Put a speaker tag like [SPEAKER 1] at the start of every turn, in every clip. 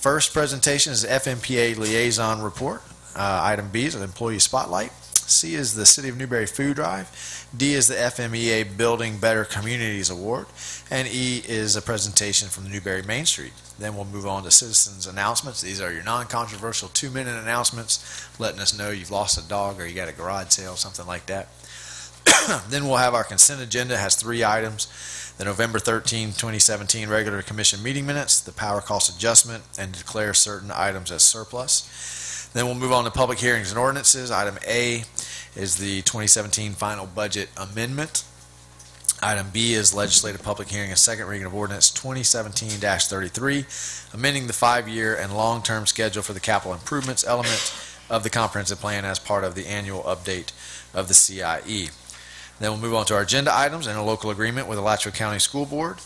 [SPEAKER 1] First presentation is the FMPA Liaison Report. Item B is an Employee Spotlight. C is the City of Newberry Food Drive. D is the FMEA Building Better Communities Award. And E is a presentation from the Newberry Main Street. Then we'll move on to citizens announcements. These are your non-controversial 2-minute announcements, letting us know you've lost a dog or you got a garage sale, something like that. Then we'll have our consent agenda. It has 3 items: the November 13, 2017 regular commission meeting minutes, the power cost adjustment, and declare certain items as surplus. Then we'll move on to public hearings and ordinances. Item A is the 2017 final budget amendment. Item B is legislative public hearing and second reading of ordinance 2017-33, amending the 5-year and long-term schedule for the capital improvements element of the comprehensive plan as part of the annual update of the CIE. Then we'll move on to our agenda items and a local agreement with the Alachua County School Board.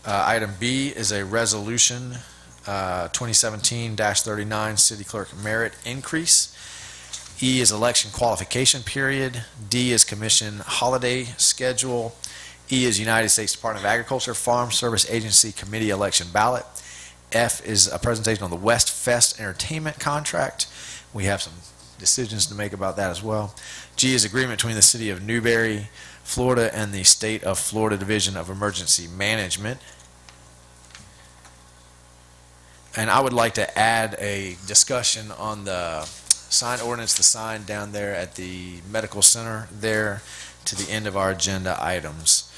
[SPEAKER 1] Item B is a resolution 2017-39 city clerk merit increase. E is election qualification period. D is commission holiday schedule. E is United States Department of Agriculture Farm Service Agency Committee election ballot. F is a presentation on the West Fest entertainment contract. We have some decisions to make about that as well. G is agreement between the City of Newberry, Florida, and the State of Florida Division of Emergency Management. And I would like to add a discussion on the sign ordinance, the sign down there at the medical center there, to the end of our agenda items.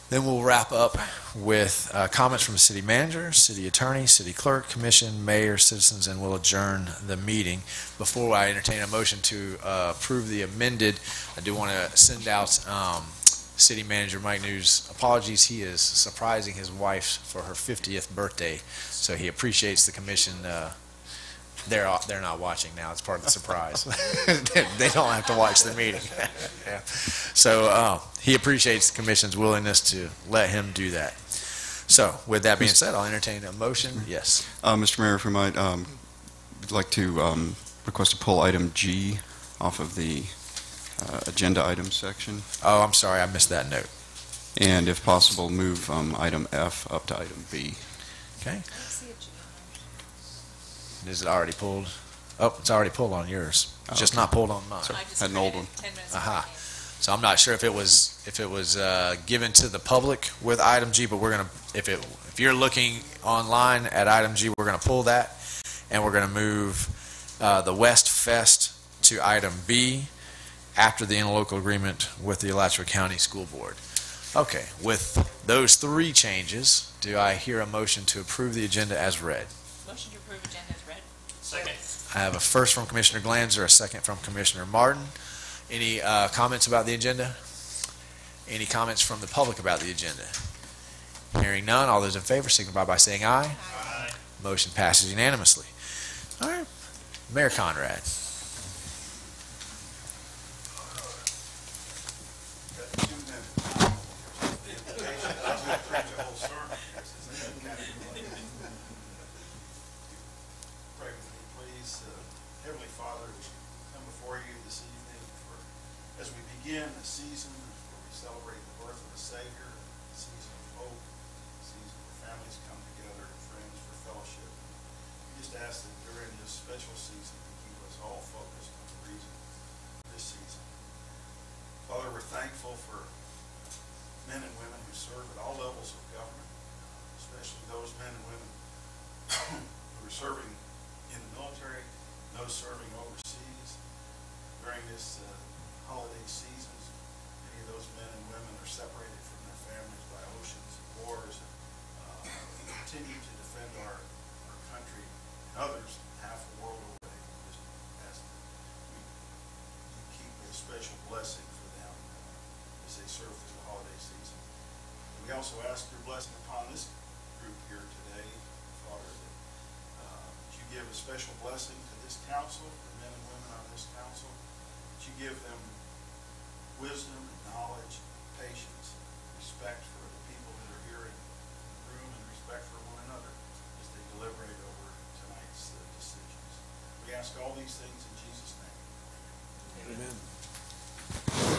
[SPEAKER 1] Then we'll wrap up with comments from the city manager, city attorney, city clerk, commission, mayor, citizens, and we'll adjourn the meeting. Before I entertain a motion to approve the amended, I do want to send out City Manager Mike News apologies. He is surprising his wife for her 50th birthday, so he appreciates the commission. They're not watching now. It's part of the surprise. They don't have to watch the meeting. Yeah. So he appreciates the commission's willingness to let him do that. So with that being said, I'll entertain a motion. Yes.
[SPEAKER 2] Mr. Mayor, if we might, I'd like to request to pull item G off of the agenda items section.
[SPEAKER 1] Oh, I'm sorry. I missed that note.
[SPEAKER 2] And if possible, move item F up to item B.
[SPEAKER 1] Okay. Is it already pulled? Oh, it's already pulled on yours. It's just not pulled on mine.
[SPEAKER 2] I had an old one.
[SPEAKER 1] Aha. So I'm not sure if it was given to the public with item G, but we're gonna if you're looking online at item G, we're gonna pull that, and we're gonna move the West Fest to item B after the interlocal agreement with the Alachua County School Board. Okay. With those 3 changes, do I hear a motion to approve the agenda as read?
[SPEAKER 3] Motion to approve agenda as read.
[SPEAKER 4] Second.
[SPEAKER 1] I have a first from Commissioner Glanzer, a second from Commissioner Martin. Any comments about the agenda? Any comments from the public about the agenda? Hearing none, all those in favor signify by saying aye.
[SPEAKER 4] Aye.
[SPEAKER 1] Motion passes unanimously. All right. Mayor Conrad.
[SPEAKER 5] Begin a season where we celebrate the birth of a Savior, a season of hope, a season where families come together and friends for fellowship. We just ask that during this special season to keep us all focused on the reason for this season. Father, we're thankful for men and women who serve at all levels of government, especially those men and women who are serving in the military, those serving overseas during this holiday seasons. Many of those men and women are separated from their families by oceans and wars, and continue to defend our country, and others half the world away. Just ask that you keep a special blessing for them as they serve through the holiday season. And we also ask your blessing upon this group here today, Father, that you give a special blessing to this council, the men and women on this council, that you give them wisdom and knowledge, patience, respect for the people that are here in the room, and respect for one another as they deliberate over tonight's decisions. We ask all these things in Jesus' name.
[SPEAKER 1] Amen.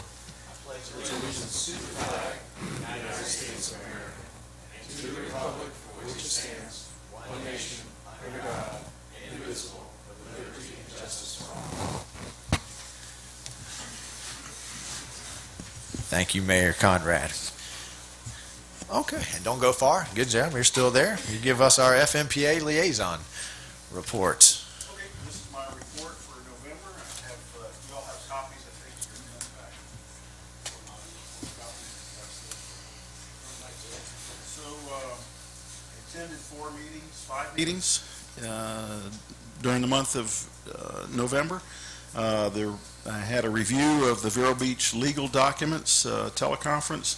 [SPEAKER 4] I pledge allegiance to the flag of the United States of America and to the republic for which it stands, one nation, under God,
[SPEAKER 1] Thank you, Mayor Conrad. Okay, and don't go far. Good job. You're still there. You give us our FMPA liaison reports.
[SPEAKER 5] Okay, this is my report for November. I have, you all have copies, I think, in your mail packet. So, attended 5 meetings during the month of November. I had a review of the Vero Beach legal documents, teleconference,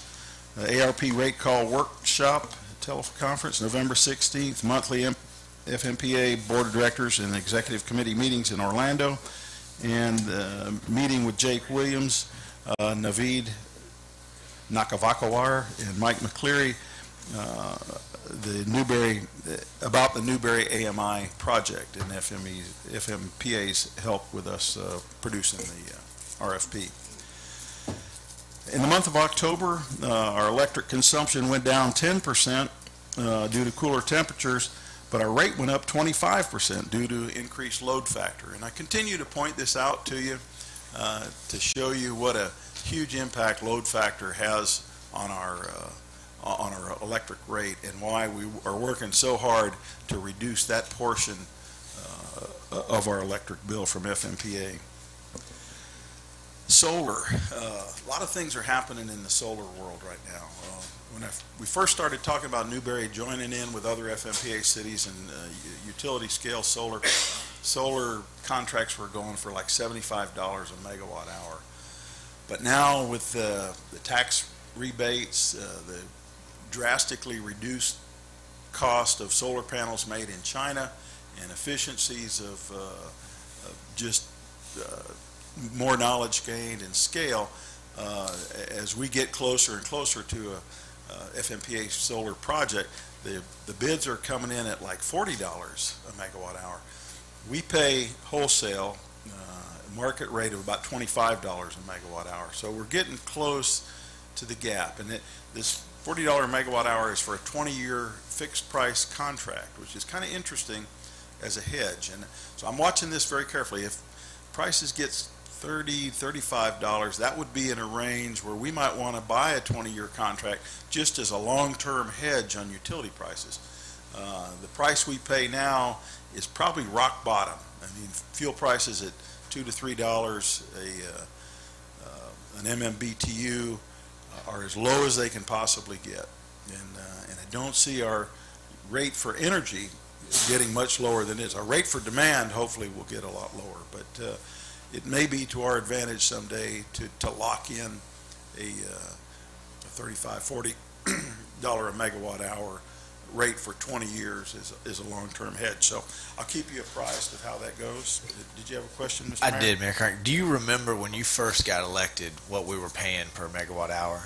[SPEAKER 5] ARP rate call workshop, teleconference, November 16th, monthly FMPA Board of Directors and Executive Committee meetings in Orlando, and meeting with Jake Williams, Naveed Nakavakawar, and Mike McCleary, about the Newberry AMI project and FMPA's help with us producing the RFP. In the month of October, our electric consumption went down 10% due to cooler temperatures, but our rate went up 25% due to increased load factor. And I continue to point this out to you to show you what a huge impact load factor has on our electric rate, and why we are working so hard to reduce that portion of our electric bill from FMPA. Solar. A lot of things are happening in the solar world right now. When we first started talking about Newberry joining in with other FMPA cities and utility scale solar contracts were going for like $75 a megawatt hour. But now with the tax rebates, the drastically reduced cost of solar panels made in China, and efficiencies of just more knowledge gained and scale, as we get closer and closer to a FMPA solar project, the bids are coming in at like $40 a megawatt hour. We pay wholesale market rate of about $25 a megawatt hour. So we're getting close to the gap. And this $40 megawatt hour is for a 20-year fixed price contract, which is kind of interesting as a hedge. And so I'm watching this very carefully. If prices get $30, $35, that would be in a range where we might want to buy a 20-year contract just as a long-term hedge on utility prices. The price we pay now is probably rock bottom. I mean, fuel prices at $2 to $3 an MMBTU are as low as they can possibly get, and I don't see our rate for energy getting much lower than this. Our rate for demand hopefully will get a lot lower, but it may be to our advantage someday to lock in a $35, $40 a megawatt hour rate for 20 years is a long-term hedge. So I'll keep you apprised of how that goes. Did you have a question, Mr. Mayor?
[SPEAKER 1] I did, Mayor Conrad. Do you remember when you first got elected what we were paying per megawatt hour?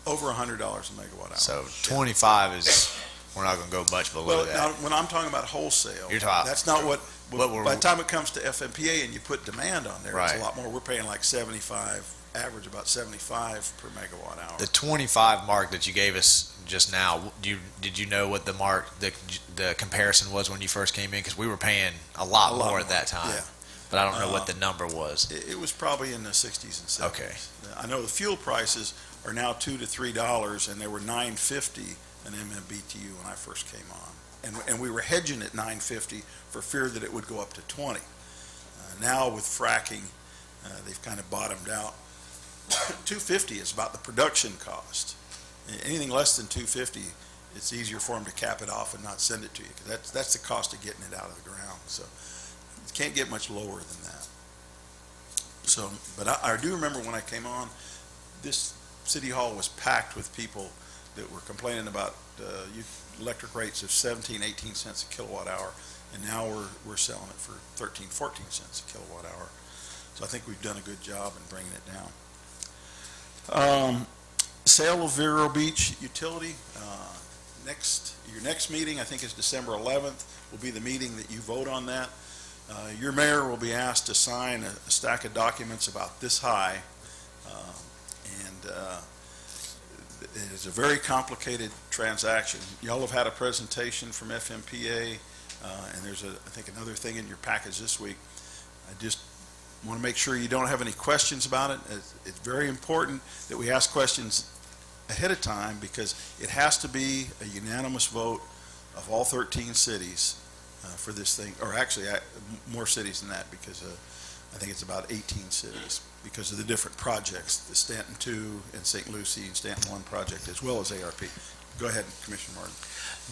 [SPEAKER 5] Over $100 a megawatt hour.
[SPEAKER 1] So 25 is, we're not going to go much below
[SPEAKER 5] Well,
[SPEAKER 1] that.
[SPEAKER 5] now, when I'm talking about wholesale,
[SPEAKER 1] You're talking-
[SPEAKER 5] that's not what
[SPEAKER 1] we're-
[SPEAKER 5] by the time it comes to FMPA and you put demand on there, it's
[SPEAKER 1] Right.
[SPEAKER 5] a lot more. We're paying like 75, average about 75 per megawatt hour.
[SPEAKER 1] The 25 mark that you gave us just now, did you know what the mark, the comparison was when you first came in? Because we were paying a lot more at that time.
[SPEAKER 5] Yeah.
[SPEAKER 1] But I don't know what the number was.
[SPEAKER 5] It was probably in the 60s and 70s.
[SPEAKER 1] Okay.
[SPEAKER 5] I know the fuel prices are now $2 to $3, and they were $9.50 an MMBTU when I first came on. And we were hedging at $9.50 for fear that it would go up to 20. Now with fracking, they've kind of bottomed out. $2.50 is about the production cost. Anything less than $2.50, it's easier for them to cap it off and not send it to you. 'Cause that's the cost of getting it out of the ground. So it can't get much lower than that. So, but I do remember when I came on, this city hall was packed with people that were complaining about electric rates of 17, 18 cents a kilowatt hour, and now we're selling it for 13, 14 cents a kilowatt hour. So I think we've done a good job in bringing it down. Sale of Vero Beach utility. Your next meeting, I think, is December 11th, will be the meeting that you vote on that. Your mayor will be asked to sign a stack of documents about this high, and it is a very complicated transaction. Y'all have had a presentation from FMPA, and there's I think another thing in your package this week. I just want to make sure you don't have any questions about it. It's very important that we ask questions ahead of time because it has to be a unanimous vote of all 13 cities for this thing, or actually more cities than that because I think it's about 18 cities because of the different projects, the Stanton 2 and St. Lucie and Stanton 1 project, as well as ARP. Go ahead, Commissioner Martin.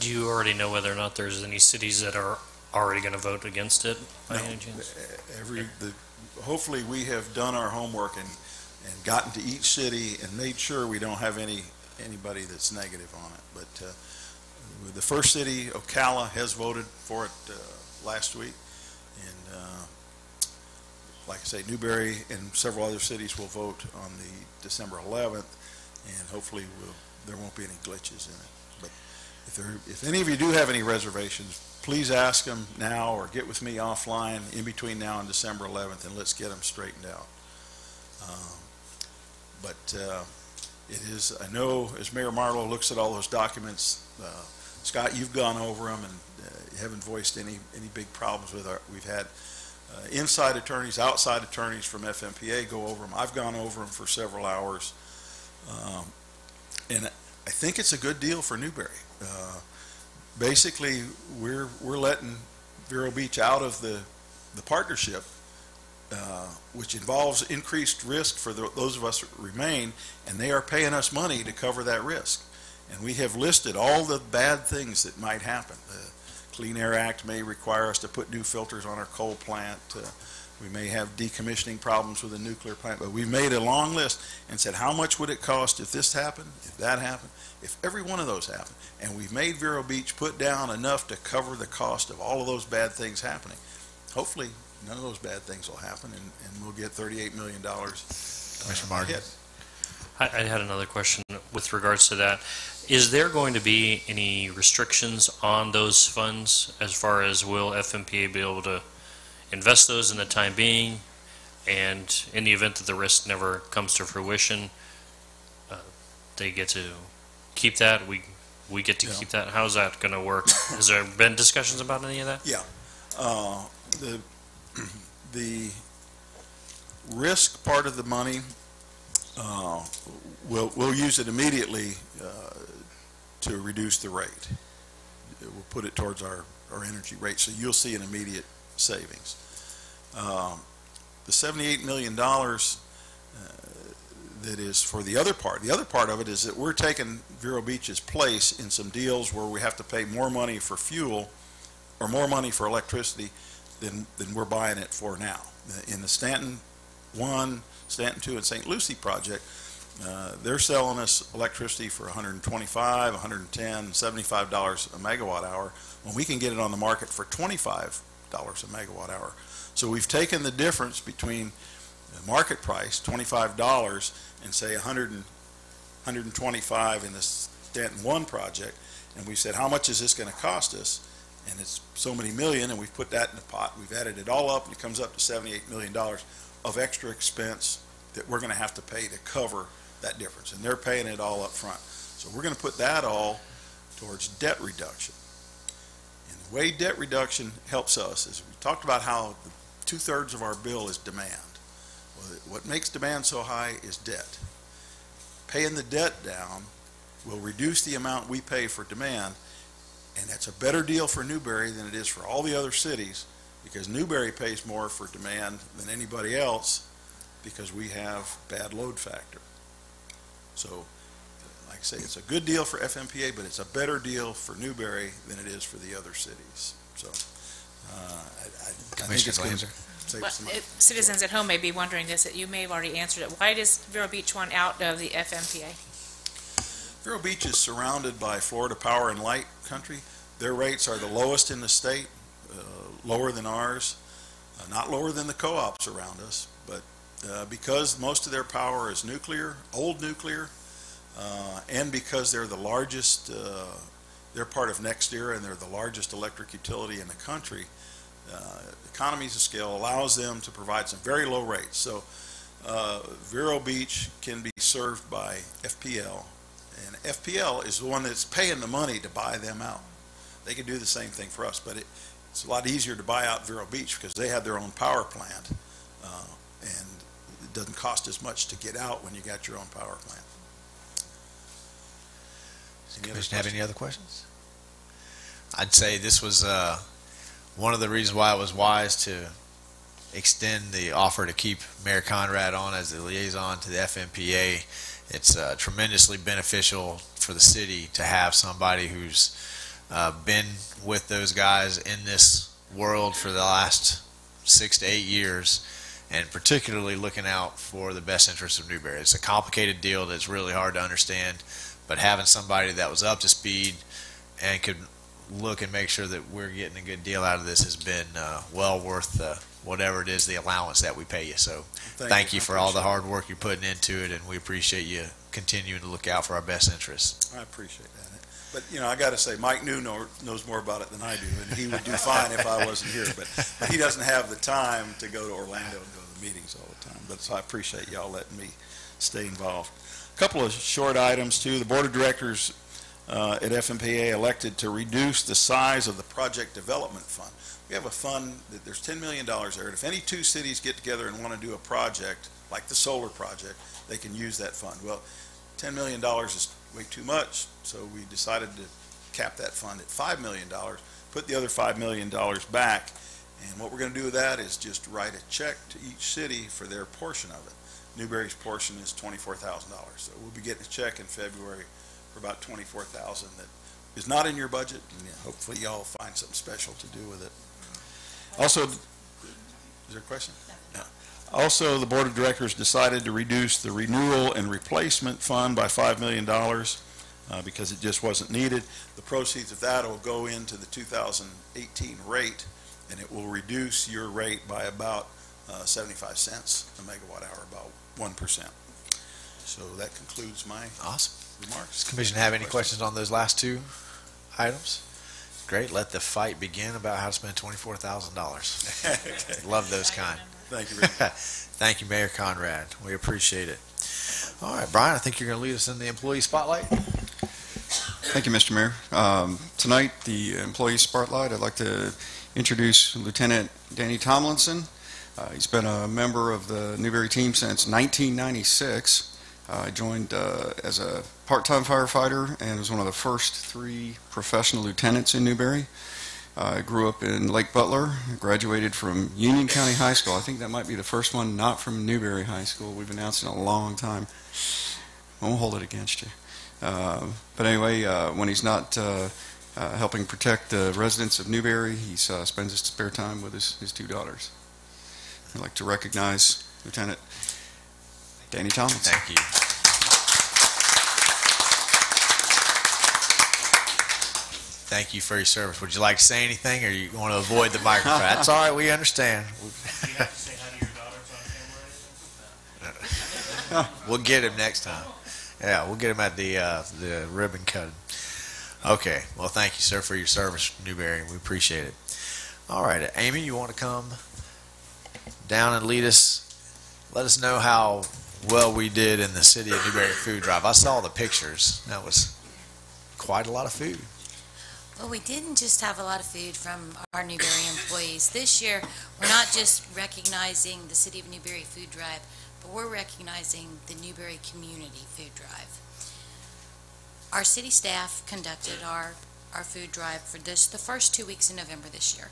[SPEAKER 6] Do you already know whether or not there's any cities that are already going to vote against it by
[SPEAKER 5] No.
[SPEAKER 6] any chance?
[SPEAKER 5] Hopefully we have done our homework and gotten to each city and made sure we don't have anybody that's negative on it. But the first city, Ocala, has voted for it last week. And like I say, Newberry and several other cities will vote on the December 11th. And hopefully there won't be any glitches in it. But if any of you do have any reservations, please ask them now or get with me offline in between now and December 11th, and let's get them straightened out. It is, I know, as Mayor Marlowe looks at all those documents, Scott, you've gone over them and you haven't voiced any big problems with we've had inside attorneys, outside attorneys from FMPA go over them. I've gone over them for several hours. And I think it's a good deal for Newberry. Basically, we're letting Vero Beach out of the partnership, which involves increased risk for those of us that remain, and they are paying us money to cover that risk. And we have listed all the bad things that might happen. The Clean Air Act may require us to put new filters on our coal plant. We may have decommissioning problems with a nuclear plant, but we've made a long list and said, how much would it cost if this happened, if that happened, if every one of those happened? And we've made Vero Beach put down enough to cover the cost of all of those bad things happening. Hopefully, none of those bad things will happen, and we'll get $38 million.
[SPEAKER 1] Commissioner Martin.
[SPEAKER 6] I had another question with regards to that. Is there going to be any restrictions on those funds as far as will FMPA be able to invest those in the time being, and in the event that the risk never comes to fruition, they get to keep that, we get to keep that? How's that going to work? Has there been discussions about any of that?
[SPEAKER 5] Yeah. The risk part of the money, we'll use it immediately to reduce the rate. We'll put it towards our energy rate, so you'll see an immediate savings. The $78 million that is for the other part of it is that we're taking Vero Beach's place in some deals where we have to pay more money for fuel or more money for electricity than we're buying it for now. In the Stanton 1, Stanton 2, and St. Lucie project, they're selling us electricity for $125, $110, $75 a megawatt hour when we can get it on the market for $25 a megawatt hour. So we've taken the difference between the market price, $25, and say $125 in the Stanton 1 project, and we said, how much is this going to cost us? And it's so many million, and we've put that in the pot. We've added it all up, and it comes up to $78 million of extra expense that we're going to have to pay to cover that difference, and they're paying it all up front. So we're going to put that all towards debt reduction. And the way debt reduction helps us is we talked about how 2/3 of our bill is demand. Well, what makes demand so high is debt. Paying the debt down will reduce the amount we pay for demand, and that's a better deal for Newberry than it is for all the other cities, because Newberry pays more for demand than anybody else because we have bad load factor. So, like I say, it's a good deal for FMPA, but it's a better deal for Newberry than it is for the other cities. So, I think it's going to save
[SPEAKER 3] Well,
[SPEAKER 5] some money.
[SPEAKER 3] citizens at home may be wondering this, that you may have already answered it. Why does Vero Beach want out of the FMPA?
[SPEAKER 5] Vero Beach is surrounded by Florida Power and Light country. Their rates are the lowest in the state, lower than ours, not lower than the co-ops around us, but because most of their power is nuclear, old nuclear, and because they're the largest, they're part of NextEra and they're the largest electric utility in the country, economies of scale allows them to provide some very low rates. So Vero Beach can be served by FPL, and FPL is the one that's paying the money to buy them out. They can do the same thing for us, but it's a lot easier to buy out Vero Beach because they have their own power plant. and it doesn't cost as much to get out when you got your own power plant.
[SPEAKER 1] Does the Commission have any other questions? I'd say this was one of the reasons why it was wise to extend the offer to keep Mayor Conrad on as the liaison to the FMPA. It's tremendously beneficial for the city to have somebody who's been with those guys in this world for the last 6 to 8 years, and particularly looking out for the best interests of Newberry. It's a complicated deal that's really hard to understand, but having somebody that was up to speed and could look and make sure that we're getting a good deal out of this has been well worth whatever it is, the allowance that we pay you. So thank you for all the hard work you're putting into it, and we appreciate you continuing to look out for our best interests.
[SPEAKER 5] I appreciate that. But, you know, I got to say, Mike New knows more about it than I do, and he would do fine if I wasn't here. But he doesn't have the time to go to Orlando and go to the meetings all the time. But so I appreciate y'all letting me stay involved. A couple of short items, too. The Board of Directors at FMPA elected to reduce the size of the Project Development Fund. We have a fund that there's $10 million there, and if any two cities get together and want to do a project, like the solar project, they can use that fund. Well, $10 million is way too much, so we decided to cap that fund at $5 million, put the other $5 million back, and what we're going to do with that is just write a check to each city for their portion of it. Newberry's portion is $24,000, so we'll be getting a check in February for about $24,000 that is not in your budget, and hopefully y'all find something special to do with it. Also, is there a question? No. Also, the Board of Directors decided to reduce the renewal and replacement fund by $5 million because it just wasn't needed. The proceeds of that will go into the 2018 rate, and it will reduce your rate by about 75 cents a megawatt hour, about 1%. So that concludes my
[SPEAKER 1] Awesome.
[SPEAKER 5] remarks.
[SPEAKER 1] Does the Commission have any questions on those last two items? Great. Let the fight begin about how to spend $24,000.
[SPEAKER 5] Okay.
[SPEAKER 1] Love those kind.
[SPEAKER 5] Thank you very much.
[SPEAKER 1] Thank you, Mayor Conrad. We appreciate it. All right, Brian, I think you're going to lead us in the employee spotlight.
[SPEAKER 2] Thank you, Mr. Mayor. Tonight, the employee spotlight, I'd like to introduce Lieutenant Danny Tomlinson. He's been a member of the Newberry team since 1996. I joined as a part-time firefighter and was one of the first 3 professional lieutenants in Newberry. I grew up in Lake Butler, graduated from Union County High School. I think that might be the first one not from Newberry High School. We've announced it in a long time. I won't hold it against you. But anyway, when he's not helping protect the residents of Newberry, he spends his spare time with his 2 daughters. I'd like to recognize Lieutenant Danny Tomlinson.
[SPEAKER 1] Thank you. Thank you for your service. Would you like to say anything, or you want to avoid the microphone? That's all right. We understand.
[SPEAKER 4] Do you have to say hi to your daughters on camera or anything?
[SPEAKER 1] We'll get him next time. Yeah, we'll get him at the ribbon cutting. Okay. Well, thank you, sir, for your service, Newberry. We appreciate it. All right, Amy, you want to come down and lead us? Let us know how well we did in the City of Newberry food drive. I saw the pictures. That was quite a lot of food.
[SPEAKER 7] Well, we didn't just have a lot of food from our Newberry employees. This year, we're not just recognizing the City of Newberry food drive, but we're recognizing the Newberry Community Food Drive. Our city staff conducted our food drive for the first 2 weeks in November this year.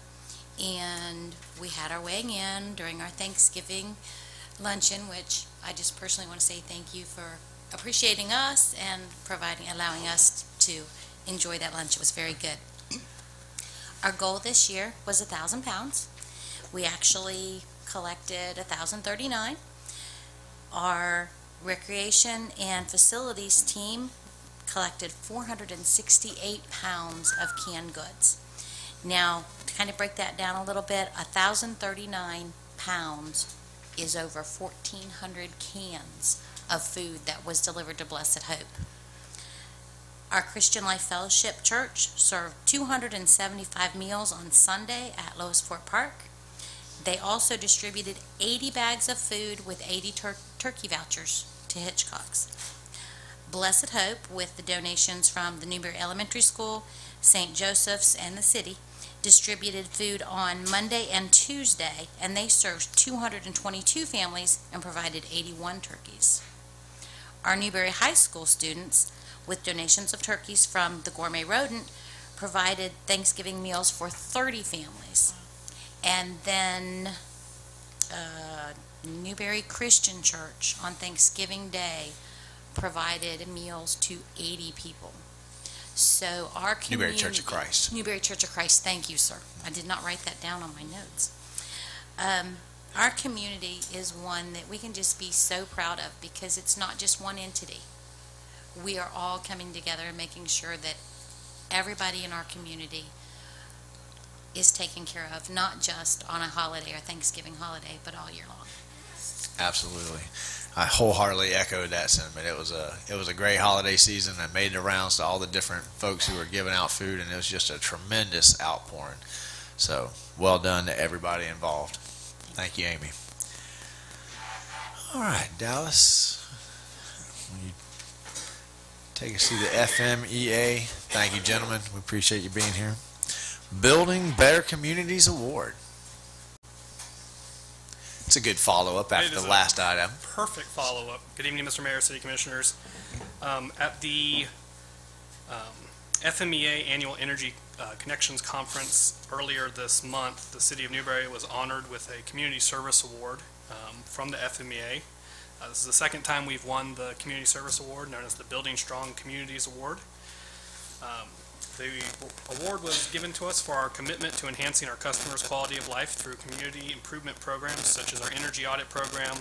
[SPEAKER 7] And we had our weighing in during our Thanksgiving luncheon, which I just personally want to say thank you for appreciating us and allowing us to enjoy that lunch. It was very good. Our goal this year was 1,000 pounds. We actually collected 1,039. Our recreation and facilities team collected 468 pounds of canned goods. Now, to kind of break that down a little bit, 1,039 pounds is over 1,400 cans of food that was delivered to Blessed Hope. Our Christian Life Fellowship Church served 275 meals on Sunday at Lois Fort Park. They also distributed 80 bags of food with 80 turkey vouchers to Hitchcocks. Blessed Hope, with the donations from the Newberry Elementary School, St. Joseph's, and the city, distributed food on Monday and Tuesday, and they served 222 families and provided 81 turkeys. Our Newberry High School students, with donations of turkeys from the Gourmet Rodent, provided Thanksgiving meals for 30 families. And then Newberry Christian Church on Thanksgiving Day provided meals to 80 people. So our community...
[SPEAKER 1] Newberry Church of Christ.
[SPEAKER 7] Newberry Church of Christ, thank you, sir. I did not write that down on my notes. Our community is one that we can just be so proud of because it's not just one entity. We are all coming together and making sure that everybody in our community is taken care of, not just on a holiday or Thanksgiving holiday, but all year long.
[SPEAKER 1] Absolutely. I wholeheartedly echoed that sentiment. It was a great holiday season that made the rounds to all the different folks who were giving out food, and it was just a tremendous outpouring. So, well done to everybody involved. Thank you, Amy. All right, Dallas. Will you take us through the FMEA? Thank you, gentlemen. We appreciate you being here. Building Better Communities Award. It's a good follow-up after the last item.
[SPEAKER 8] Perfect follow-up. Good evening, Mr. Mayor, City Commissioners. At the FMEA Annual Energy Connections Conference earlier this month, the City of Newberry was honored with a Community Service Award from the FMEA. This is the second time we've won the Community Service Award, known as the Building Strong Communities Award. The award was given to us for our commitment to enhancing our customers' quality of life through community improvement programs such as our energy audit program,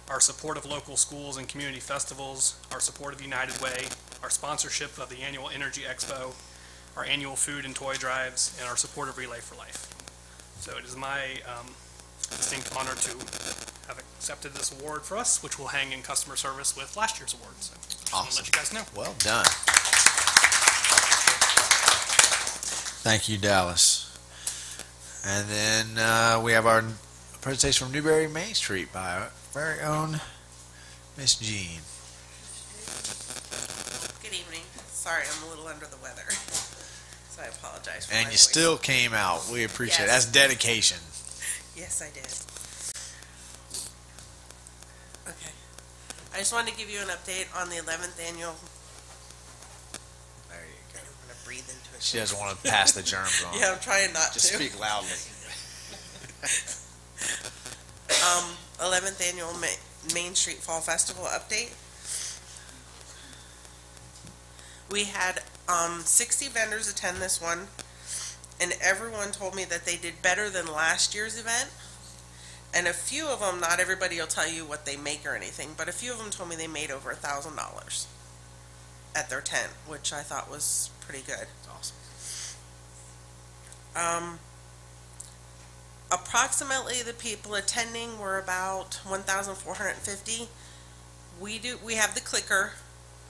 [SPEAKER 8] our support of local schools and community festivals, our support of United Way, our sponsorship of the annual Energy Expo, our annual food and toy drives, and our support of Relay for Life. So it is my distinct honor to have accepted this award for us, which will hang in customer service with last year's award. So just want to let you guys know.
[SPEAKER 1] Well done. Thank you, Dallas. And then we have our presentation from Newberry Main Street by our very own Miss Jean.
[SPEAKER 9] Good evening. Sorry, I'm a little under the weather, so I apologize for
[SPEAKER 1] And
[SPEAKER 9] my
[SPEAKER 1] you
[SPEAKER 9] voice.
[SPEAKER 1] still came out. We appreciate it.
[SPEAKER 9] Yes.
[SPEAKER 1] That's dedication.
[SPEAKER 9] Yes, I did. Okay. I just wanted to give you an update on the 11th annual.
[SPEAKER 1] There you go.
[SPEAKER 9] I'm going to breathe into it.
[SPEAKER 1] She doesn't want to pass the germs on.
[SPEAKER 9] Yeah, I'm trying not
[SPEAKER 1] Just
[SPEAKER 9] to.
[SPEAKER 1] speak loudly.
[SPEAKER 9] 11th annual Main Street Fall Festival update. We had 60 vendors attend this one, and everyone told me that they did better than last year's event. And a few of them, not everybody will tell you what they make or anything, but a few of them told me they made over $1,000 at their tent, which I thought was pretty good.
[SPEAKER 1] Awesome.
[SPEAKER 9] Approximately the people attending were about 1,450. We have the clicker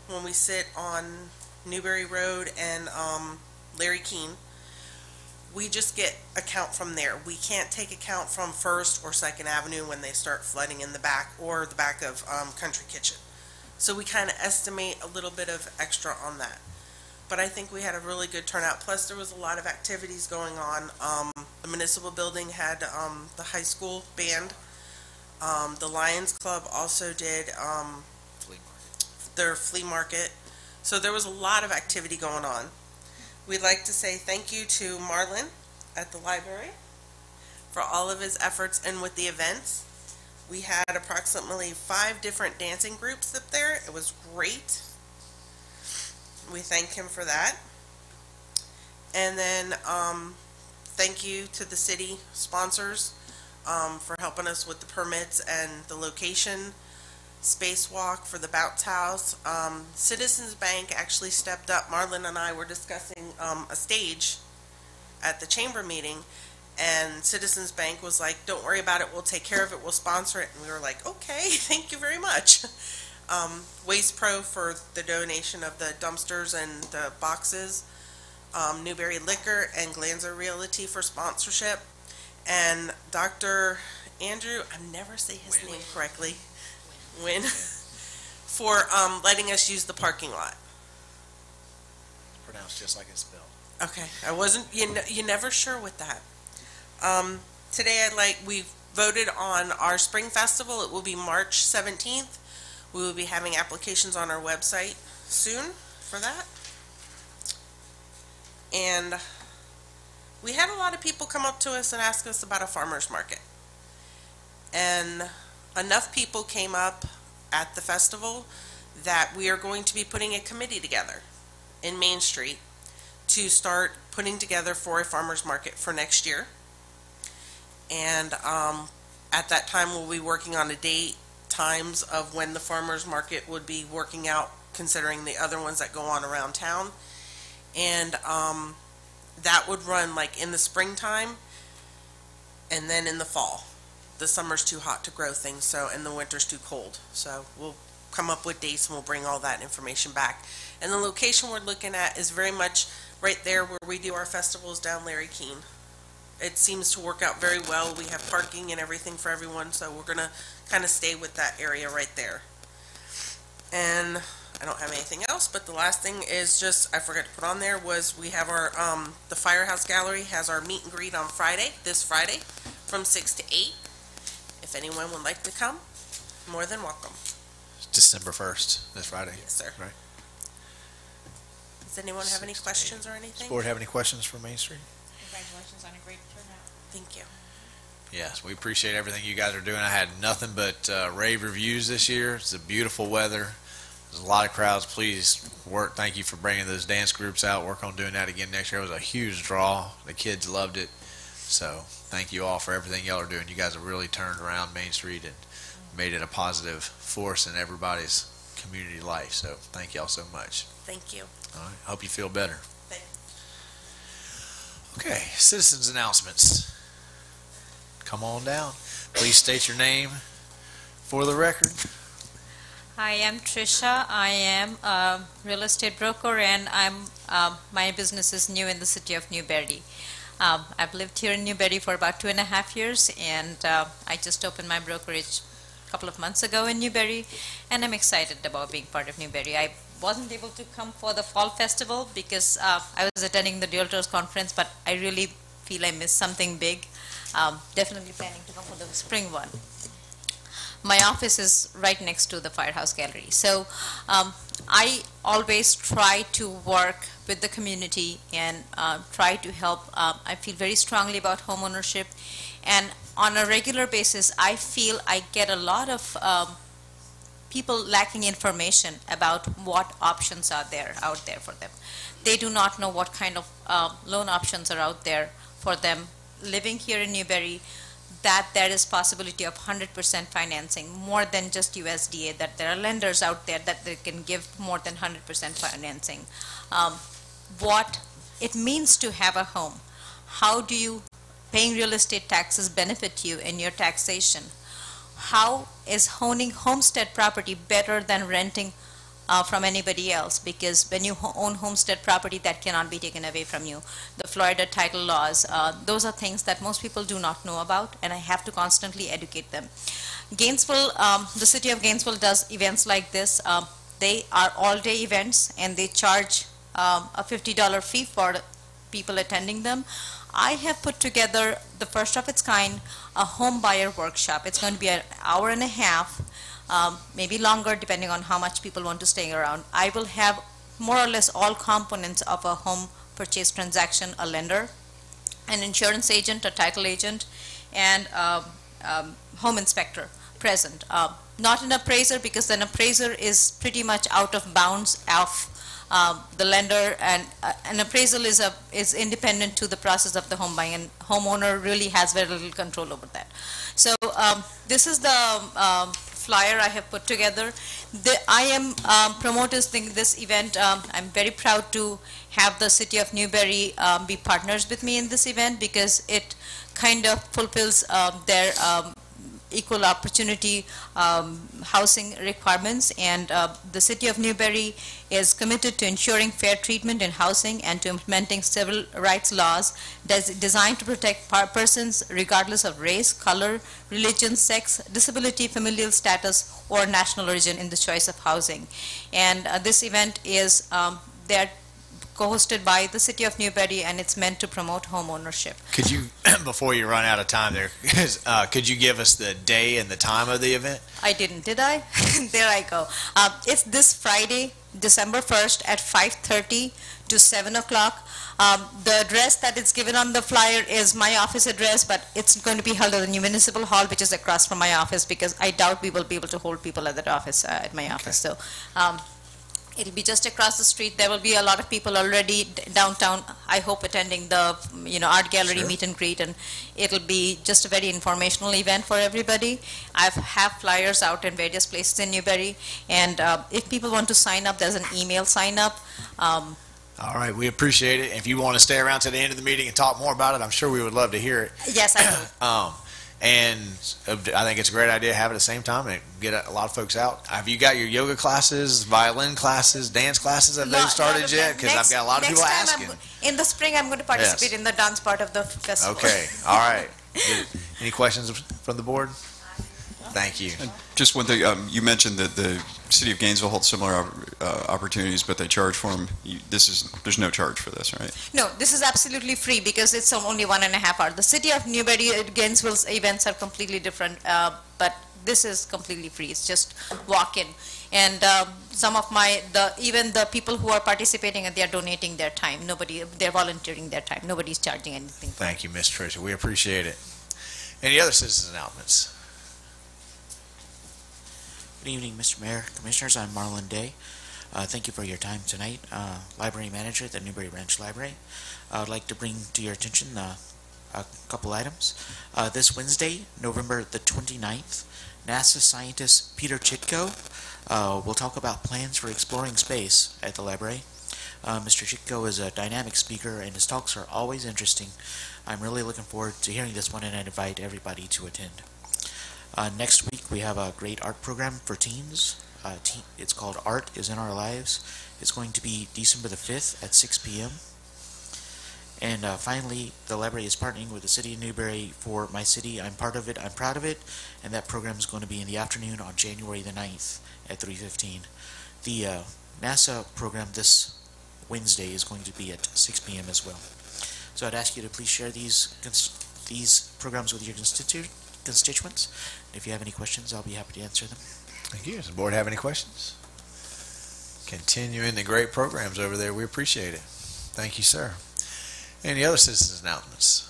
[SPEAKER 9] when we sit on Newberry Road and Larry Keene. We just get a count from there. We can't take account from First or Second Avenue when they start flooding in the back or the back of Country Kitchen. So we kind of estimate a little bit of extra on that. But I think we had a really good turnout. Plus, there was a lot of activities going on. The municipal building had the high school band. The Lions Club also did their flea market. So there was a lot of activity going on. We'd like to say thank you to Marlon at the library for all of his efforts and with the events. We had approximately 5 different dancing groups up there. It was great. We thank him for that. And then thank you to the city sponsors for helping us with the permits and the location. Spacewalk for the bounce house. Citizens Bank actually stepped up. Marlon and I were discussing a stage at the chamber meeting, and Citizens Bank was like, don't worry about it, we'll take care of it, we'll sponsor it. And we were like, okay, thank you very much. Waste Pro for the donation of the dumpsters and the boxes. Newberry Liquor and Glanzer Realty for sponsorship. And Dr. Andrew, I never say his name correctly, for letting us use the parking lot.
[SPEAKER 1] pronounced just like it's spelled.
[SPEAKER 9] Okay, I wasn't, you never sure with that. Today we voted on our spring festival. It will be March 17th. We will be having applications on our website soon for that. And we had a lot of people come up to us and ask us about a farmer's market. And enough people came up at the festival that we are going to be putting a committee together in Main Street to start putting together for a farmer's market for next year. And at that time, we'll be working on a date, times of when the farmer's market would be working out, considering the other ones that go on around town. And that would run like in the springtime and then in the fall. The summer's too hot to grow things, so, and the winter's too cold. So we'll come up with dates and we'll bring all that information back. And the location we're looking at is very much right there where we do our festivals down Larry Keene. It seems to work out very well. We have parking and everything for everyone, so we're gonna kind of stay with that area right there. And I don't have anything else, but the last thing is just, I forgot to put on there, was we have our, the Firehouse Gallery has our meet and greet on Friday, this Friday, from 6 to 8. If anyone would like to come, more than welcome.
[SPEAKER 1] December 1st, this Friday.
[SPEAKER 9] Yes, sir.
[SPEAKER 1] Right.
[SPEAKER 9] Does anyone have any questions or anything?
[SPEAKER 1] Does the board have any questions for Main Street?
[SPEAKER 3] Congratulations on a great turnout.
[SPEAKER 9] Thank you.
[SPEAKER 1] Yes, we appreciate everything you guys are doing. I had nothing but rave reviews this year. It's a beautiful weather. There's a lot of crowds. Please work. Thank you for bringing those dance groups out. Work on doing that again next year. It was a huge draw. The kids loved it. So thank you all for everything y'all are doing. You guys have really turned around Main Street and made it a positive force in everybody's community life. So thank y'all so much.
[SPEAKER 9] Thank you.
[SPEAKER 1] All right. Hope you feel better.
[SPEAKER 9] Thanks.
[SPEAKER 1] Okay. Citizens announcements. Come on down. Please state your name for the record.
[SPEAKER 10] Hi, I'm Trisha. I am a real estate broker, and my business is new in the city of Newberry. I've lived here in Newberry for about 2.5 years, and I just opened my brokerage a couple of months ago in Newberry, and I'm excited about being part of Newberry. I wasn't able to come for the fall festival because I was attending the Realtors Conference, but I really feel I missed something big. Definitely planning to come for the spring one. My office is right next to the Firehouse Gallery. So I always try to work with the community and try to help. I feel very strongly about homeownership. And on a regular basis, I feel I get a lot of people lacking information about what options are out there for them. They do not know what kind of loan options are out there for them living here in Newberry, that there is possibility of 100% financing, more than just USDA, that there are lenders out there that they can give more than 100% financing. What it means to have a home. How do you paying real estate taxes benefit you in your taxation? How is owning homestead property better than renting from anybody else? Because when you own homestead property, that cannot be taken away from you. The Florida title laws, those are things that most people do not know about, and I have to constantly educate them. Gainesville, the city of Gainesville does events like this. They are all-day events, and they charge a $50 fee for people attending them. I have put together the first of its kind, a home buyer workshop. It's going to be an hour and a half, maybe longer depending on how much people want to stay around. I will have more or less all components of a home purchase transaction, a lender, an insurance agent, a title agent, and home inspector present. Not an appraiser, because an appraiser is pretty much out of bounds of the lender, and an appraisal is independent to the process of the home buying, and homeowner really has very little control over that. So this is the flyer I have put together. I am promoting this event. I'm very proud to have the city of Newberry be partners with me in this event, because it kind of fulfills their equal opportunity housing requirements, and the city of Newberry is committed to ensuring fair treatment in housing and to implementing civil rights laws designed to protect persons regardless of race, color, religion, sex, disability, familial status, or national origin in the choice of housing. And this event is their co-hosted by the City of Newberry, and it's meant to promote home ownership.
[SPEAKER 1] Could you, before you run out of time there, could you give us the day and the time of the event?
[SPEAKER 10] I didn't, did I? There I go. It's this Friday, December 1st at 5:30 to 7 o'clock. The address that is given on the flyer is my office address, but it's going to be held at the New Municipal Hall, which is across from my office, because I doubt we will be able to hold people at that office, at my office. So it'll be just across the street. There will be a lot of people already downtown, I hope, attending the, art gallery
[SPEAKER 1] Sure.
[SPEAKER 10] meet and greet, and it'll be just a very informational event for everybody. I have flyers out in various places in Newberry, and if people want to sign up, there's an email sign up.
[SPEAKER 1] All right, we appreciate it. If you want to stay around to the end of the meeting and talk more about it, I'm sure we would love to hear it.
[SPEAKER 10] Yes, I will.
[SPEAKER 1] And I think it's a great idea to have it at the same time and get a lot of folks out. Have you got your yoga classes, violin classes, dance classes? Have they started yet? Because I've got a lot of people asking.
[SPEAKER 10] In the spring, I'm going to participate in the dance part of the festival.
[SPEAKER 1] Okay, all right. Good. Any questions from the board? Thank you.
[SPEAKER 2] Just one thing, you mentioned that the city of Gainesville holds similar opportunities, but they charge for them. There's no charge for this, right?
[SPEAKER 10] No, this is absolutely free because it's only 1.5 hours. The City of Newberry, Gainesville's events are completely different, but this is completely free. It's just walk-in. And some of even the people who are participating, they are donating their time. They're volunteering their time. Nobody's charging anything.
[SPEAKER 1] Thank you, Ms. Tricia. We appreciate it. Any other citizens' announcements?
[SPEAKER 11] Good evening, Mr. Mayor, Commissioners. I'm Marlon Day. Thank you for your time tonight. Library Manager at the Newberry Ranch Library. I would like to bring to your attention a couple items. This Wednesday, November the 29th, NASA scientist Peter Chitko will talk about plans for exploring space at the library. Mr. Chitko is a dynamic speaker, and his talks are always interesting. I'm really looking forward to hearing this one, and I invite everybody to attend. Next week, we have a great art program for teens. It's called Art is in Our Lives. It's going to be December the 5th at 6 p.m. And finally, the library is partnering with the City of Newberry for My City, I'm Part of It, I'm Proud of It, and that program is going to be in the afternoon on January the 9th at 3:15. The NASA program this Wednesday is going to be at 6 p.m. as well. So I'd ask you to please share these programs with your constituents. If you have any questions, I'll be happy to answer them.
[SPEAKER 1] Thank you. Does the board have any questions? Continuing the great programs over there. We appreciate it. Thank you, sir. Any other citizens' announcements?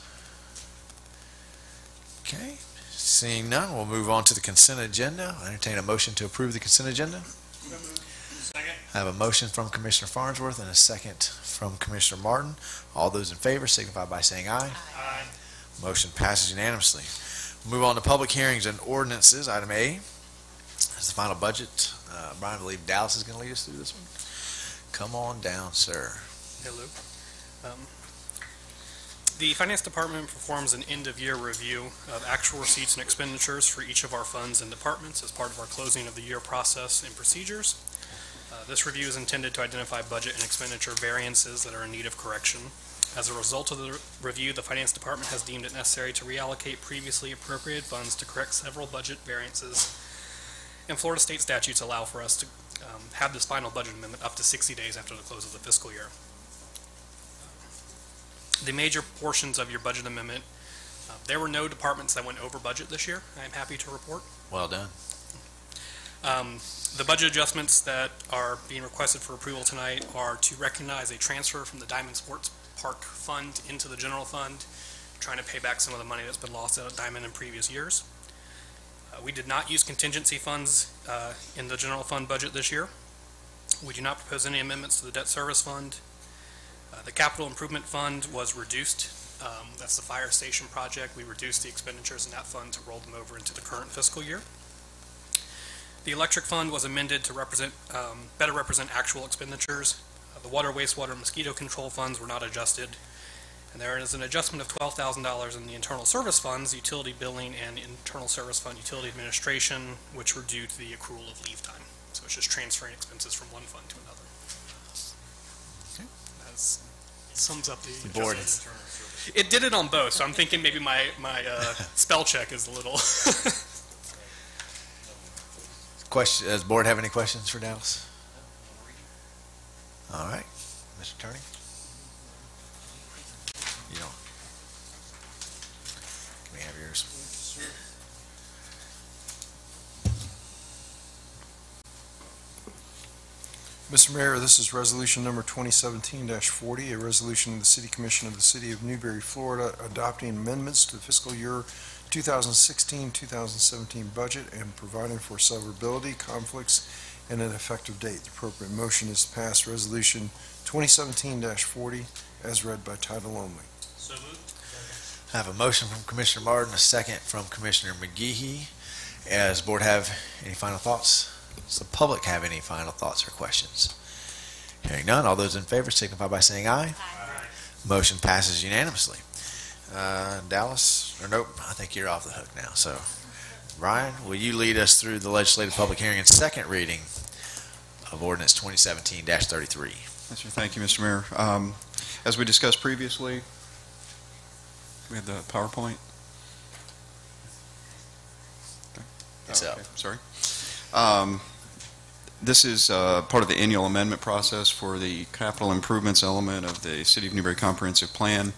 [SPEAKER 1] Okay. Seeing none, we'll move on to the consent agenda. I entertain a motion to approve the consent agenda.
[SPEAKER 8] Second.
[SPEAKER 1] I have a motion from Commissioner Farnsworth and a second from Commissioner Martin. All those in favor signify by saying aye.
[SPEAKER 8] Aye.
[SPEAKER 1] Motion passes unanimously. Move on to public hearings and ordinances. Item A is the final budget. Brian, I believe Dallas is going to lead us through this one. Come on down, sir.
[SPEAKER 8] Hello. The Finance Department performs an end-of-year review of actual receipts and expenditures for each of our funds and departments as part of our closing of the year process and procedures. This review is intended to identify budget and expenditure variances that are in need of correction. As a result of the review, the Finance Department has deemed it necessary to reallocate previously appropriated funds to correct several budget variances. And Florida state statutes allow for us to have this final budget amendment up to 60 days after the close of the fiscal year. The major portions of your budget amendment, there were no departments that went over budget this year, I am happy to report.
[SPEAKER 1] Well done.
[SPEAKER 8] The budget adjustments that are being requested for approval tonight are to recognize a transfer from the Diamond Sports Park Fund into the general fund, trying to pay back some of the money that's been lost at Diamond in previous years. We did not use contingency funds in the general fund budget this year. We do not propose any amendments to the debt service fund. The capital improvement fund was reduced. That's the fire station project. We reduced the expenditures in that fund to roll them over into the current fiscal year. The electric fund was amended to better represent actual expenditures. The water, wastewater, and mosquito control funds were not adjusted. And there is an adjustment of $12,000 in the internal service funds, utility billing, and internal service fund utility administration, which were due to the accrual of leave time. So it's just transferring expenses from one fund to another.
[SPEAKER 1] Okay.
[SPEAKER 8] That sums up the
[SPEAKER 1] board.
[SPEAKER 8] It did it on both, so I'm thinking maybe my spell check is a little.
[SPEAKER 1] Does the board have any questions for Dallas? All right. Mr. Attorney? You don't. Can we have yours?
[SPEAKER 12] Mr. Mayor, this is resolution number 2017-40, a resolution of the City Commission of the City of Newberry, Florida, adopting amendments to the fiscal year 2016-2017 budget and providing for severability, conflicts, and an effective date. The appropriate motion is to pass resolution 2017-40 as read by title only.
[SPEAKER 6] So moved.
[SPEAKER 1] I have a motion from Commissioner Martin, a second from Commissioner McGehee. Does the board have any final thoughts? Does the public have any final thoughts or questions? Hearing none, all those in favor signify by saying aye.
[SPEAKER 6] Aye.
[SPEAKER 1] Motion passes unanimously. Dallas, or nope, I think you're off the hook now. So, Brian, will you lead us through the legislative public hearing and second reading of ordinance 2017-33?
[SPEAKER 2] Yes, sir. Thank you, Mr. Mayor. As we discussed previously, we have the PowerPoint.
[SPEAKER 1] It's up.
[SPEAKER 2] Okay, sorry. This is part of the annual amendment process for the capital improvements element of the City of Newberry Comprehensive Plan.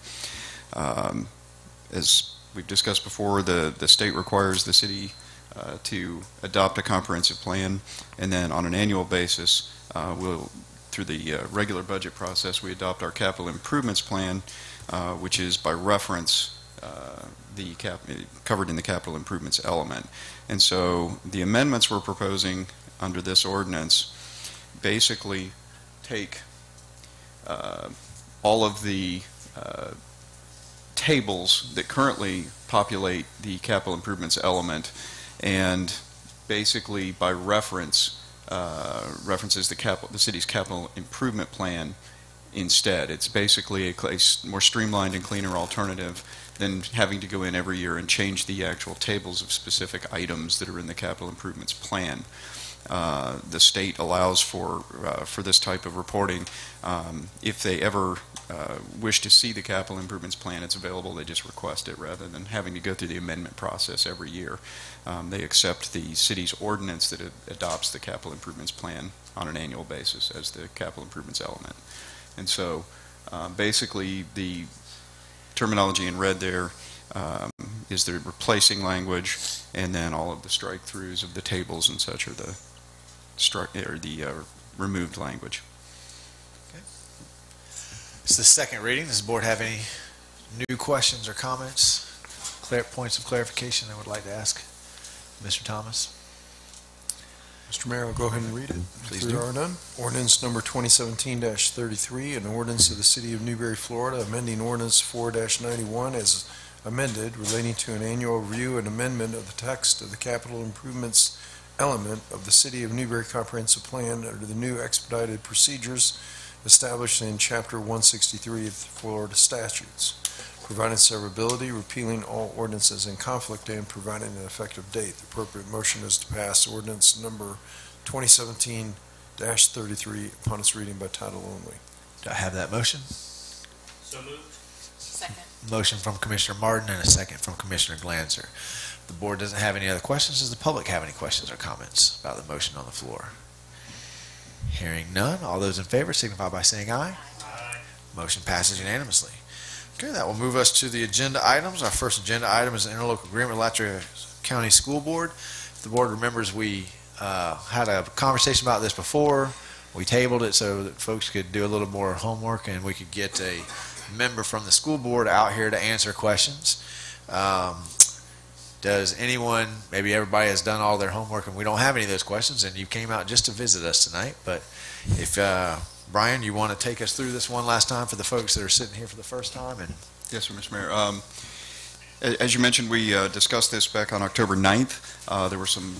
[SPEAKER 2] As we've discussed before, the state requires the city to adopt a comprehensive plan, and then on an annual basis, through the regular budget process, we adopt our capital improvements plan, which is by reference covered in the capital improvements element. And so the amendments we're proposing under this ordinance basically take all of the tables that currently populate the capital improvements element, and basically by references the city's capital improvement plan instead. It's basically a more streamlined and cleaner alternative than having to go in every year and change the actual tables of specific items that are in the capital improvements plan. The state allows for this type of reporting. If they ever wish to see the capital improvements plan, it's available. They just request it rather than having to go through the amendment process every year. They accept the city's ordinance that adopts the capital improvements plan on an annual basis as the capital improvements element. And so basically the terminology in red there is the replacing language, and then all of the strike-throughs of the tables and such are the removed language.
[SPEAKER 1] It's the second reading. Does the board have any new questions or comments, points of clarification they would like to ask Mr. Thomas?
[SPEAKER 12] Mr. Mayor, I'll go ahead and read it.
[SPEAKER 1] Please
[SPEAKER 12] If
[SPEAKER 1] do.
[SPEAKER 12] there are none. Ordinance number 2017-33, an ordinance of the City of Newberry, Florida, amending ordinance 4-91 as amended relating to an annual review and amendment of the text of the capital improvements element of the City of Newberry Comprehensive Plan under the new expedited procedures established in Chapter 163 of the Florida statutes, providing severability, repealing all ordinances in conflict, and providing an effective date. The appropriate motion is to pass ordinance number 2017-33 upon its reading by title only.
[SPEAKER 1] Do I have that motion?
[SPEAKER 6] So moved.
[SPEAKER 7] Second.
[SPEAKER 1] Motion from Commissioner Martin and a second from Commissioner Glanzer. The board doesn't have any other questions. Does the public have any questions or comments about the motion on the floor? Hearing none, all those in favor signify by saying aye.
[SPEAKER 6] Aye.
[SPEAKER 1] Motion passes unanimously. Okay, that will move us to the agenda items. Our first agenda item is an interlocal agreement with Alachua County School Board. If the board remembers, we had a conversation about this before. We tabled it so that folks could do a little more homework and we could get a member from the school board out here to answer questions. Does anyone, maybe everybody has done all their homework and we don't have any of those questions and you came out just to visit us tonight, but if Brian, you want to take us through this one last time for the folks that are sitting here for the first time? And
[SPEAKER 2] Yes, sir, Mr. Mayor. As you mentioned, we discussed this back on October 9th. There were some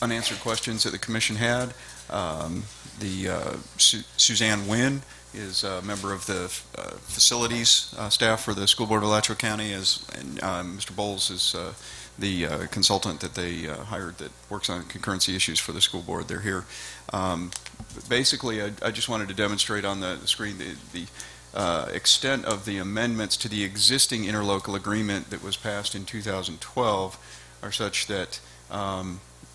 [SPEAKER 2] unanswered questions that the commission had. Suzanne Wynn is a member of the facilities staff for the School Board of Alachua County, and Mr. Bowles is the consultant that they hired that works on concurrency issues for the school board. They're here. Basically, I just wanted to demonstrate on the screen the extent of the amendments to the existing interlocal agreement that was passed in 2012 are such that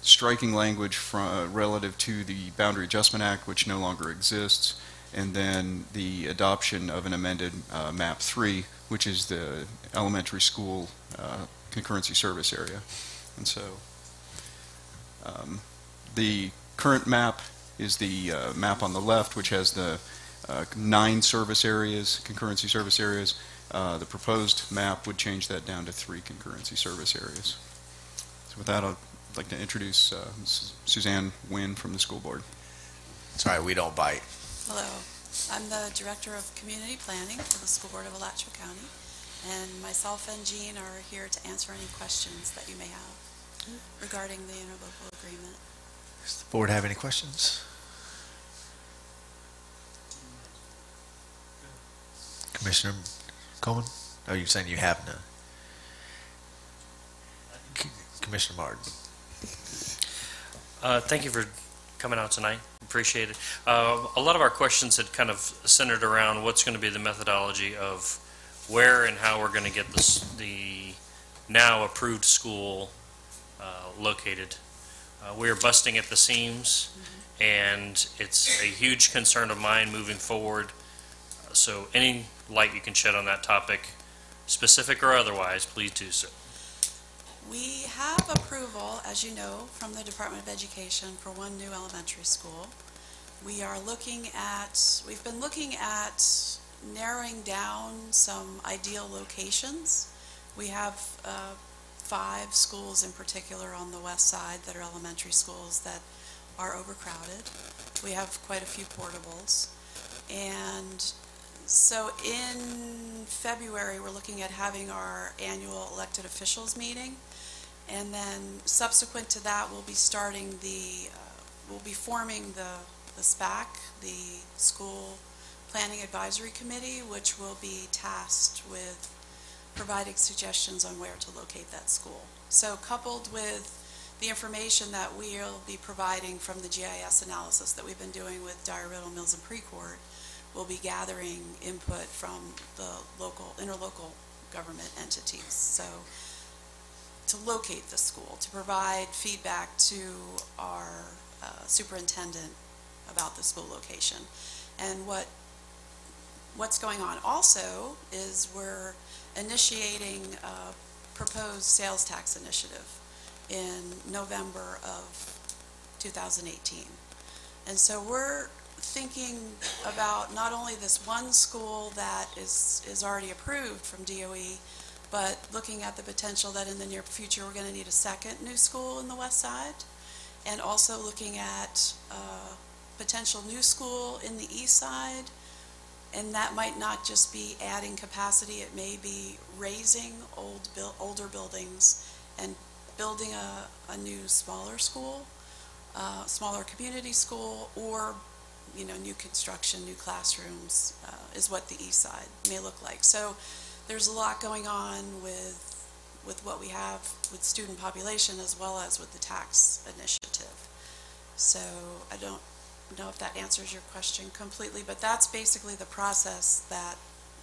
[SPEAKER 2] striking language relative to the Boundary Adjustment Act, which no longer exists, and then the adoption of an amended MAP 3, which is the elementary school concurrency service area. And so the current map is the map on the left, which has the 9 service areas, concurrency service areas. The proposed map would change that down to 3 concurrency service areas. So with that, I'd like to introduce Suzanne Wynn from the school board.
[SPEAKER 1] Sorry, we don't bite.
[SPEAKER 13] Hello, I'm the Director of Community Planning for the School Board of Alachua County, and myself and Jean are here to answer any questions that you may have regarding the interlocal agreement.
[SPEAKER 1] Does the board have any questions? Commissioner Coleman? Oh, you're saying you have none? Commissioner Martin.
[SPEAKER 6] Thank you for coming out tonight. Appreciate it. A lot of our questions had kind of centered around what's going to be the methodology of where and how we're going to get the now approved school located. We're busting at the seams, and it's a huge concern of mine moving forward. So any light you can shed on that topic, specific or otherwise, please do so.
[SPEAKER 13] We have approval, as you know, from the Department of Education for one new elementary school. We've been looking at narrowing down some ideal locations. We have 5 schools in particular on the west side that are elementary schools that are overcrowded. We have quite a few portables. And so in February, we're looking at having our annual elected officials meeting. And then subsequent to that, we'll be starting we'll be forming the SPAC, the School Planning Advisory Committee, which will be tasked with providing suggestions on where to locate that school. So coupled with the information that we'll be providing from the GIS analysis that we've been doing with Dyer, Riddle, Mills, and Precourt, we'll be gathering input from the interlocal government entities. So to locate the school, to provide feedback to our superintendent about the school location. And what's going on also is we're initiating a proposed sales tax initiative in November of 2018. And so we're thinking about not only this one school that is already approved from DOE, but looking at the potential that in the near future we're going to need a second new school in the west side, and also looking at a potential new school in the east side. And that might not just be adding capacity, it may be raising older buildings and building a new smaller school, smaller community school, or new construction, new classrooms is what the east side may look like. So there's a lot going on with what we have with student population as well as with the tax initiative. So I don't know if that answers your question completely, but that's basically the process that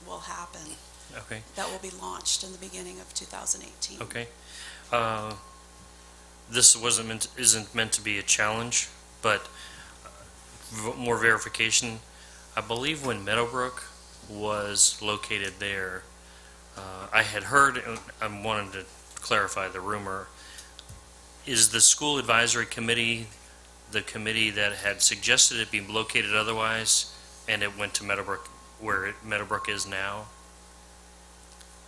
[SPEAKER 13] will happen.
[SPEAKER 6] Okay.
[SPEAKER 13] That will be launched in the beginning of 2018.
[SPEAKER 6] Okay. This isn't meant to be a challenge, but more verification. I believe when Meadowbrook was located there, I had heard, and I wanted to clarify the rumor, is the school advisory committee the committee that had suggested it be located otherwise, and it went to Meadowbrook, where Meadowbrook is now?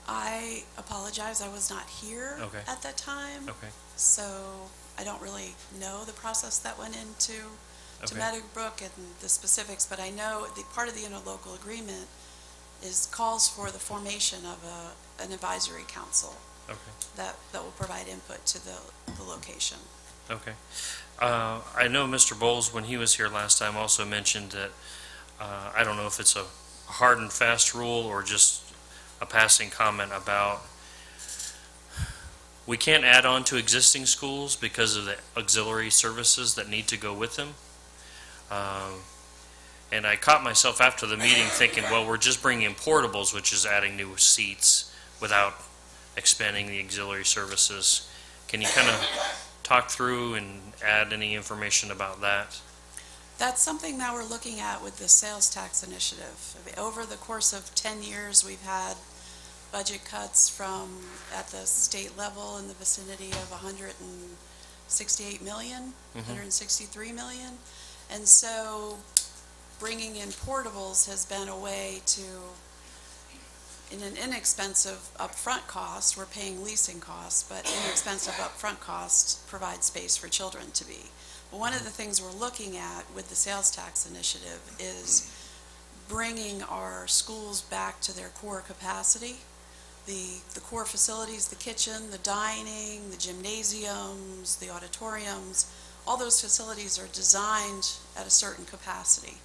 [SPEAKER 13] I apologize, I was not here at that time.
[SPEAKER 6] Okay.
[SPEAKER 13] So I don't really know the process that went into Meadowbrook and the specifics, but I know the part of the interlocal agreement calls for the formation of an advisory council that will provide input to the location.
[SPEAKER 6] Okay. I know Mr. Bowles, when he was here last time, also mentioned that I don't know if it's a hard and fast rule or just a passing comment about we can't add on to existing schools because of the auxiliary services that need to go with them. And I caught myself after the meeting thinking, well, we're just bringing in portables, which is adding new seats without expanding the auxiliary services. Can you kind of talk through and add any information about that?
[SPEAKER 13] That's something that we're looking at with the sales tax initiative. Over the course of 10 years, we've had budget cuts at the state level in the vicinity of 168 million, 163 million. And so bringing in portables has been a way to, in an inexpensive upfront cost, we're paying leasing costs, but inexpensive upfront costs provide space for children to be. But one of the things we're looking at with the sales tax initiative is bringing our schools back to their core capacity. The core facilities, the kitchen, the dining, the gymnasiums, the auditoriums, all those facilities are designed at a certain capacity.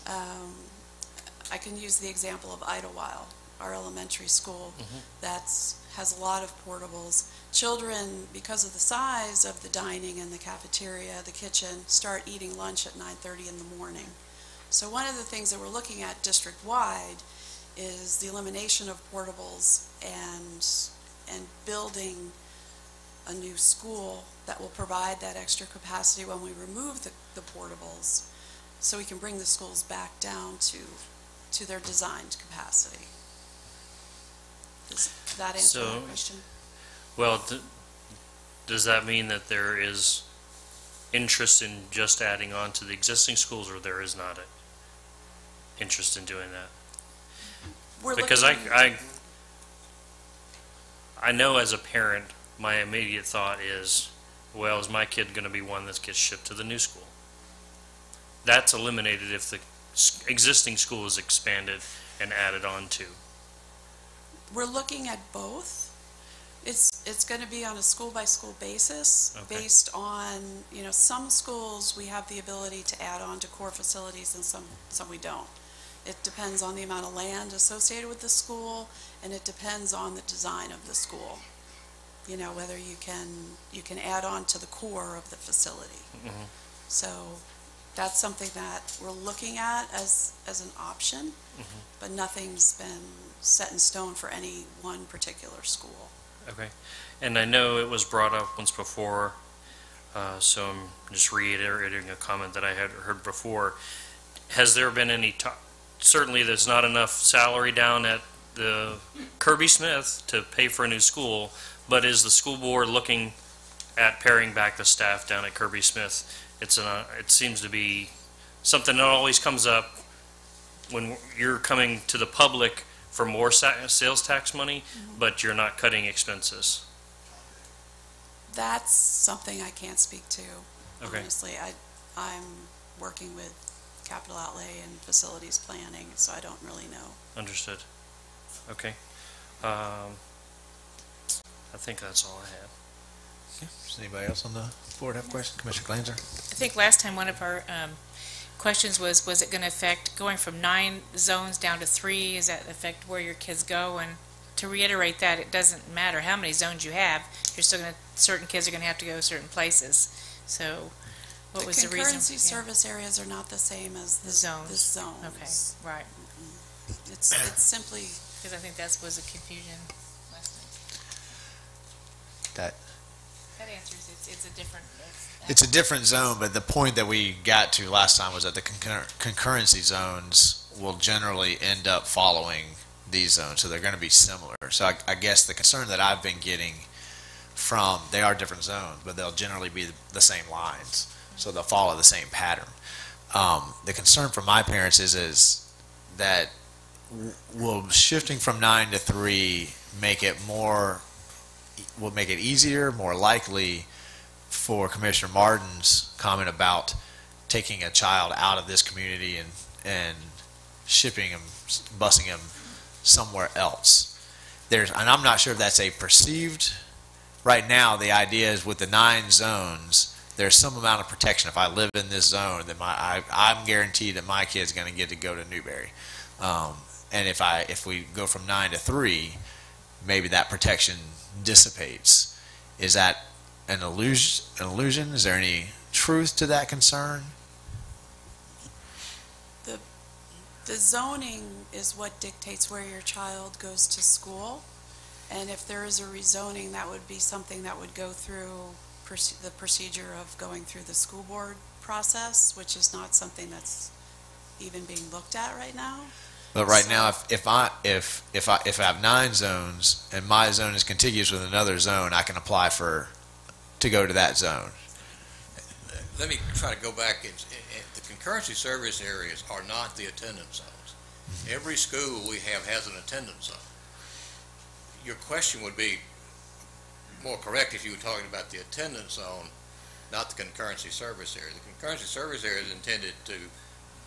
[SPEAKER 13] I can use the example of Idlewild, our elementary school that has a lot of portables. Children, because of the size of the dining and the cafeteria, the kitchen, start eating lunch at 9:30 in the morning. So one of the things that we're looking at district-wide is the elimination of portables and building a new school that will provide that extra capacity when we remove the portables, so we can bring the schools back down to their designed capacity. Does that answer the question?
[SPEAKER 6] Well, does that mean that there is interest in just adding on to the existing schools, or there is not interest in doing that? Because I know as a parent, my immediate thought is, well, is my kid going to be one that gets shipped to the new school? That's eliminated if the existing school is expanded and added on to.
[SPEAKER 13] We're looking at both. It's going to be on a school-by-school basis, based on, some schools we have the ability to add on to core facilities and some we don't. It depends on the amount of land associated with the school, and it depends on the design of the school. Whether you can add on to the core of the facility. So that's something that we're looking at as an option, but nothing's been set in stone for any one particular school.
[SPEAKER 6] Okay. And I know it was brought up once before, so I'm just reiterating a comment that I had heard before. Has there been any talk? Certainly there's not enough salary down at the Kirby Smith to pay for a new school, but is the school board looking at paring back the staff down at Kirby Smith? It seems to be something that always comes up when you're coming to the public for more sales tax money, but you're not cutting expenses.
[SPEAKER 13] That's something I can't speak to,
[SPEAKER 6] Okay.
[SPEAKER 13] honestly. I'm working with capital outlay and facilities planning, so I don't really know.
[SPEAKER 6] Understood. Okay. I think that's all I had.
[SPEAKER 1] Does anybody else on the board have a question? Commissioner Glanzer?
[SPEAKER 3] I think last time one of our questions was it going to affect going from 9 zones down to 3? Does that affect where your kids go? And to reiterate that, it doesn't matter how many zones you have. You're still going to, certain kids are going to have to go certain places. So what was the reason?
[SPEAKER 13] The concurrency service areas are not the same as the zones.
[SPEAKER 3] Okay, right.
[SPEAKER 13] It's simply,
[SPEAKER 3] Because I think that was a confusion last night. That answers it. It's a different.
[SPEAKER 1] It's a different zone, but the point that we got to last time was that the concurrency zones will generally end up following these zones, so they're going to be similar. So I guess the concern that I've been getting from, they are different zones, but they'll generally be the same lines, so they'll follow the same pattern. The concern from my parents is that will shifting from 9 to 3 will make it easier, more likely for Commissioner Martin's comment about taking a child out of this community and shipping him, busing him somewhere else. And I'm not sure if that's a perceived. Right now, the idea is with the 9 zones, there's some amount of protection. If I live in this zone, then I'm guaranteed that my kid's going to get to go to Newberry. And if we go from 9 to 3, maybe that protection dissipates. Is that an illusion? Is there any truth to that concern?
[SPEAKER 13] the zoning is what dictates where your child goes to school. And if there is a rezoning, that would be something that would go through the procedure of going through the school board process, which is not something that's even being looked at right now.
[SPEAKER 1] But right now, if I have 9 zones and my zone is contiguous with another zone, I can apply to go to that zone.
[SPEAKER 14] Let me try to go back. The concurrency service areas are not the attendance zones. Every school we have has an attendance zone. Your question would be more correct if you were talking about the attendance zone, not the concurrency service area. The concurrency service area is intended to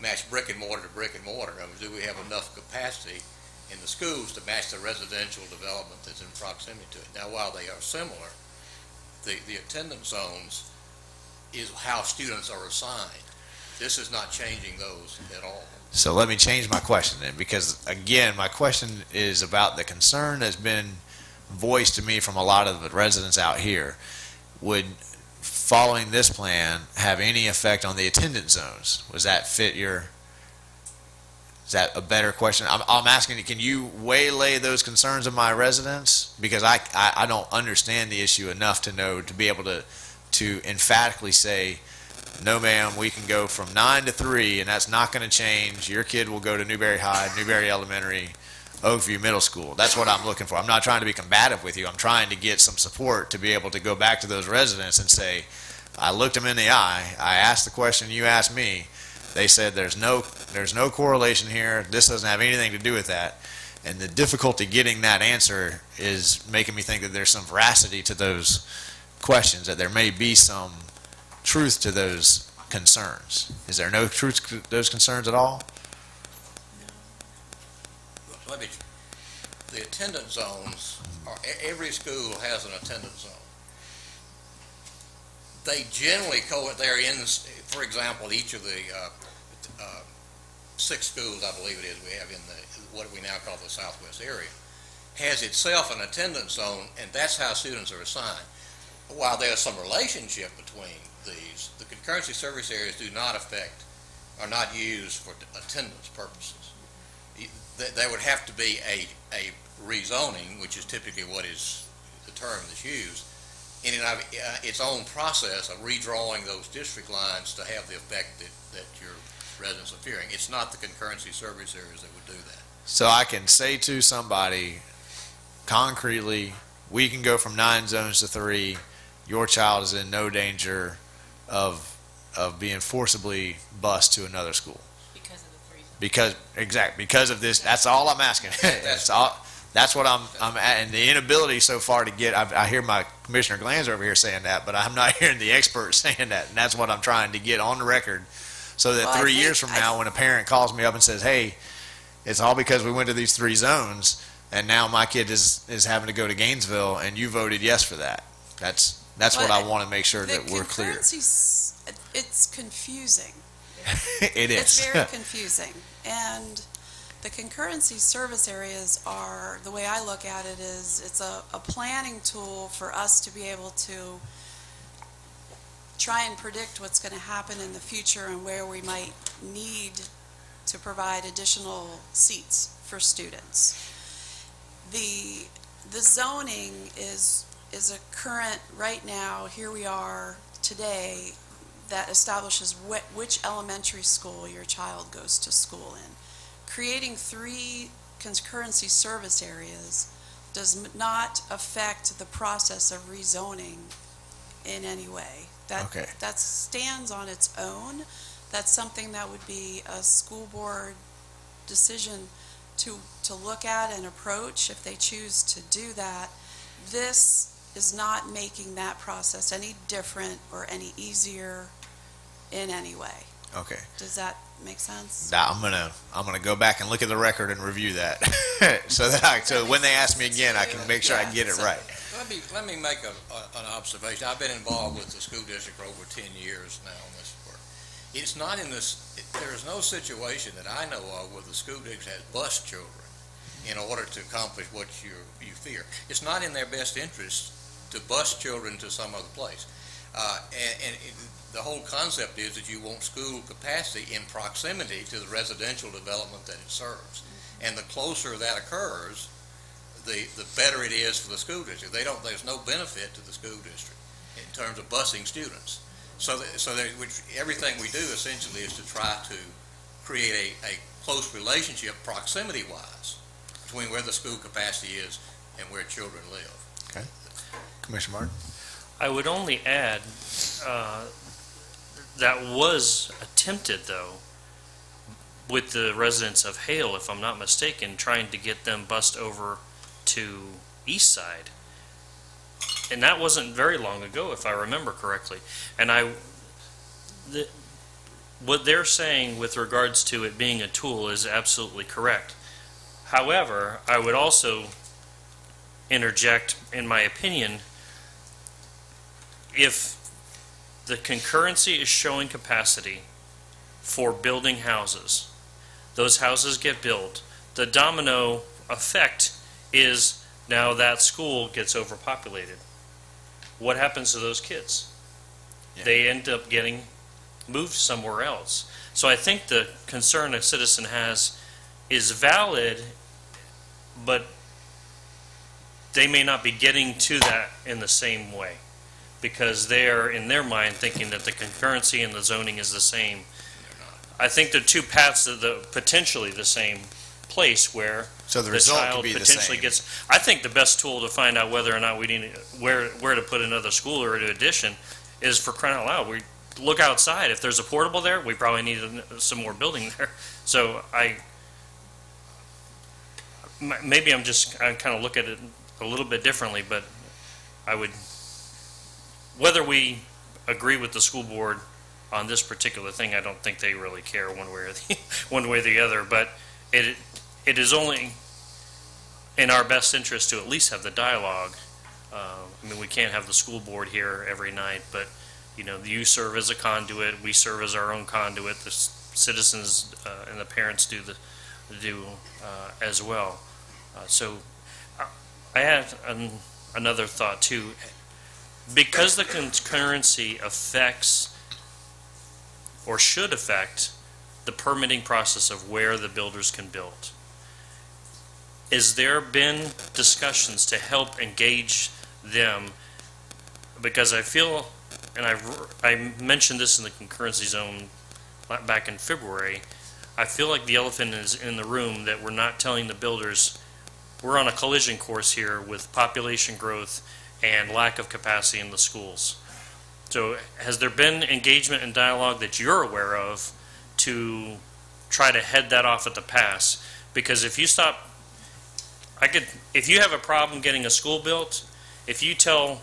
[SPEAKER 14] match brick and mortar to brick and mortar. I mean, do we have enough capacity in the schools to match the residential development that's in proximity to it? Now, while they are similar, the attendance zones is how students are assigned. This is not changing those at all.
[SPEAKER 1] So let me change my question then, because again, my question is about the concern that's been voiced to me from a lot of the residents out here. Would following this plan have any effect on the attendance zones? Is that a better question? I'm asking you, can you waylay those concerns of my residents? Because I don't understand the issue enough to know, to be able to emphatically say, no ma'am, we can go from 9 to 3 and that's not going to change. Your kid will go to Newberry High, Newberry Elementary, Oakview Middle School. That's what I'm looking for. I'm not trying to be combative with you. I'm trying to get some support to be able to go back to those residents and say, I looked them in the eye, I asked the question you asked me, they said there's no correlation here, this doesn't have anything to do with that. And the difficulty getting that answer is making me think that there's some veracity to those questions, that there may be some truth to those concerns. Is there no truth to those concerns at all?
[SPEAKER 14] The attendance zones, every school has an attendance zone. They generally they're in, for example, each of the 6 schools, I believe it is, we have in what we now call the Southwest area, has itself an attendance zone, and that's how students are assigned. While there's some relationship between these, the concurrency service areas are not used for attendance purposes. There would have to be a rezoning, which is typically what is the term that's used, in and of its own process of redrawing those district lines to have the effect that your residents are fearing. It's not the concurrency service areas that would do that.
[SPEAKER 1] So I can say to somebody concretely, we can go from 9 zones to 3. Your child is in no danger of being forcibly bused to another school.
[SPEAKER 3] Because of the 3
[SPEAKER 1] zones. Because of this. That's all I'm asking. That's what I'm at, and the inability so far to get. I hear my Commissioner Glanzer over here saying that, but I'm not hearing the experts saying that, and that's what I'm trying to get on the record, so that 3 years from now, when a parent calls me up and says, "Hey, it's all because we went to these 3 zones, and now my kid is having to go to Gainesville, and you voted yes for that." That's what I want to make sure that we're clear.
[SPEAKER 13] It's confusing.
[SPEAKER 1] It is.
[SPEAKER 13] It's very confusing. And the concurrency service areas are, the way I look at it is, it's a planning tool for us to be able to try and predict what's going to happen in the future and where we might need to provide additional seats for students. The zoning is a current, right now, here we are today, that establishes which elementary school your child goes to school in. Creating 3 concurrency service areas does not affect the process of rezoning in any way. That stands on its own. That's something that would be a school board decision to look at and approach if they choose to do that. This is not making that process any different or any easier in any way.
[SPEAKER 1] Okay.
[SPEAKER 13] Does that make sense?
[SPEAKER 1] Now, I'm gonna go back and look at the record and review that, so when they ask me again, I can make sure I get it right.
[SPEAKER 14] Let me make an observation. I've been involved with the school district for over 10 years now on this work. It's not in this. There is no situation that I know of where the school district has bused children in order to accomplish what you fear. It's not in their best interest to bus children to some other place. The whole concept is that you want school capacity in proximity to the residential development that it serves. And the closer that occurs, the better it is for the school district. There's no benefit to the school district in terms of busing students. Which everything we do essentially is to try to create a close relationship, proximity-wise, between where the school capacity is and where children live.
[SPEAKER 1] Okay. Commissioner Martin?
[SPEAKER 6] I would only add, that was attempted, though, with the residents of Hale, if I'm not mistaken, trying to get them bused over to East Side. And that wasn't very long ago, if I remember correctly. And what they're saying with regards to it being a tool is absolutely correct. However, I would also interject, in my opinion, if the concurrency is showing capacity for building houses, those houses get built, the domino effect is now that school gets overpopulated. What happens to those kids?
[SPEAKER 1] Yeah.
[SPEAKER 6] They end up getting moved somewhere else. So I think the concern a citizen has is valid, but they may not be getting to that in the same way, because they're, in their mind, thinking that the concurrency and the zoning is the same. I think they're two paths to the potentially the same place where
[SPEAKER 1] So the result
[SPEAKER 6] child
[SPEAKER 1] could be the
[SPEAKER 6] potentially
[SPEAKER 1] same.
[SPEAKER 6] gets. I think the best tool to find out whether or not we need where to put another school or an addition is, for crying out loud, we look outside. If there's a portable there, we probably need some more building there. So maybe I kind of look at it a little bit differently, but I would, whether we agree with the school board on this particular thing, I don't think they really care one way or the other. But it is only in our best interest to at least have the dialogue. I mean, we can't have the school board here every night, but you serve as a conduit, we serve as our own conduit. The citizens and the parents do as well. So I had another thought too. Because the concurrency affects or should affect the permitting process of where the builders can build, has there been discussions to help engage them? Because I feel, and I mentioned this in the concurrency zone back in February, I feel like the elephant is in the room, that we're not telling the builders we're on a collision course here with population growth and lack of capacity in the schools. So has there been engagement and dialogue that you're aware of to try to head that off at the pass? Because if you stop, if you have a problem getting a school built, if you tell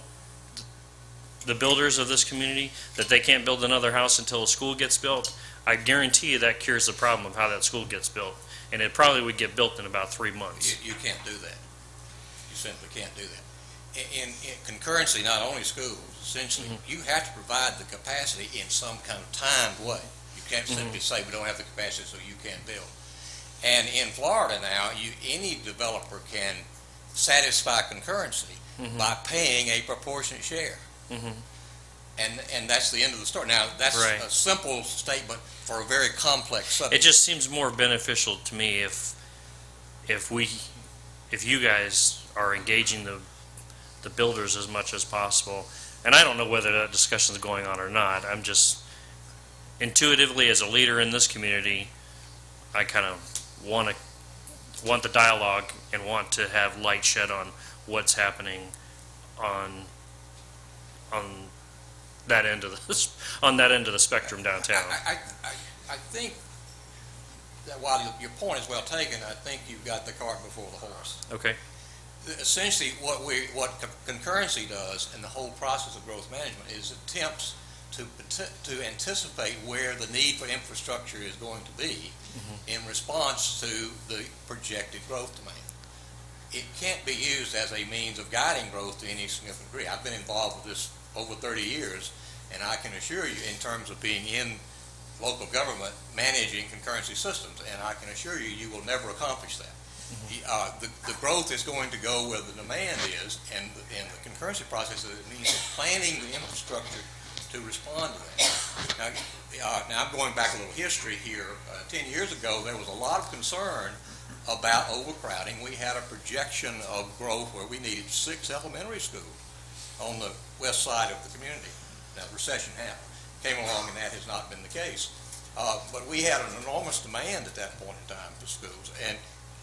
[SPEAKER 6] the builders of this community that they can't build another house until a school gets built, I guarantee you that cures the problem of how that school gets built. And it probably would get built in about 3 months.
[SPEAKER 14] You can't do that. You simply can't do that. In concurrency, not only schools, essentially, you have to provide the capacity in some kind of timed way. You can't simply say we don't have the capacity so you can't build. And in Florida now, any developer can satisfy concurrency by paying a proportionate share. And that's the end of the story. Now, that's
[SPEAKER 6] right.
[SPEAKER 14] A simple statement for a very complex subject.
[SPEAKER 6] It just seems more beneficial to me if you guys are engaging the builders as much as possible. And I don't know whether that discussion is going on or not. I'm just intuitively, as a leader in this community, I kind of want the dialogue and want to have light shed on what's happening on that end of the spectrum downtown.
[SPEAKER 14] I think that while your point is well taken, I think you've got the cart before the horse.
[SPEAKER 6] Okay.
[SPEAKER 14] Essentially, what concurrency does in the whole process of growth management is attempts to anticipate where the need for infrastructure is going to be in response to the projected growth demand. It can't be used as a means of guiding growth to any significant degree. I've been involved with this over 30 years, and I can assure you, in terms of being in local government managing concurrency systems, and I can assure you, you will never accomplish that. The growth is going to go where the demand is, and the concurrency process means planning the infrastructure to respond to that. Now I'm going back a little history here. 10 years ago, there was a lot of concern about overcrowding. We had a projection of growth where we needed 6 elementary schools on the west side of the community. Now, recession happened. came along, and that has not been the case. But we had an enormous demand at that point in time for schools,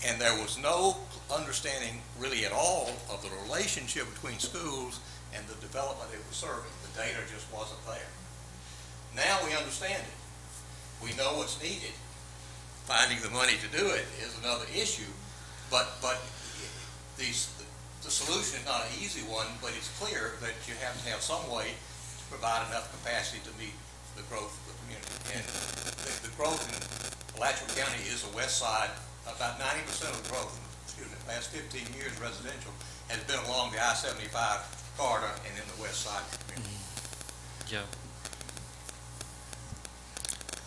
[SPEAKER 14] and there was no understanding really at all of the relationship between schools and the development it was serving. The data just wasn't there. Now we understand it. We know what's needed. Finding the money to do it is another issue, but the solution is not an easy one, but it's clear that you have to have some way to provide enough capacity to meet the growth of the community. And the growth in Alachua County is the west side. About 90% of the growth in the last 15 years residential has been along the I-75 corridor and in the west side of the community.
[SPEAKER 6] Yeah.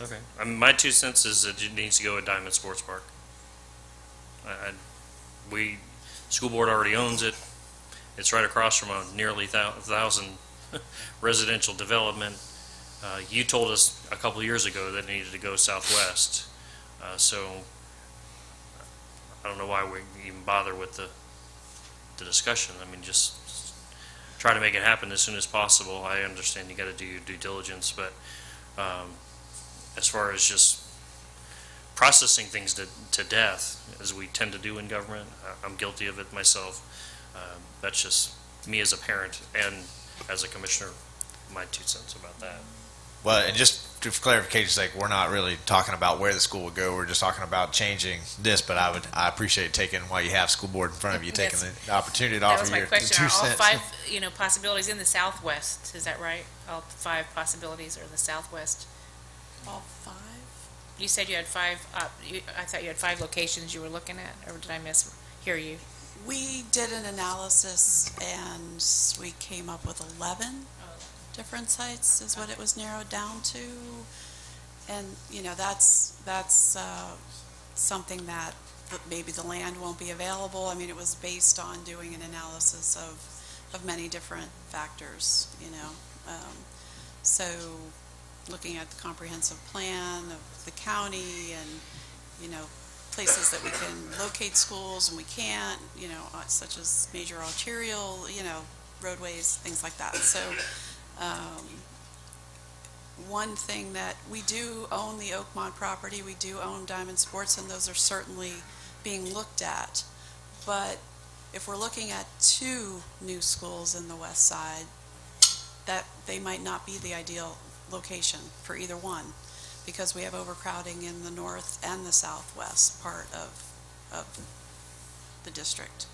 [SPEAKER 6] Okay. My 2 cents is that it needs to go at Diamond Sports Park. School board already owns it. It's right across from a nearly 1,000 residential development. You told us a couple of years ago that it needed to go southwest. So I don't know why we even bother with the discussion. I mean, just try to make it happen as soon as possible. I understand you got to do your due diligence, but as far as just processing things to death, as we tend to do in government, I'm guilty of it myself. That's just me as a parent and as a commissioner, my 2 cents about that.
[SPEAKER 1] Well, and just for clarification's sake, we're not really talking about where the school would go. We're just talking about changing this. But I appreciate taking, while you have school board in front of you, taking the opportunity to offer your 2 cents.
[SPEAKER 3] That was my question. Are all 5, possibilities in the southwest? Is that right? All 5 possibilities are in the southwest.
[SPEAKER 13] All 5?
[SPEAKER 3] You said you had 5. I thought you had 5 locations you were looking at, or did I mishear you?
[SPEAKER 13] We did an analysis and we came up with 11 different sites is what it was narrowed down to. And, that's something that maybe the land won't be available. I mean, it was based on doing an analysis of many different factors, So looking at the comprehensive plan of the county and, places that we can locate schools and we can't, such as major arterial, roadways, things like that. So one thing that we do own the Oakmont property, we do own Diamond Sports, and those are certainly being looked at. But if we're looking at 2 new schools in the west side, that they might not be the ideal location for either one, because we have overcrowding in the north and the southwest part of the district.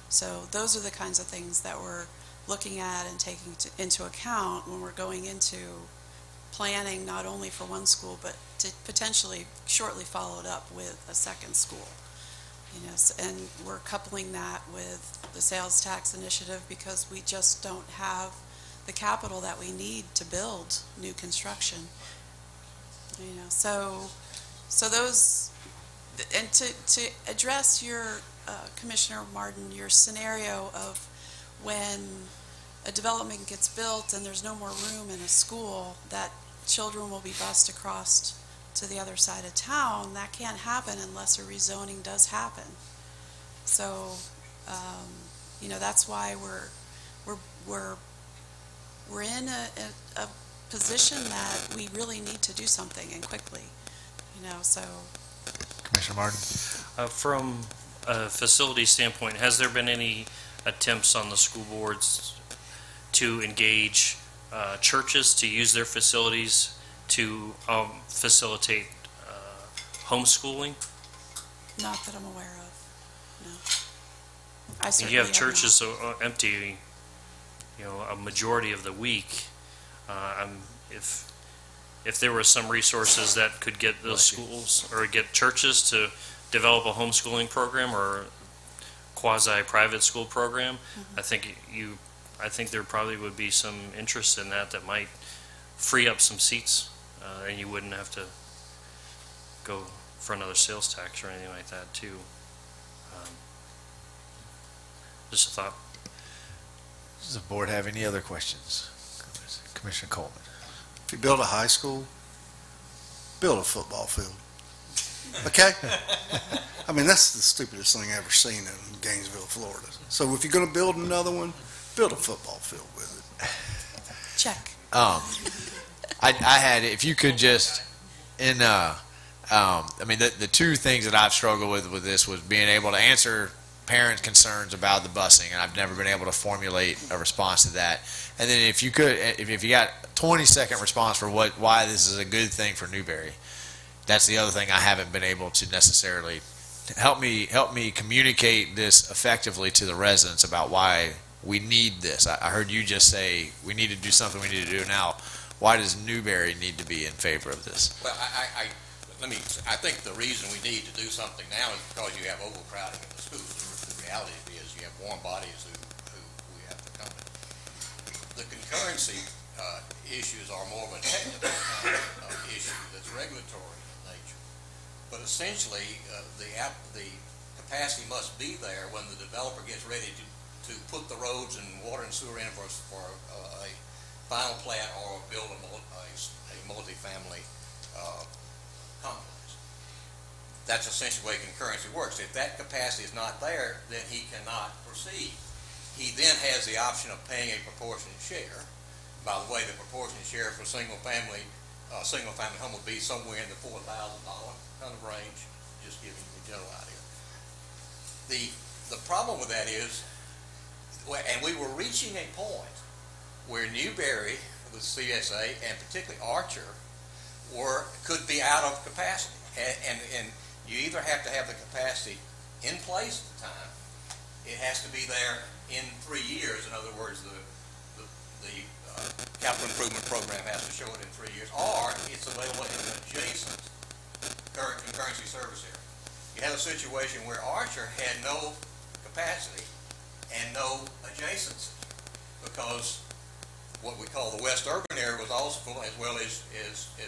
[SPEAKER 13] So those are the kinds of things that we're looking at and taking into account when we're going into planning not only for one school, but to potentially shortly follow it up with a second school. And we're coupling that with the sales tax initiative because we just don't have the capital that we need to build new construction. So those, and to address your Commissioner Martin, your scenario of when a development gets built and there's no more room in a school, that children will be bused across to the other side of town. That can't happen unless a rezoning does happen. So, that's why we're in a position that we really need to do something, and quickly. So.
[SPEAKER 1] Commissioner Martin.
[SPEAKER 6] From a facility standpoint, has there been any attempts on the school boards to engage churches to use their facilities to facilitate homeschooling?
[SPEAKER 13] Not that I'm aware of, no.
[SPEAKER 6] You have churches empty, a majority of the week. If there were some resources that could get those schools or get churches to develop a homeschooling program or quasi-private school program, I think there probably would be some interest in that might free up some seats, and you wouldn't have to go for another sales tax or anything like that too. Just a thought.
[SPEAKER 1] Does the board have any other questions? Commissioner Coleman.
[SPEAKER 15] If you build a high school, build a football field. Okay? I mean, that's the stupidest thing I've ever seen in Gainesville, Florida. So if you're going to build another one, build a football field with it.
[SPEAKER 13] Check.
[SPEAKER 1] I had, if you could just, I mean, the two things that I've struggled with this was being able to answer parents' concerns about the busing, and I've never been able to formulate a response to that. And then if you could, if you got 20-second response for why this is a good thing for Newberry, that's the other thing I haven't been able to necessarily help me communicate this effectively to the residents about why we need this. I heard you just say we need to do something. We need to do it now. Why does Newberry need to be in favor of this?
[SPEAKER 14] Well, I think the reason we need to do something now is because you have overcrowding in the schools. The reality is you have warm bodies who we have to come in. The concurrency issues are more of a technical kind of issue that's regulatory in nature. But essentially, the capacity must be there when the developer gets ready to put the roads and water and sewer in for a final plat or build a multifamily complex. That's essentially the way concurrency works. If that capacity is not there, then he cannot proceed. He then has the option of paying a proportionate share. By the way, the proportionate share for single-family home would be somewhere in the $4,000 kind of range, just giving you a general idea. The problem with that is, and we were reaching a point where Newberry, the CSA, and particularly Archer, could be out of capacity. And you either have to have the capacity in place at the time, it has to be there in 3 years. In other words, the capital improvement program has to show it in 3 years, or it's available in an adjacent concurrency service area. You had a situation where Archer had no capacity and no adjacency because what we call the West Urban area was also full, as well as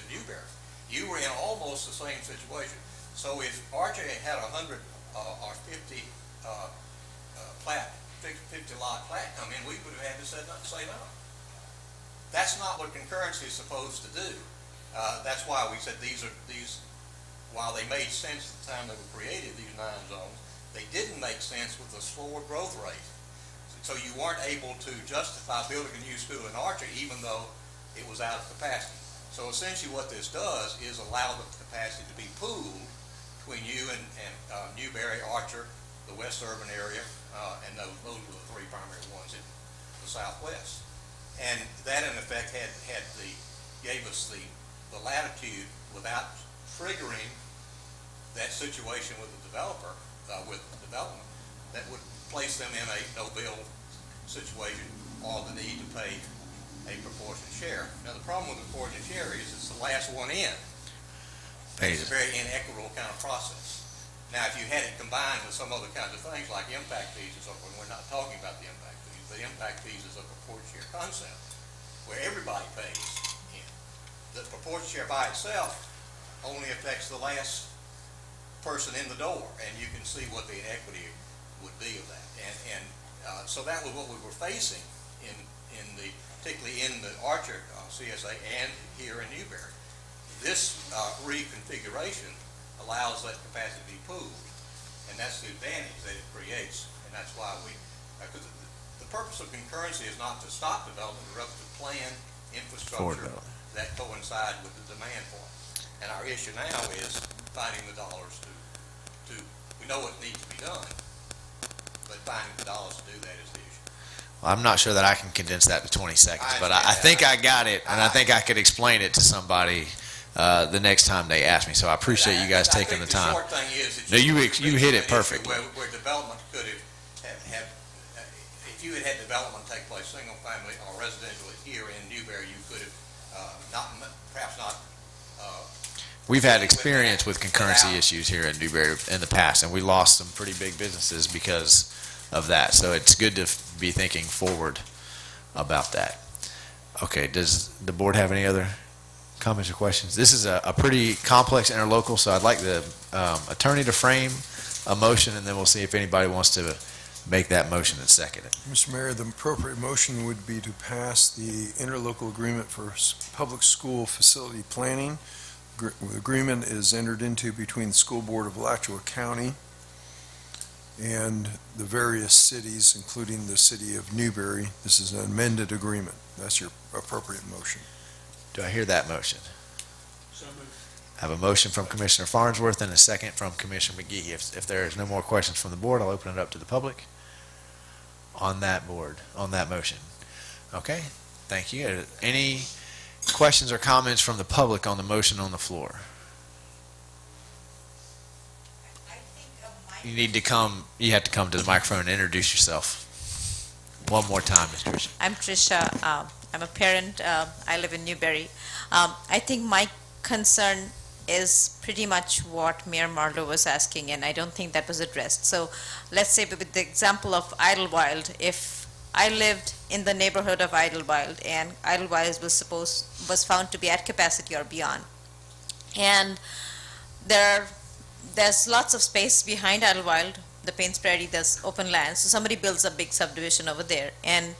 [SPEAKER 14] Newberry. You were in almost the same situation. So if Archer had 100 or 50 lot plat come in, we would have had to say no. That's not what concurrency is supposed to do. That's why we said these, while they made sense at the time they were created, these 9 zones, they didn't make sense with the slower growth rate. So you weren't able to justify building a new school in Archer even though it was out of capacity. So essentially what this does is allow the capacity to be pooled between you and Newberry, Archer, the West Urban area, and those were the 3 primary ones in the Southwest. And that in effect gave us the latitude without triggering that situation with the developer, with development, that would place them in a no-build situation or the need to pay a proportionate share. Now the problem with the proportionate share is it's the last one in. It's a very inequitable kind of process. Now if you had it combined with some other kinds of things like impact fees and so forth, we're not talking about the impact fees. The impact fees is a proportionate share concept where everybody pays in. The proportionate share by itself only affects the last person in the door, and you can see what the inequity would be of that. And so that was what we were facing particularly in the Archer CSA and here in Newberry. This reconfiguration allows that capacity to be pooled, and that's the advantage that it creates, and that's why because the purpose of concurrency is not to stop development, but rather to plan infrastructure that coincide with the demand for it. And our issue now is finding the dollars we know what needs to be done, but finding the dollars to do that is the issue.
[SPEAKER 1] Well, I'm not sure that I can condense that to 20 seconds, but I think I got it, and I think I could explain it to somebody the next time they ask me. So I appreciate you guys taking the time.
[SPEAKER 14] The short thing is that
[SPEAKER 1] no, you hit it perfectly.
[SPEAKER 14] Where development could have if you had development take place, single family or residential here in Newberry, you could have perhaps not.
[SPEAKER 1] We've had experience with concurrency issues here in Newberry in the past, and we lost some pretty big businesses because of that. So it's good to be thinking forward about that. Okay, does the board have any other comments or questions? This is a pretty complex interlocal, so I'd like the attorney to frame a motion, and then we'll see if anybody wants to make that motion and second it.
[SPEAKER 12] Mr. Mayor, the appropriate motion would be to pass the interlocal agreement for public school facility planning. The agreement is entered into between the School Board of Alachua County and the various cities, including the city of Newberry. This is an amended agreement. That's your appropriate motion.
[SPEAKER 1] Do I hear that motion? I have a motion from Commissioner Farnsworth and a second from Commissioner McGee. If there is no more questions from the board, I'll open it up to the public on that motion. Okay, thank you. Any questions or comments from the public on the motion on the floor? You have to come to the microphone and introduce yourself. One more time, Ms. Tricia.
[SPEAKER 10] I'm Tricia. I'm a parent. I live in Newberry. I think my concern is pretty much what Mayor Marlowe was asking, and I don't think that was addressed. So let's say with the example of Idlewild, if I lived in the neighborhood of Idlewild and Idlewild was found to be at capacity or beyond, and there's lots of space behind Idlewild, the Paynes Prairie, there's open land, so somebody builds a big subdivision over there, and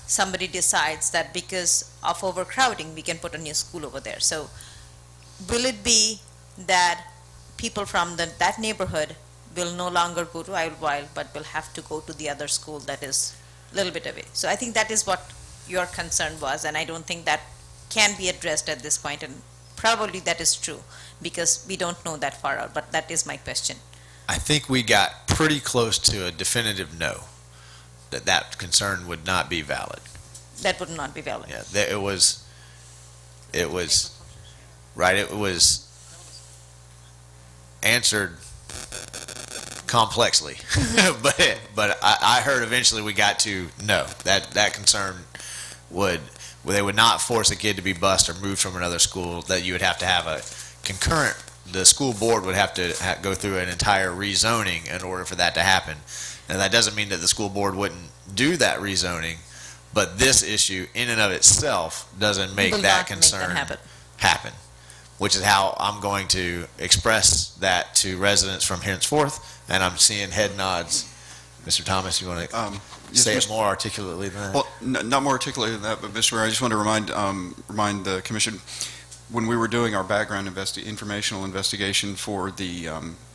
[SPEAKER 10] somebody decides that because of overcrowding, we can put a new school over there. So will it be that people from that neighborhood will no longer go to Idlewild, but will have to go to the other school that is a little bit away? So I think that is what your concern was, and I don't think that can be addressed at this point, and probably that is true, because we don't know that far out, but that is my question.
[SPEAKER 1] I think we got pretty close to a definitive no, that concern would not be valid.
[SPEAKER 10] That would not be valid.
[SPEAKER 1] Yeah, it was right. It was answered complexly, but I heard eventually we got to no. That concern they would not force a kid to be bused or moved from another school. That you would have to have a concurrent. The school board would have to go through an entire rezoning in order for that to happen. And that doesn't mean that the school board wouldn't do that rezoning, but this issue in and of itself doesn't make that concern happen, which is how I'm going to express that to residents from henceforth, and I'm seeing head nods. Mr. Thomas, you want to say it more articulately than that?
[SPEAKER 2] Well, not more articulately than that, but Mr. Mayor, I just want to remind the commission, when we were doing our background informational investigation for the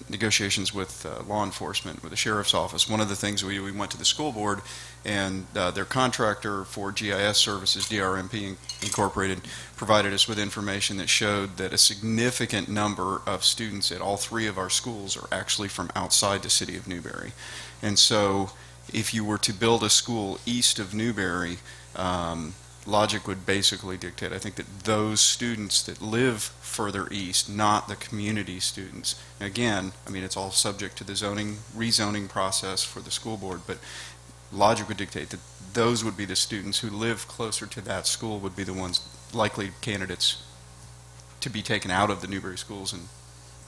[SPEAKER 2] negotiations with law enforcement, with the sheriff's office, one of the things we went to the school board, and their contractor for GIS services, DRMP Incorporated, provided us with information that showed that a significant number of students at all three of our schools are actually from outside the city of Newberry. And so if you were to build a school east of Newberry, logic would basically dictate, I think, that those students that live further east, not the community students. Again, I mean, it's all subject to the rezoning process for the school board, but logic would dictate that those would be the students who live closer to that school would be the ones likely candidates to be taken out of the Newberry schools and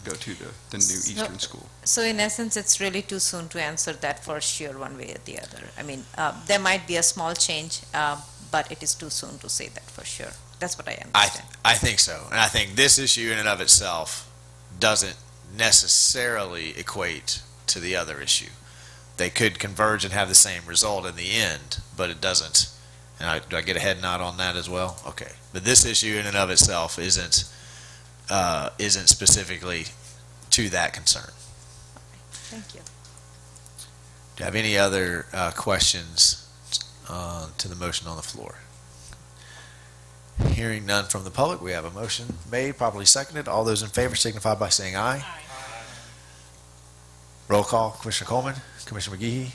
[SPEAKER 2] go to the new eastern school.
[SPEAKER 10] So in essence, it's really too soon to answer that for sure one way or the other. I mean, there might be a small change, but it is too soon to say that for sure. That's what I understand.
[SPEAKER 1] I think so. And I think this issue in and of itself doesn't necessarily equate to the other issue. They could converge and have the same result in the end, but it doesn't. And do I get a head nod on that as well? Okay. But this issue in and of itself isn't specifically to that concern.
[SPEAKER 10] Thank you.
[SPEAKER 1] Do you have any other questions to the motion on the floor? Hearing none from the public, we have a motion made, properly seconded. All those in favor signify by saying aye. Aye. Roll call. Commissioner Coleman, Commissioner McGehee,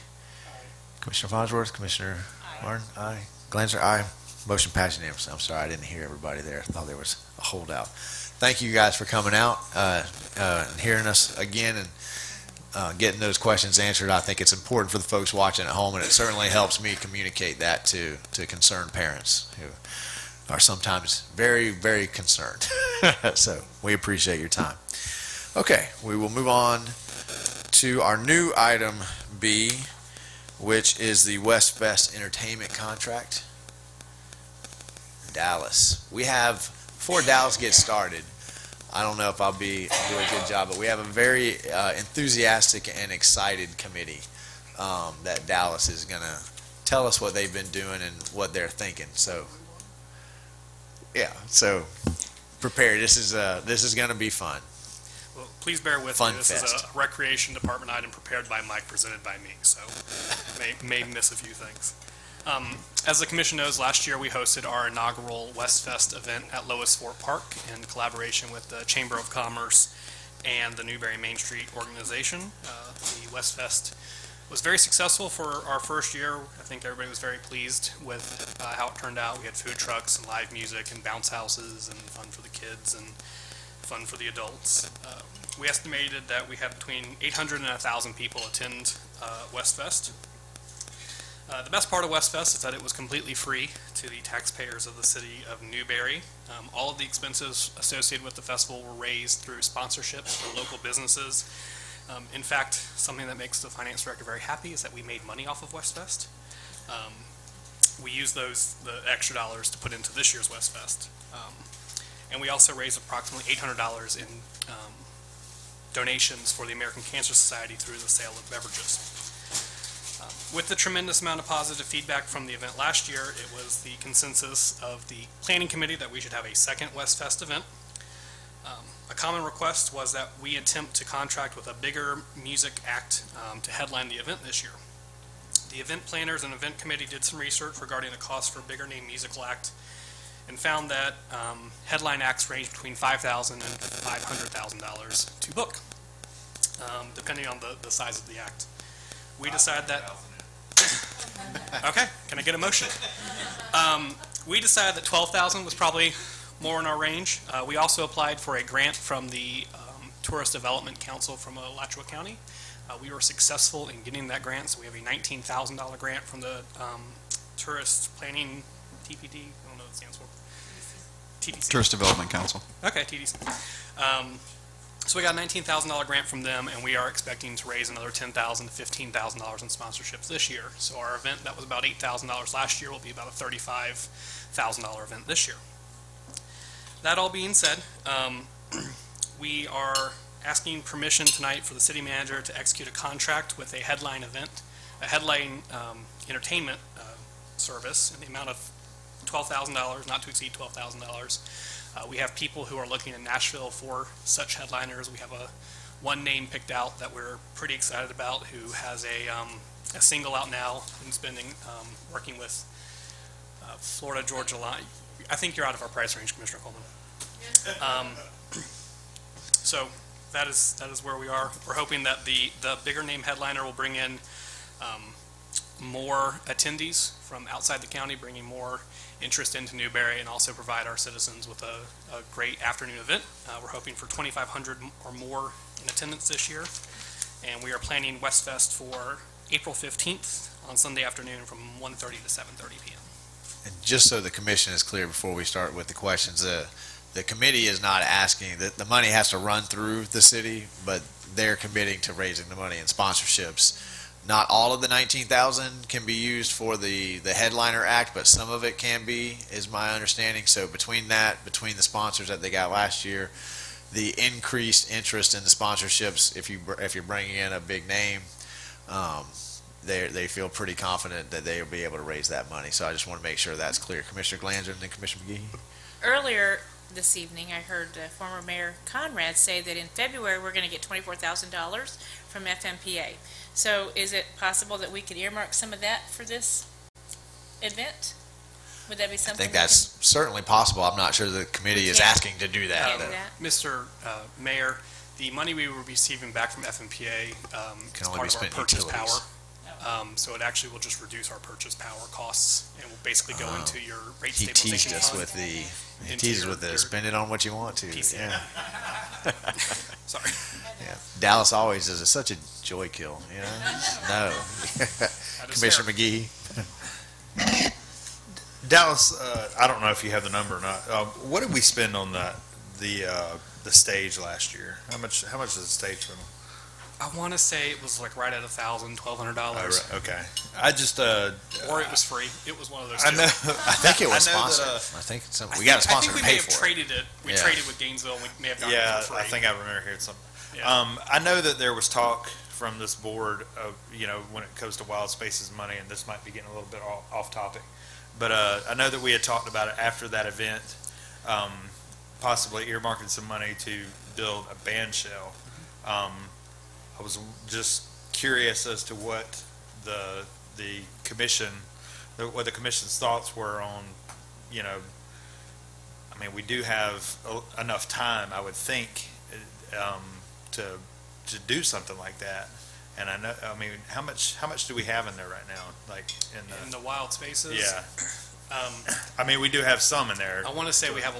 [SPEAKER 1] Commissioner Farnsworth, Commissioner Martin, aye. Glanzer, aye. Motion passed unanimously. I'm sorry, I didn't hear everybody there. I thought there was a holdout. Thank you guys for coming out and hearing us again and getting those questions answered. I think it's important for the folks watching at home, and it certainly helps me communicate that to concerned parents who are sometimes very, very concerned. So we appreciate your time. Okay, we will move on to our new item B, which is the West Fest Entertainment Contract. Dallas. We have, before Dallas gets started, I don't know if I'll do a good job, but we have a very enthusiastic and excited committee that Dallas is going to tell us what they've been doing and what they're thinking. So, yeah, so prepare. This is going to be fun.
[SPEAKER 8] Well, please bear with me. This is a recreation department item prepared by Mike, presented by me, so may miss a few things. As the commission knows, last year we hosted our inaugural Westfest event at Lois Fort Park in collaboration with the Chamber of Commerce and the Newberry Main Street organization. The Westfest was very successful for our first year. I think everybody was very pleased with how it turned out. We had food trucks and live music and bounce houses and fun for the kids and fun for the adults. We estimated that we had between 800 and 1,000 people attend Westfest. The best part of Westfest is that it was completely free to the taxpayers of the city of Newberry. All of the expenses associated with the festival were raised through sponsorships for local businesses. In fact, something that makes the finance director very happy is that we made money off of Westfest. We used the extra dollars to put into this year's Westfest. And we also raised approximately $800 in donations for the American Cancer Society through the sale of beverages. With the tremendous amount of positive feedback from the event last year, it was the consensus of the planning committee that we should have a second Westfest event. A common request was that we attempt to contract with a bigger music act to headline the event this year. The event planners and event committee did some research regarding the cost for a bigger name musical act and found that headline acts range between $5,000 and $500,000 to book, depending on the size of the act. We decided that... Okay, can I get a motion? We decided that $12,000 was probably more in our range. We also applied for a grant from the Tourist Development Council from Alachua County. We were successful in getting that grant, so we have a $19,000 grant from the Tourist Planning TPD. I don't know what it stands for. TDC.
[SPEAKER 2] Tourist Development Council.
[SPEAKER 8] Okay, TDC. So we got a $19,000 grant from them, and we are expecting to raise another $10,000 to $15,000 in sponsorships this year. So our event that was about $8,000 last year will be about a $35,000 event this year. That all being said, we are asking permission tonight for the city manager to execute a contract with a headline event, a headline entertainment service in the amount of $12,000, not to exceed $12,000. We have people who are looking in Nashville for such headliners. We have one name picked out that we're pretty excited about, who has a single out now and has been working with Florida Georgia Line. I think you're out of our price range, Commissioner Coleman. So that is where we are. We're hoping that the bigger name headliner will bring in more attendees from outside the county, bringing more interest into Newberry, and also provide our citizens with a great afternoon event. We're hoping for 2,500 or more in attendance this year, and we are planning Westfest for April 15th on Sunday afternoon from 1:30 to 7:30 p.m.
[SPEAKER 1] And just so the commission is clear before we start with the questions, the committee is not asking that the money has to run through the city, but they're committing to raising the money in sponsorships. Not all of the $19,000 can be used for the headliner act, but some of it can be, is my understanding. So between the sponsors that they got last year, the increased interest in the sponsorships, if you're bringing in a big name, they feel pretty confident that they'll be able to raise that money. So I just want to make sure that's clear. Commissioner Glanzer and then Commissioner McGee.
[SPEAKER 3] Earlier this evening, I heard former Mayor Conrad say that in February, we're going to get $24,000 from FMPA. So is it possible that we could earmark some of that for this event? Would that be
[SPEAKER 1] I
[SPEAKER 3] something?
[SPEAKER 1] think that's certainly possible. I'm not sure the committee is asking to do that.
[SPEAKER 8] Mr. Mayor, the money we were receiving back from FMPA
[SPEAKER 1] Can
[SPEAKER 8] is
[SPEAKER 1] only
[SPEAKER 8] part
[SPEAKER 1] be
[SPEAKER 8] of our
[SPEAKER 1] spent
[SPEAKER 8] purchase
[SPEAKER 1] utilities.
[SPEAKER 8] power. So it actually will just reduce our purchase power costs and will basically go into your rate
[SPEAKER 1] He
[SPEAKER 8] stabilization
[SPEAKER 1] teased us
[SPEAKER 8] fund.
[SPEAKER 1] with the
[SPEAKER 8] Your
[SPEAKER 1] spend it on what you want to.
[SPEAKER 8] PC.
[SPEAKER 1] Yeah.
[SPEAKER 8] Sorry.
[SPEAKER 1] Yeah. Dallas always is such a joy kill. You know? No. Commissioner McGee.
[SPEAKER 16] Dallas, I don't know if you have the number or not. What did we spend on the stage last year? How much does the stage spend?
[SPEAKER 8] I want to say it was like right at $1,000, $1,200.
[SPEAKER 16] Right, okay. I just
[SPEAKER 8] or it was free. It was one of those two.
[SPEAKER 16] I know.
[SPEAKER 1] I think it was sponsored.
[SPEAKER 16] That,
[SPEAKER 1] I think we got a sponsor to pay for it.
[SPEAKER 8] I think we may have traded it. We traded with Gainesville, and we may have gotten it for free.
[SPEAKER 16] I think I remember hearing something.
[SPEAKER 8] Yeah.
[SPEAKER 16] I know that there was talk from this board of, when it comes to Wild Spaces money, and this might be getting a little bit off topic, but I know that we had talked about it after that event, possibly earmarking some money to build a band shell. I was just curious as to what the commission what the commission's thoughts were on, you know, I mean, we do have enough time, I would think, to do something like that. And I know, I mean, how much do we have in there right now? Like
[SPEAKER 8] In the wild spaces?
[SPEAKER 16] Yeah. I mean, we do have some in there.
[SPEAKER 8] I want to say we have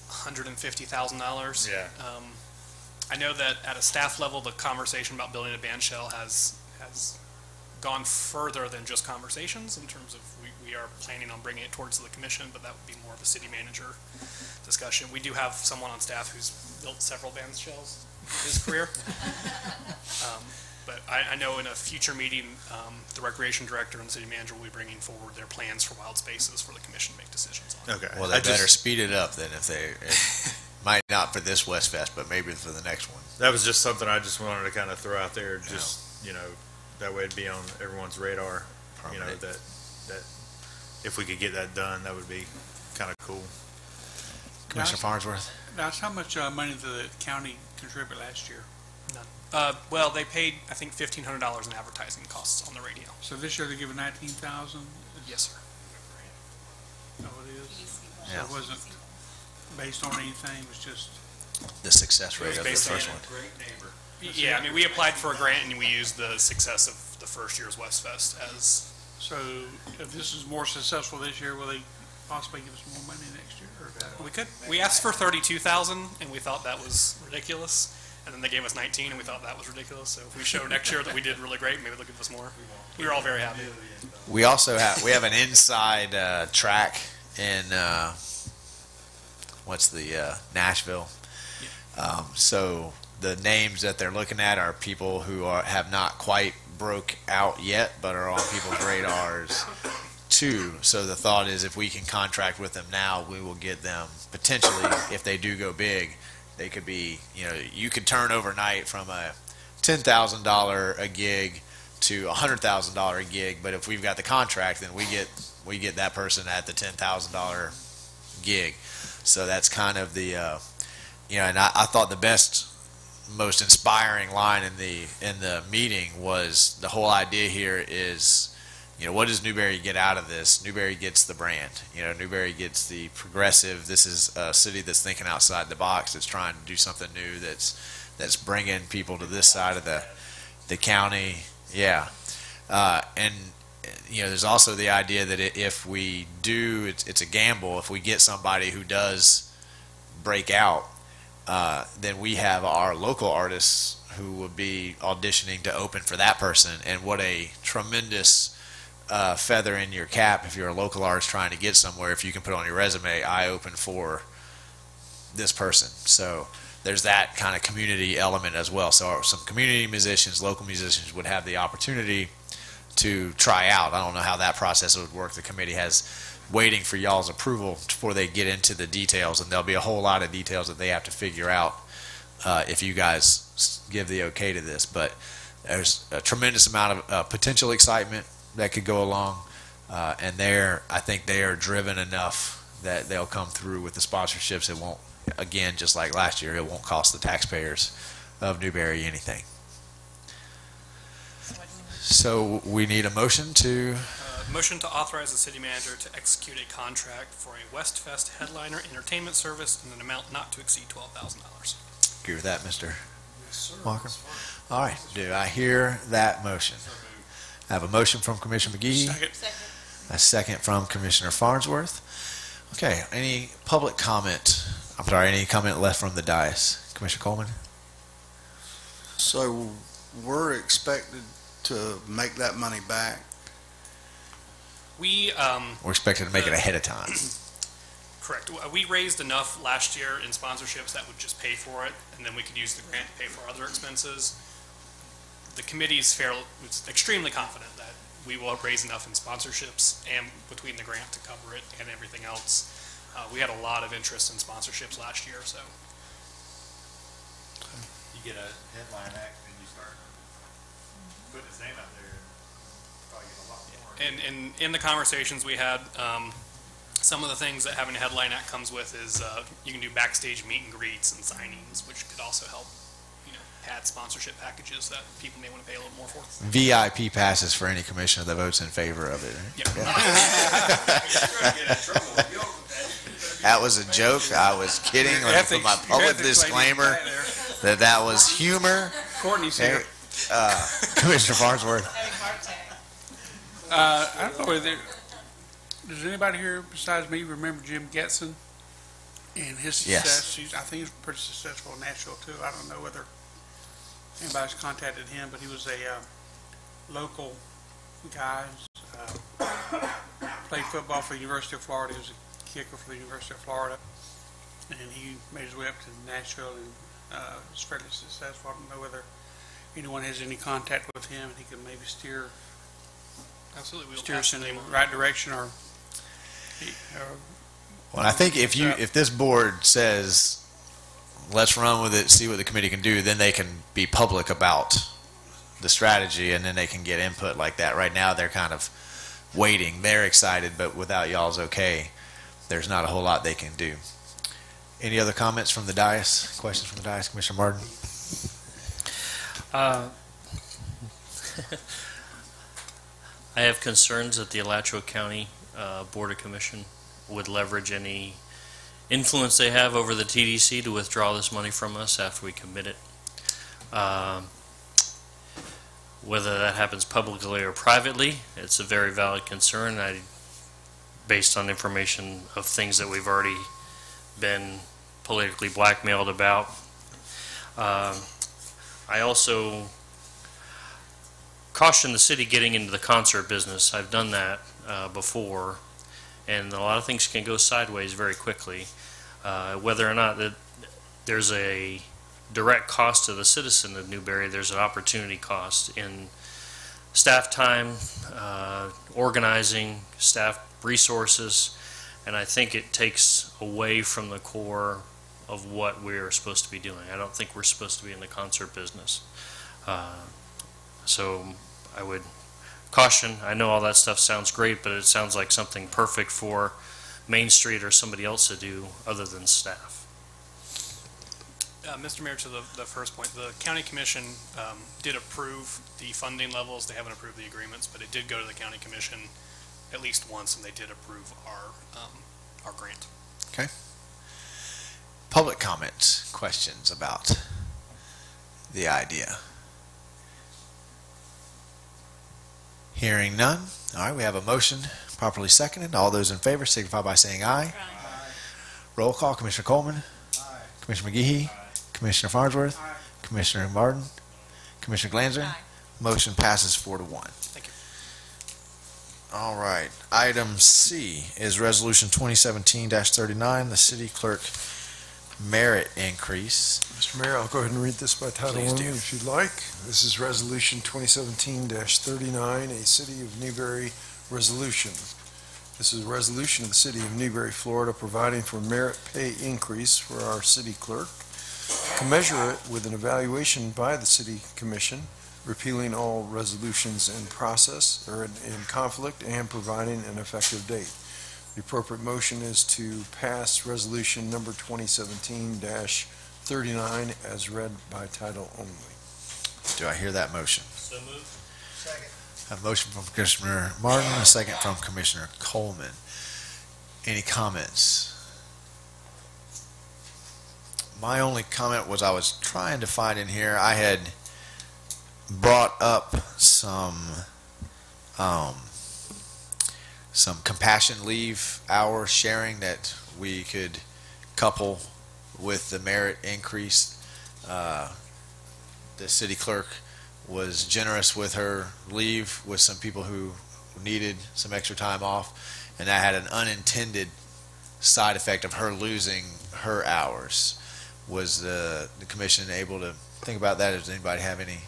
[SPEAKER 8] $150,000.
[SPEAKER 16] Yeah.
[SPEAKER 8] I know that at a staff level, the conversation about building a band shell has gone further than just conversations in terms of we are planning on bringing it towards the commission, but that would be more of a city manager discussion. We do have someone on staff who's built several band shells in his career. But I know in a future meeting, the recreation director and the city manager will be bringing forward their plans for wild spaces for the commission to make decisions on.
[SPEAKER 16] Okay.
[SPEAKER 1] Well, they better speed it up then it might not for this West Fest, but maybe for the next one.
[SPEAKER 16] That was just something I just wanted to kind of throw out there, just, you know, that way it'd be on everyone's radar, you know, that if we could get that done, that would be kind of cool.
[SPEAKER 1] Commissioner Farnsworth?
[SPEAKER 17] Now, how much money did the county contribute last year?
[SPEAKER 8] None. Well, they paid, I think, $1,500 in advertising costs on the radio.
[SPEAKER 17] So this year they're giving 19,000?
[SPEAKER 8] Yes, sir.
[SPEAKER 17] Is that what it is?
[SPEAKER 1] Yeah.
[SPEAKER 17] So it wasn't based on anything, it was just...
[SPEAKER 1] The success rate of the
[SPEAKER 8] based on
[SPEAKER 1] first one.
[SPEAKER 17] Great neighbor.
[SPEAKER 8] Yeah, I mean, we applied for a grant and we used the success of the first year's West Fest as...
[SPEAKER 17] So if this is more successful this year, will they possibly give us more money next year? Or
[SPEAKER 8] We could. We asked for 32,000 and we thought that was ridiculous. And then they gave us 19 and we thought that was ridiculous. So if we show next year that we did really great, maybe they'll give us more. We were all very happy.
[SPEAKER 1] We also have an inside track in Nashville. So the names that they're looking at are people who have not quite broke out yet, but are on people's radars too. So the thought is, if we can contract with them now, we will get them potentially, if they do go big, they could be, you know, you could turn overnight from a $10,000 a gig to a $100,000 a gig. But if we've got the contract, then we get that person at the $10,000 gig. So that's kind of the, you know, and I thought the most inspiring line in the meeting was the whole idea here is, you know, what does Newberry get out of this? Newberry gets the brand. You know, Newberry gets the progressive. This is a city that's thinking outside the box. That's trying to do something new. That's bringing people to this side of the county. Yeah, and you know, there's also the idea that if we do, it's a gamble. If we get somebody who does break out, then we have our local artists who will be auditioning to open for that person. And what a tremendous feather in your cap if you're a local artist trying to get somewhere, if you can put on your resume, I open for this person. So there's that kind of community element as well. So some community musicians, local musicians would have the opportunity to try out. I don't know how that process would work. The committee has waiting for y'all's approval before they get into the details, and there'll be a whole lot of details that they have to figure out if you guys give the okay to this. But there's a tremendous amount of potential excitement that could go along, and I think they are driven enough that they'll come through with the sponsorships. It won't, again, just like last year, it won't cost the taxpayers of Newberry anything. So we need a motion to...
[SPEAKER 8] Motion to authorize the city manager to execute a contract for a West Fest headliner entertainment service in an amount not to exceed $12,000.
[SPEAKER 1] Agree with that, Mr. Walker? All right. Do I hear that motion? I have a motion from Commissioner McGee.
[SPEAKER 8] Second.
[SPEAKER 1] A second from Commissioner Farnsworth. Okay. Any public comment? I'm sorry, any comment left from the dais? Commissioner Coleman?
[SPEAKER 15] So we're expected to make that money back?
[SPEAKER 1] We're expected to make it ahead of time.
[SPEAKER 8] Correct. We raised enough last year in sponsorships that would just pay for it, and then we could use the grant to pay for other expenses. The committee's extremely confident that we will raise enough in sponsorships and between the grant to cover it and everything else. We had a lot of interest in sponsorships last year, so.
[SPEAKER 16] You get a headline act and you start putting his name out there, probably get a lot more.
[SPEAKER 8] And in the conversations we had, some of the things that having a headline act comes with is you can do backstage meet and greets and signings, which could also help, had sponsorship packages that people may want to pay a little more for.
[SPEAKER 1] VIP passes for any commissioner that votes in favor of it. Right? That was a joke. I was kidding. Let me put my public disclaimer that was humor.
[SPEAKER 17] Courtney's here.
[SPEAKER 1] Commissioner Farnsworth.
[SPEAKER 17] I don't know whether, does anybody here besides me remember Jim Getson and his success?
[SPEAKER 1] Yes.
[SPEAKER 17] I think he's pretty successful in Nashville too. I don't know whether anybody's contacted him, but he was a local guy. Played football for the University of Florida. He was a kicker for the University of Florida. And he made his way up to Nashville and was fairly successful. I don't know whether anyone has any contact with him and he can maybe steer
[SPEAKER 8] Absolutely, we'll
[SPEAKER 17] steer
[SPEAKER 8] pass
[SPEAKER 17] us
[SPEAKER 8] the
[SPEAKER 17] in the
[SPEAKER 8] name on.
[SPEAKER 17] right direction or
[SPEAKER 1] Well, I think if this board says, let's run with it, see what the committee can do, then they can be public about the strategy and then they can get input like that. Right now, they're kind of waiting. They're excited, but without y'all's okay, there's not a whole lot they can do. Any other comments from the dais? Questions from the dais? Commissioner Martin?
[SPEAKER 6] I have concerns that the Alachua County Board of Commission would leverage any influence they have over the TDC to withdraw this money from us after we commit it. Whether that happens publicly or privately, it's a very valid concern. Based on information of things that we've already been politically blackmailed about. I also caution the city getting into the concert business. I've done that before, and a lot of things can go sideways very quickly. Whether or not that there's a direct cost to the citizen of Newberry, there's an opportunity cost in staff time, organizing, staff resources, and I think it takes away from the core of what we're supposed to be doing. I don't think we're supposed to be in the concert business. So I would caution. I know all that stuff sounds great, but it sounds like something perfect for Main Street or somebody else to do other than staff.
[SPEAKER 8] Mr. Mayor, to the first point, the county commission did approve the funding levels. They haven't approved the agreements, but it did go to the county commission at least once, and they did approve our grant.
[SPEAKER 1] Okay. Public comments, questions about the idea? Hearing none. All right, we have a motion properly seconded. All those in favor signify by saying aye. Aye. Roll call. Commissioner Coleman. Aye. Commissioner McGehee. Aye. Commissioner Farnsworth. Aye. Commissioner Martin. Commissioner Glanzer.
[SPEAKER 3] Aye.
[SPEAKER 1] Motion passes 4-1.
[SPEAKER 8] Thank you.
[SPEAKER 1] All right. Item C is Resolution 2017-39, the city clerk merit increase.
[SPEAKER 12] Mr. Mayor, I'll go ahead and read this by title
[SPEAKER 1] Please
[SPEAKER 12] only
[SPEAKER 1] do.
[SPEAKER 12] if you'd like. This is Resolution 2017-39, a City of Newberry resolution. This is a resolution of the City of Newberry, Florida, providing for merit pay increase for our city clerk, commensurate with an evaluation by the City Commission, repealing all resolutions in process or in conflict, and providing an effective date. The appropriate motion is to pass resolution number 2017-39 as read by title only.
[SPEAKER 1] Do I hear that motion?
[SPEAKER 6] So moved.
[SPEAKER 4] Second.
[SPEAKER 1] A motion from Commissioner Martin, a second from Commissioner Coleman. Any comments? My only comment was I was trying to find in here, I had brought up some compassion leave hour sharing that we could couple with the merit increase. The city clerk was generous with her leave with some people who needed some extra time off, and that had an unintended side effect of her losing her hours. Was the commission able to think about that? Does anybody have any?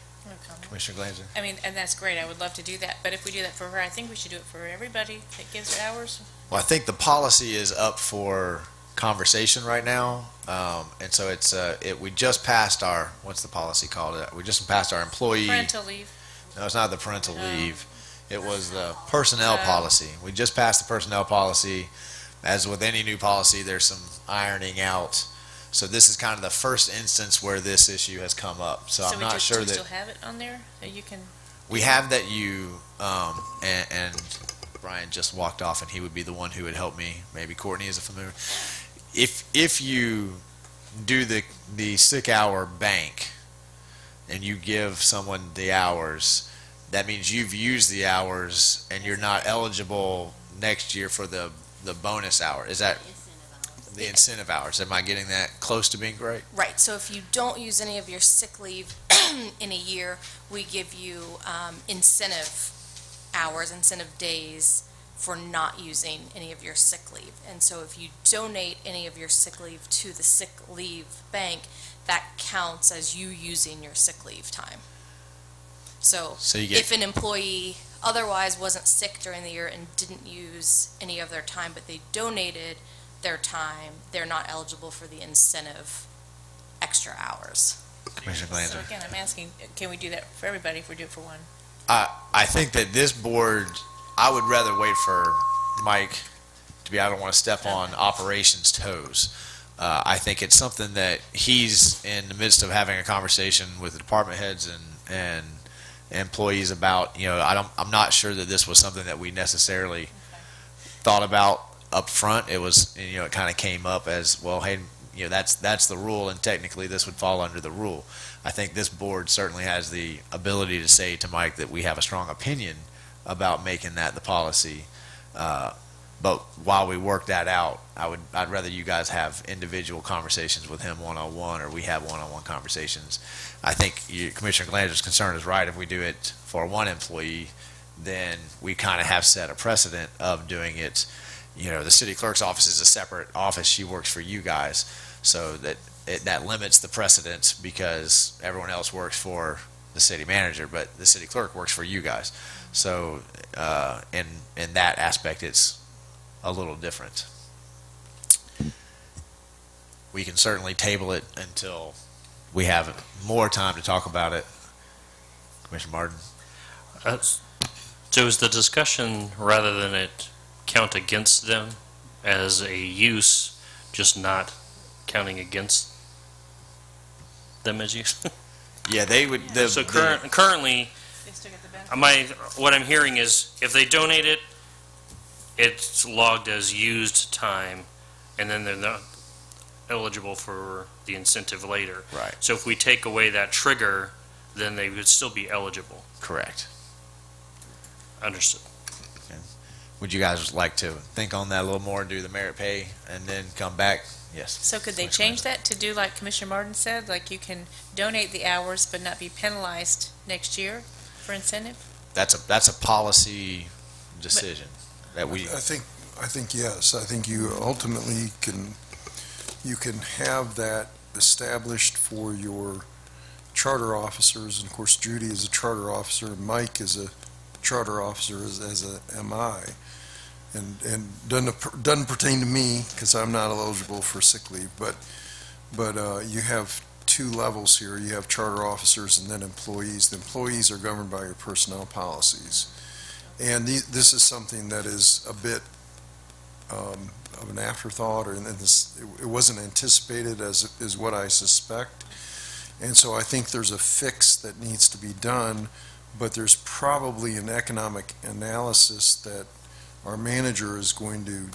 [SPEAKER 1] Commissioner Glanzer?
[SPEAKER 3] I mean, and that's great. I would love to do that. But if we do that for her, I think we should do it for everybody that gives her hours.
[SPEAKER 1] Well, I think the policy is up for conversation right now, and so it's we just passed our, what's the policy called? We just passed our employee.
[SPEAKER 3] Parental leave.
[SPEAKER 1] No, it's not the parental leave. It was the personnel policy. We just passed the personnel policy. As with any new policy, there's some ironing out So this is kind of the first instance where this issue has come up. So I'm not sure
[SPEAKER 3] do we
[SPEAKER 1] that
[SPEAKER 3] still have it on there that you can?
[SPEAKER 1] we have that you and Brian just walked off, and he would be the one who would help me. Maybe Courtney is a familiar. If you do the sick hour bank and you give someone the hours, that means you've used the hours and you're not eligible next year for the bonus hour. Is that the incentive hours? Am I getting that close to being correct?
[SPEAKER 18] Right, so if you don't use any of your sick leave in a year, we give you incentive hours, incentive days for not using any of your sick leave. And so if you donate any of your sick leave to the sick leave bank, that counts as you using your sick leave time. So
[SPEAKER 1] you get,
[SPEAKER 18] if an employee otherwise wasn't sick during the year and didn't use any of their time, but they donated their time, they're not eligible for the incentive extra hours.
[SPEAKER 1] Commissioner Glander.
[SPEAKER 3] So again, I'm asking, can we do that for everybody if we do it for one?
[SPEAKER 1] I think that this board, I would rather wait for Mike to be, I don't want to step on operations toes. I think it's something that he's in the midst of having a conversation with the department heads and employees about. I'm not sure that this was something that we necessarily thought about up front. It was, it kind of came up as, well, hey, that's the rule, and technically this would fall under the rule. I think this board certainly has the ability to say to Mike that we have a strong opinion about making that the policy. But while we work that out, I'd rather you guys have individual conversations with him one-on-one, or we have one-on-one conversations. I think Commissioner Glander's concern is right. If we do it for one employee, then we kind of have set a precedent of doing it. The city clerk's office is a separate office. She works for you guys, so that limits the precedent because everyone else works for the city manager, but the city clerk works for you guys. So in that aspect, it's a little different. We can certainly table it until we have more time to talk about it. Commissioner Martin?
[SPEAKER 6] So is the discussion, rather than it count against them as a use, just not counting against them as use?
[SPEAKER 1] Yeah, they would.
[SPEAKER 6] Currently, what I'm hearing is if they donate it, it's logged as used time, and then they're not eligible for the incentive later.
[SPEAKER 1] Right.
[SPEAKER 6] So if we take away that trigger, then they would still be eligible.
[SPEAKER 1] Correct.
[SPEAKER 6] Understood.
[SPEAKER 1] Okay. Would you guys like to think on that a little more, do the merit pay, and then come back? Yes.
[SPEAKER 3] So could they change that to do like Commissioner Martin said, like you can donate the hours but not be penalized next year for incentive?
[SPEAKER 1] That's a policy decision that we.
[SPEAKER 12] I think yes. I think you ultimately can have that established for your charter officers, and of course Judy is a charter officer, and Mike is a charter officer as a MI, and doesn't pertain to me because I'm not eligible for sick leave. But you have two levels here. You have charter officers and then employees. The employees are governed by your personnel policies, and this is something that is a bit of an afterthought, or it wasn't anticipated is what I suspect. And so I think there's a fix that needs to be done, but there's probably an economic analysis that our manager is going to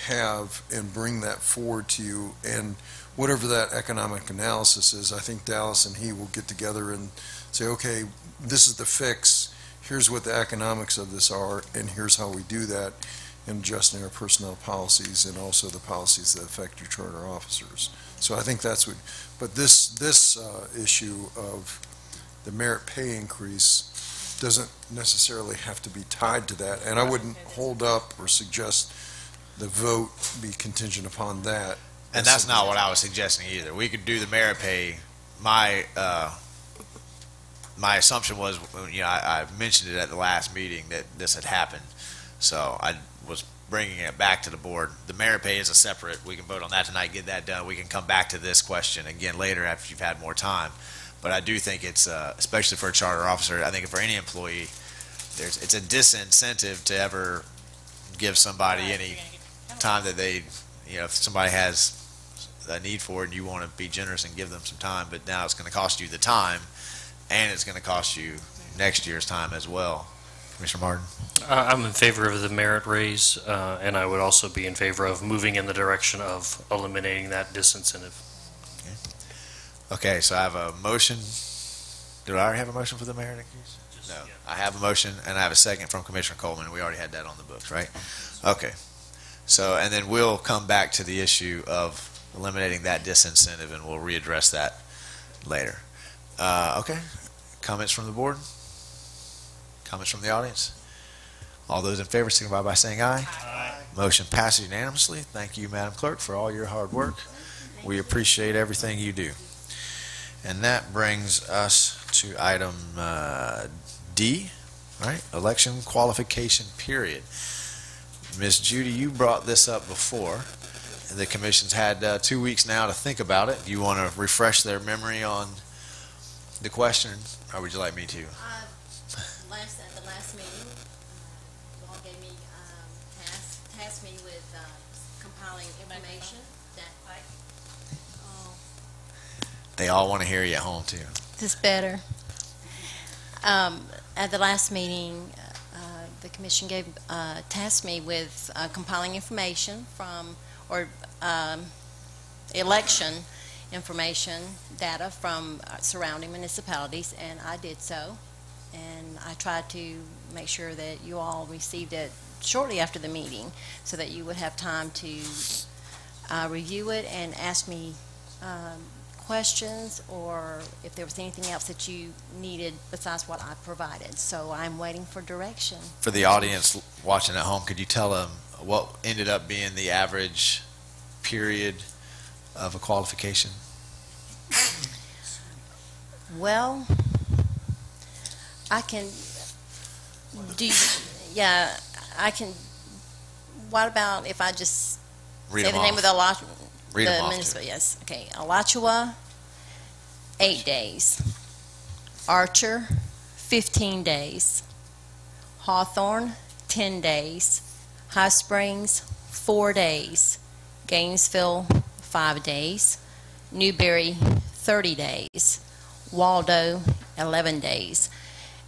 [SPEAKER 12] have and bring that forward to you. And whatever that economic analysis is, I think Dallas and he will get together and say, okay, this is the fix, here's what the economics of this are, and here's how we do that in adjusting our personnel policies and also the policies that affect your charter officers. So I think that's what, but this issue of the merit pay increase doesn't necessarily have to be tied to that, and I wouldn't hold up or suggest the vote be contingent upon that.
[SPEAKER 1] And that's not what I was suggesting either. We could do the merit pay. My assumption was, I mentioned it at the last meeting that this had happened, so I was bringing it back to the board. The merit pay is a separate. We can vote on that tonight, get that done. We can come back to this question again later after you've had more time. But I do think it's, especially for a charter officer, I think for any employee, it's a disincentive to ever give somebody any time that they, if somebody has a need for it and you want to be generous and give them some time, but now it's going to cost you the time and it's going to cost you next year's time as well. Commissioner Martin?
[SPEAKER 6] I'm in favor of the merit raise, and I would also be in favor of moving in the direction of eliminating that disincentive.
[SPEAKER 1] Okay, so I have a motion. Do I already have a motion for the merit increase? No. I have a motion and I have a second from Commissioner Coleman. We already had that on the books, right? Okay. So, and then we'll come back to the issue of eliminating that disincentive and we'll readdress that later. Okay. Comments from the board? Comments from the audience? All those in favor signify by saying aye. Aye. Motion passes unanimously. Thank you, Madam Clerk, for all your hard work. We appreciate everything you do. And that brings us to item D, right? Election qualification period. Ms. Judy, you brought this up before. The commission's had 2 weeks now to think about it. Do you want to refresh their memory on the question, or would you like me to?
[SPEAKER 7] At the last meeting, you all gave me, tasked me with compiling information that
[SPEAKER 1] They all want to hear you at home, too.
[SPEAKER 7] This better. At the last meeting, the commission tasked me with compiling information from, or election information, data from surrounding municipalities, and I did so. And I tried to make sure that you all received it shortly after the meeting so that you would have time to review it and ask me questions, or if there was anything else that you needed besides what I provided. So I'm waiting for direction.
[SPEAKER 1] For the audience watching at home, could you tell them what ended up being the average period of a qualification?
[SPEAKER 7] Well, I can do, yeah, I can, what about if I just
[SPEAKER 1] Read
[SPEAKER 7] say
[SPEAKER 1] them
[SPEAKER 7] the name
[SPEAKER 1] off.
[SPEAKER 7] of the lot?
[SPEAKER 1] Read them off,
[SPEAKER 7] municipal, yes, okay. Alachua, 8 days. Archer, 15 days. Hawthorne, 10 days. High Springs, 4 days. Gainesville, 5 days. Newberry, 30 days. Waldo, 11 days.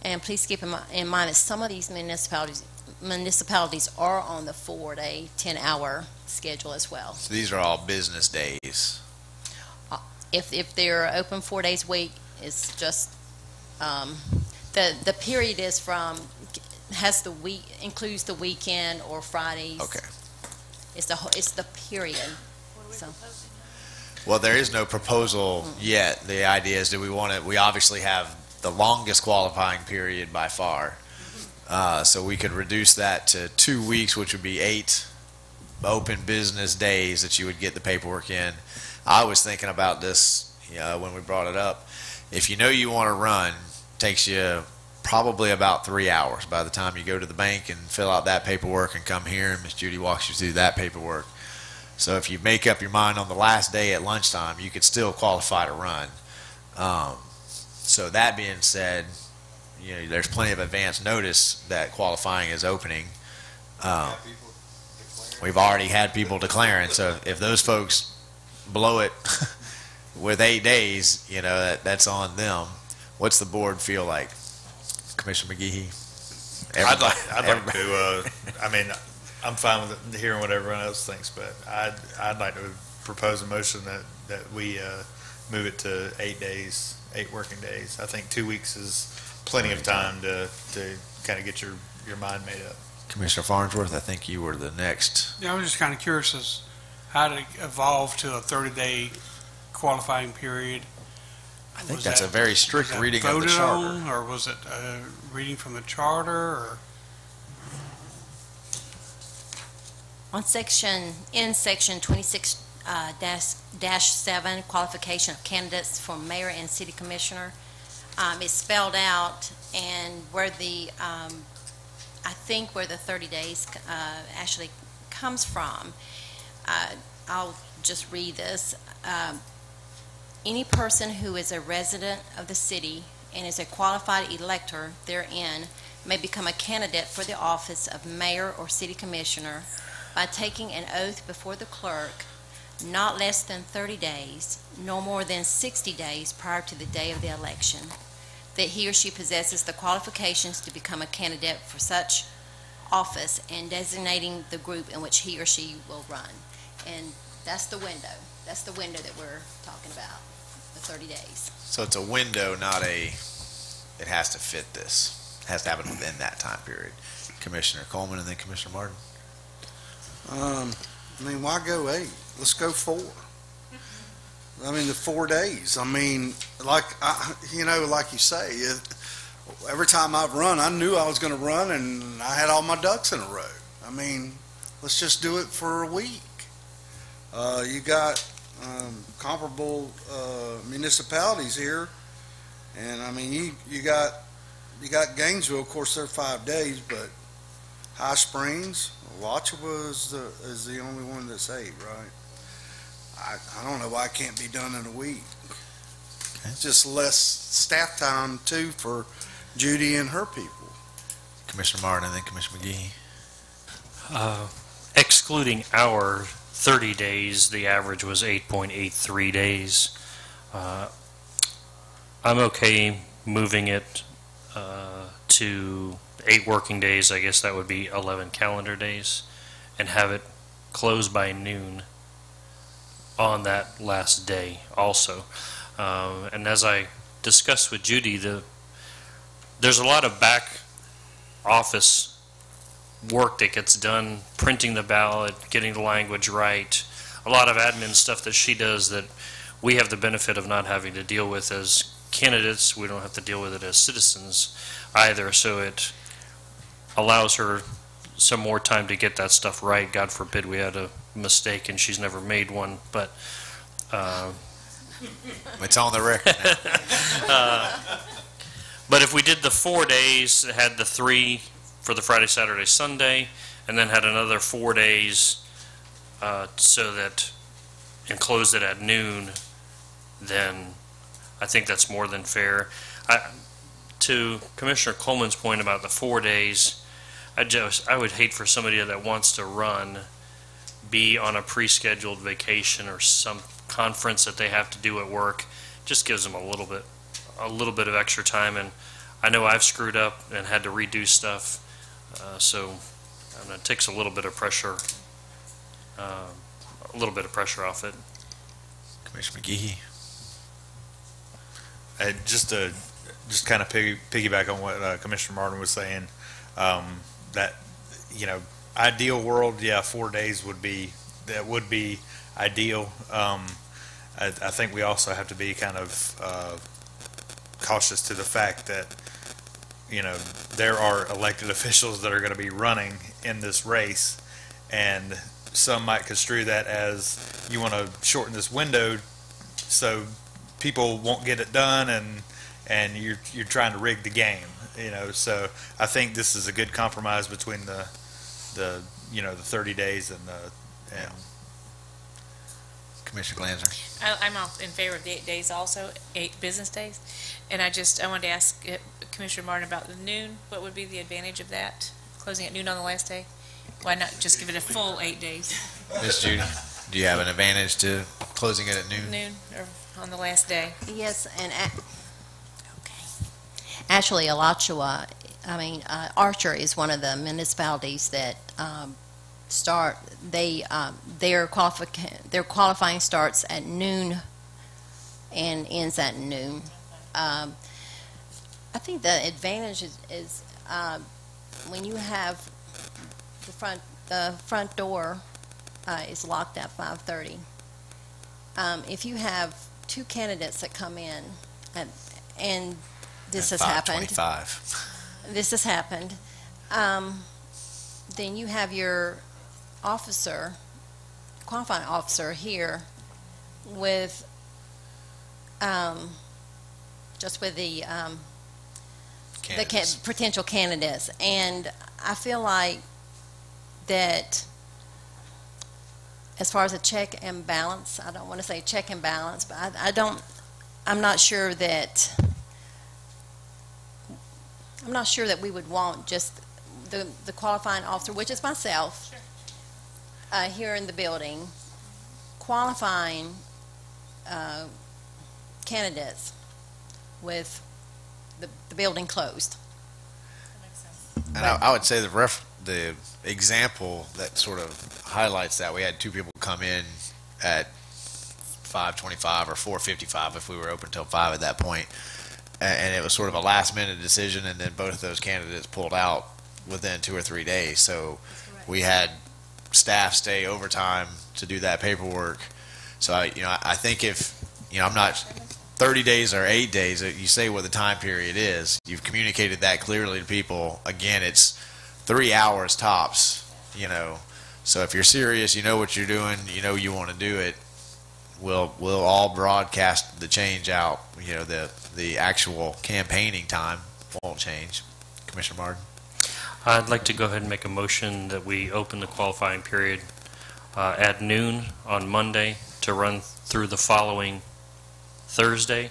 [SPEAKER 7] And please keep in mind that some of these municipalities are on the 4-day, 10-hour schedule as well.
[SPEAKER 1] So these are all business days.
[SPEAKER 7] If they're open 4 days a week, it's just the period is from includes the weekend or Fridays.
[SPEAKER 1] Okay.
[SPEAKER 7] It's the period. So.
[SPEAKER 1] Well, there is no proposal yet. The idea is that we obviously have the longest qualifying period by far. So we could reduce that to 2 weeks, which would be 8 open business days that you would get the paperwork in. I was thinking about this when we brought it up. If you know you want to run, it takes you probably about 3 hours by the time you go to the bank and fill out that paperwork and come here and Miss Judy walks you through that paperwork. So if you make up your mind on the last day at lunchtime, you could still qualify to run. So that being said, there's plenty of advance notice that qualifying is opening. We've already had people declaring. So if those folks blow it with 8 days, that's on them. What's the board feel like? Commissioner McGehee?
[SPEAKER 16] I'd like to, I'm fine with hearing what everyone else thinks, but I'd like to propose a motion that we move it to 8 days, 8 working days. I think 2 weeks is plenty of time to kind of get your mind made up.
[SPEAKER 1] Commissioner Farnsworth, I think you were the next.
[SPEAKER 17] Yeah, I was just kind of curious as how to evolve to a 30-day qualifying period.
[SPEAKER 1] I think that's a very strict reading of the charter.
[SPEAKER 17] Or was it reading from the charter? Or?
[SPEAKER 7] In section 26-7, qualification of candidates for mayor and city commissioner, it's spelled out, and where I think where the 30 days actually comes from. I'll just read this. Any person who is a resident of the city and is a qualified elector therein may become a candidate for the office of mayor or city commissioner by taking an oath before the clerk
[SPEAKER 19] not less than 30 days, no more than 60 days prior to the day of the election, that he or she possesses the qualifications to become a candidate for such office and designating the group in which he or she will run. And that's the window. That's the window that we're talking about, the 30 days.
[SPEAKER 1] So it's a window, not it has to fit this. It has to happen within that time period. Commissioner Coleman and then Commissioner Martin.
[SPEAKER 15] I mean, why go 8? Let's go 4. I mean, the 4 days. I mean, like you say, every time I've run, I knew I was going to run, and I had all my ducks in a row. I mean, let's just do it for a week. You got comparable municipalities here, and I mean, you got Gainesville. Of course, they're 5 days, but High Springs, Alachua is the only one that's 8, right? I don't know why it can't be done in a week.
[SPEAKER 1] Okay.
[SPEAKER 15] It's just less staff time too for Judy and her people.
[SPEAKER 1] Commissioner Martin and then Commissioner McGee.
[SPEAKER 6] Excluding our 30 days, the average was 8.83 days. I'm okay moving it to 8 working days. I guess that would be 11 calendar days, and have it close by noon on that last day also. And as I discussed with Judy, there's a lot of back office work that gets done, printing the ballot, getting the language right, a lot of admin stuff that she does that we have the benefit of not having to deal with as candidates. We don't have to deal with it as citizens either, so it allows her some more time to get that stuff right. God forbid we had a mistake and she's never made one, but
[SPEAKER 1] it's on the record now.
[SPEAKER 6] But if we did the 4 days, had the 3 for the Friday, Saturday, Sunday, and then had another 4 days so that, and closed it at noon, then I think that's more than fair. To Commissioner Coleman's point about the 4 days, I would hate for somebody that wants to run be on a pre-scheduled vacation or some conference that they have to do at work. Just gives them a little bit of extra time, and I know I've screwed up and had to redo stuff, so it takes a little bit of pressure off it.
[SPEAKER 1] Commissioner McGee.
[SPEAKER 16] Just kind of piggyback on what Commissioner Martin was saying, that, ideal world, 4 days would be ideal. I think we also have to be kind of cautious to the fact that, there are elected officials that are going to be running in this race, and some might construe that as you want to shorten this window so people won't get it done, and you're trying to rig the game, So I think this is a good compromise between the 30 days and
[SPEAKER 1] Commissioner Glanzer.
[SPEAKER 3] I'm all in favor of the 8 days also, 8 business days. And I wanted to ask Commissioner Martin about the noon. What would be the advantage of that, closing at noon on the last day? Why not just give it a full 8 days?
[SPEAKER 1] Ms. Judy, do you have an advantage to closing it at noon?
[SPEAKER 3] Noon, or on the last day?
[SPEAKER 19] Yes, and actually, Alachua, Archer is one of the municipalities that their qualifying starts at noon and ends at noon. I think the advantage is when you have the front door is locked at 5:30. If you have 2 candidates that come in, and this has happened. This has happened. Then you have your qualifying officer here with the potential candidates, and I feel like that as far as a check and balance, I don't want to say check and balance, but I'm not sure that we would want just the qualifying officer, which is myself, here in the building, qualifying candidates with the building closed.
[SPEAKER 1] And I would say the example that sort of highlights that, we had two people come in at 5:25 or 4:55 if we were open till 5 at that point, and it was sort of a last minute decision, and then both of those candidates pulled out within 2 or 3 days. So we had staff stay overtime to do that paperwork. So I think if, I'm not 30 days or 8 days, you say what the time period is. You've communicated that clearly to people. Again, it's 3 hours tops, So if you're serious, you know what you're doing, you want to do it, we'll all broadcast the change out. The actual campaigning time won't change. Commissioner Martin?
[SPEAKER 6] I'd like to go ahead and make a motion that we open the qualifying period at noon on Monday to run through the following Thursday,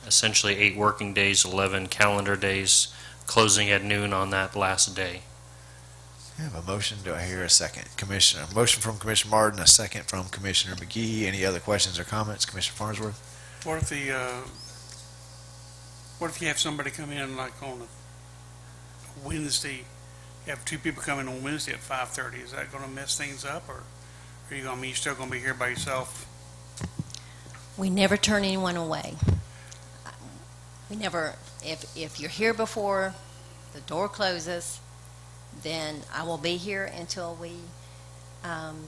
[SPEAKER 6] essentially 8 working days, 11 calendar days, closing at noon on that last day.
[SPEAKER 1] I have a motion. Do I hear a second? A motion from Commissioner Martin, a second from Commissioner McGee. Any other questions or comments? Commissioner Farnsworth?
[SPEAKER 17] What if you have somebody come in like on a Wednesday, you have 2 people coming on Wednesday at 5:30, is that gonna mess things up, or are you still gonna be here by yourself?
[SPEAKER 19] We never turn anyone away. We never, if you're here before the door closes, then I will be here until we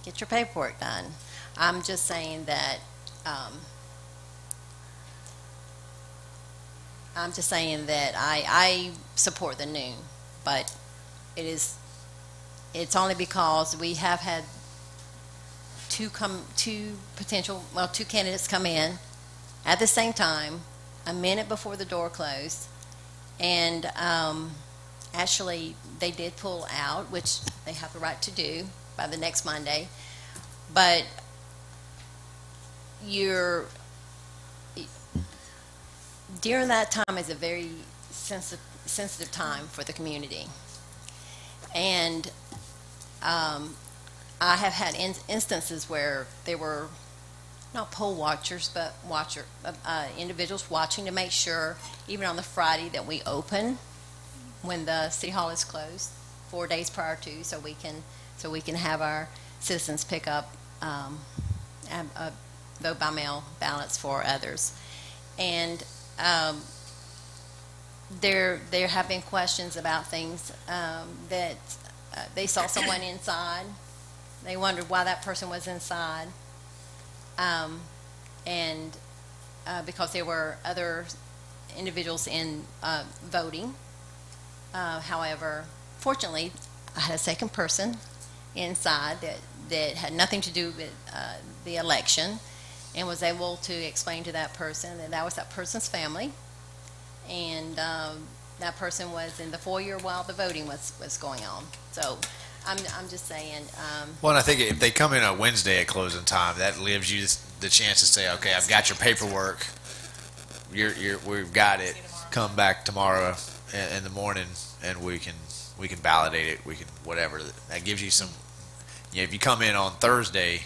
[SPEAKER 19] get your paperwork done. I'm just saying that I support the noon, but it's only because we have had two candidates come in at the same time, a minute before the door closed, and actually they did pull out, which they have the right to do by the next Monday, but during that time is a very sensitive time for the community, and I have had instances where there were not poll watchers, but individuals watching to make sure, even on the Friday that we open, when the city hall is closed, 4 days prior to, so we can have our citizens pick up vote by mail ballots for others. And there have been questions about things that they saw someone inside. They wondered why that person was inside, and because there were other individuals in voting. However, fortunately, I had a second person inside that had nothing to do with the election, and was able to explain to that person that was that person's family, and that person was in the foyer while the voting was going on. So I'm just saying.
[SPEAKER 1] Well, and I think if they come in on Wednesday at closing time, that gives you the chance to say, okay, I've got your paperwork. We've got it. Come back tomorrow in the morning, and we can validate it. We can whatever. That gives you some. If you come in on Thursday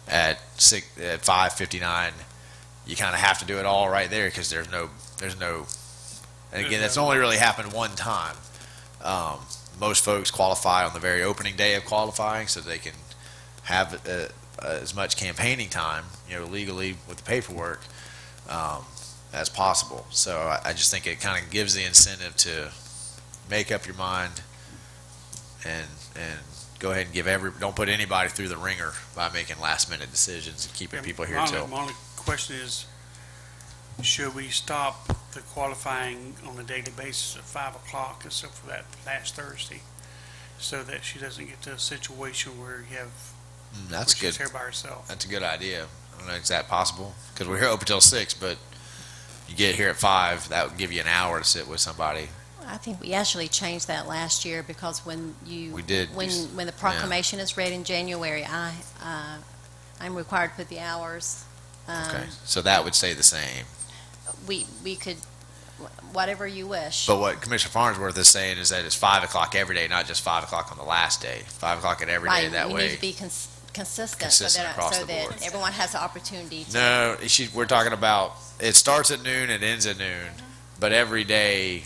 [SPEAKER 1] at 5:59, you kind of have to do it all right there, because there's no. And again, that's only really happened one time. Most folks qualify on the very opening day of qualifying, so they can have as much campaigning time, legally with the paperwork, as possible. So I just think it kind of gives the incentive to make up your mind and go ahead and don't put anybody through the ringer by making last minute decisions and keeping people here till.
[SPEAKER 17] My only question is, should we stop the qualifying on a daily basis at 5 o'clock except for that last Thursday, so that she doesn't get to a situation where you have
[SPEAKER 1] That's good.
[SPEAKER 17] She's here by herself.
[SPEAKER 1] That's a good idea. I don't know, is that possible? Because we're here open till 6, but you get here at 5, that would give you an hour to sit with somebody.
[SPEAKER 19] I think we actually changed that last year, because when
[SPEAKER 1] We did.
[SPEAKER 19] when the proclamation is read in January, I'm required to put the hours.
[SPEAKER 1] Okay, so that would stay the same.
[SPEAKER 19] We could, whatever you wish.
[SPEAKER 1] But what Commissioner Farnsworth is saying is that it's 5 o'clock every day, not just 5 o'clock on the last day. 5 o'clock at every day,
[SPEAKER 19] Right,
[SPEAKER 1] that
[SPEAKER 19] we
[SPEAKER 1] way.
[SPEAKER 19] need to be consistent,
[SPEAKER 1] Consistent across
[SPEAKER 19] so
[SPEAKER 1] the
[SPEAKER 19] that
[SPEAKER 1] board.
[SPEAKER 19] everyone has the opportunity to.
[SPEAKER 1] No, we're talking about, it starts at noon and ends at noon, but every day,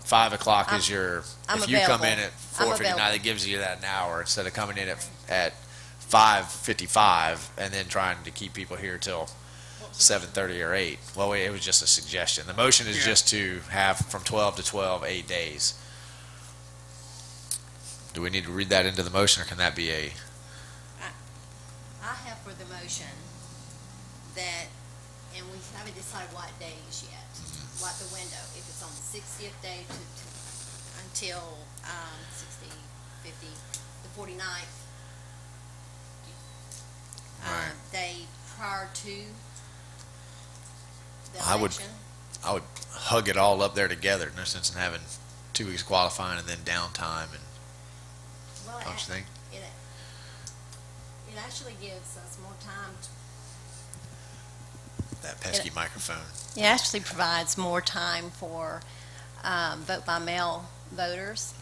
[SPEAKER 1] 5 o'clock is your,
[SPEAKER 19] I'm
[SPEAKER 1] if you come in
[SPEAKER 19] available.
[SPEAKER 1] at
[SPEAKER 19] I'm
[SPEAKER 1] 4:59,
[SPEAKER 19] available.
[SPEAKER 1] it gives you that an hour instead of coming in at 5:55 and then trying to keep people here till 7:30 or 8. Well, it was just a suggestion. The motion is just to have from 12 to 12, 8 days. Do we need to read that into the motion, or can that be a?
[SPEAKER 19] I have for the motion that, and we haven't decided what days yet, what the window, if it's on the 60th day until 60, 50, the 49th day prior to the
[SPEAKER 1] I
[SPEAKER 19] election.
[SPEAKER 1] would hug it all up there together. No sense in having 2 weeks qualifying and then downtime, and
[SPEAKER 19] Well,
[SPEAKER 1] don't you think?
[SPEAKER 19] It actually gives us more time.
[SPEAKER 1] That pesky microphone.
[SPEAKER 19] It actually provides more time for vote by mail voters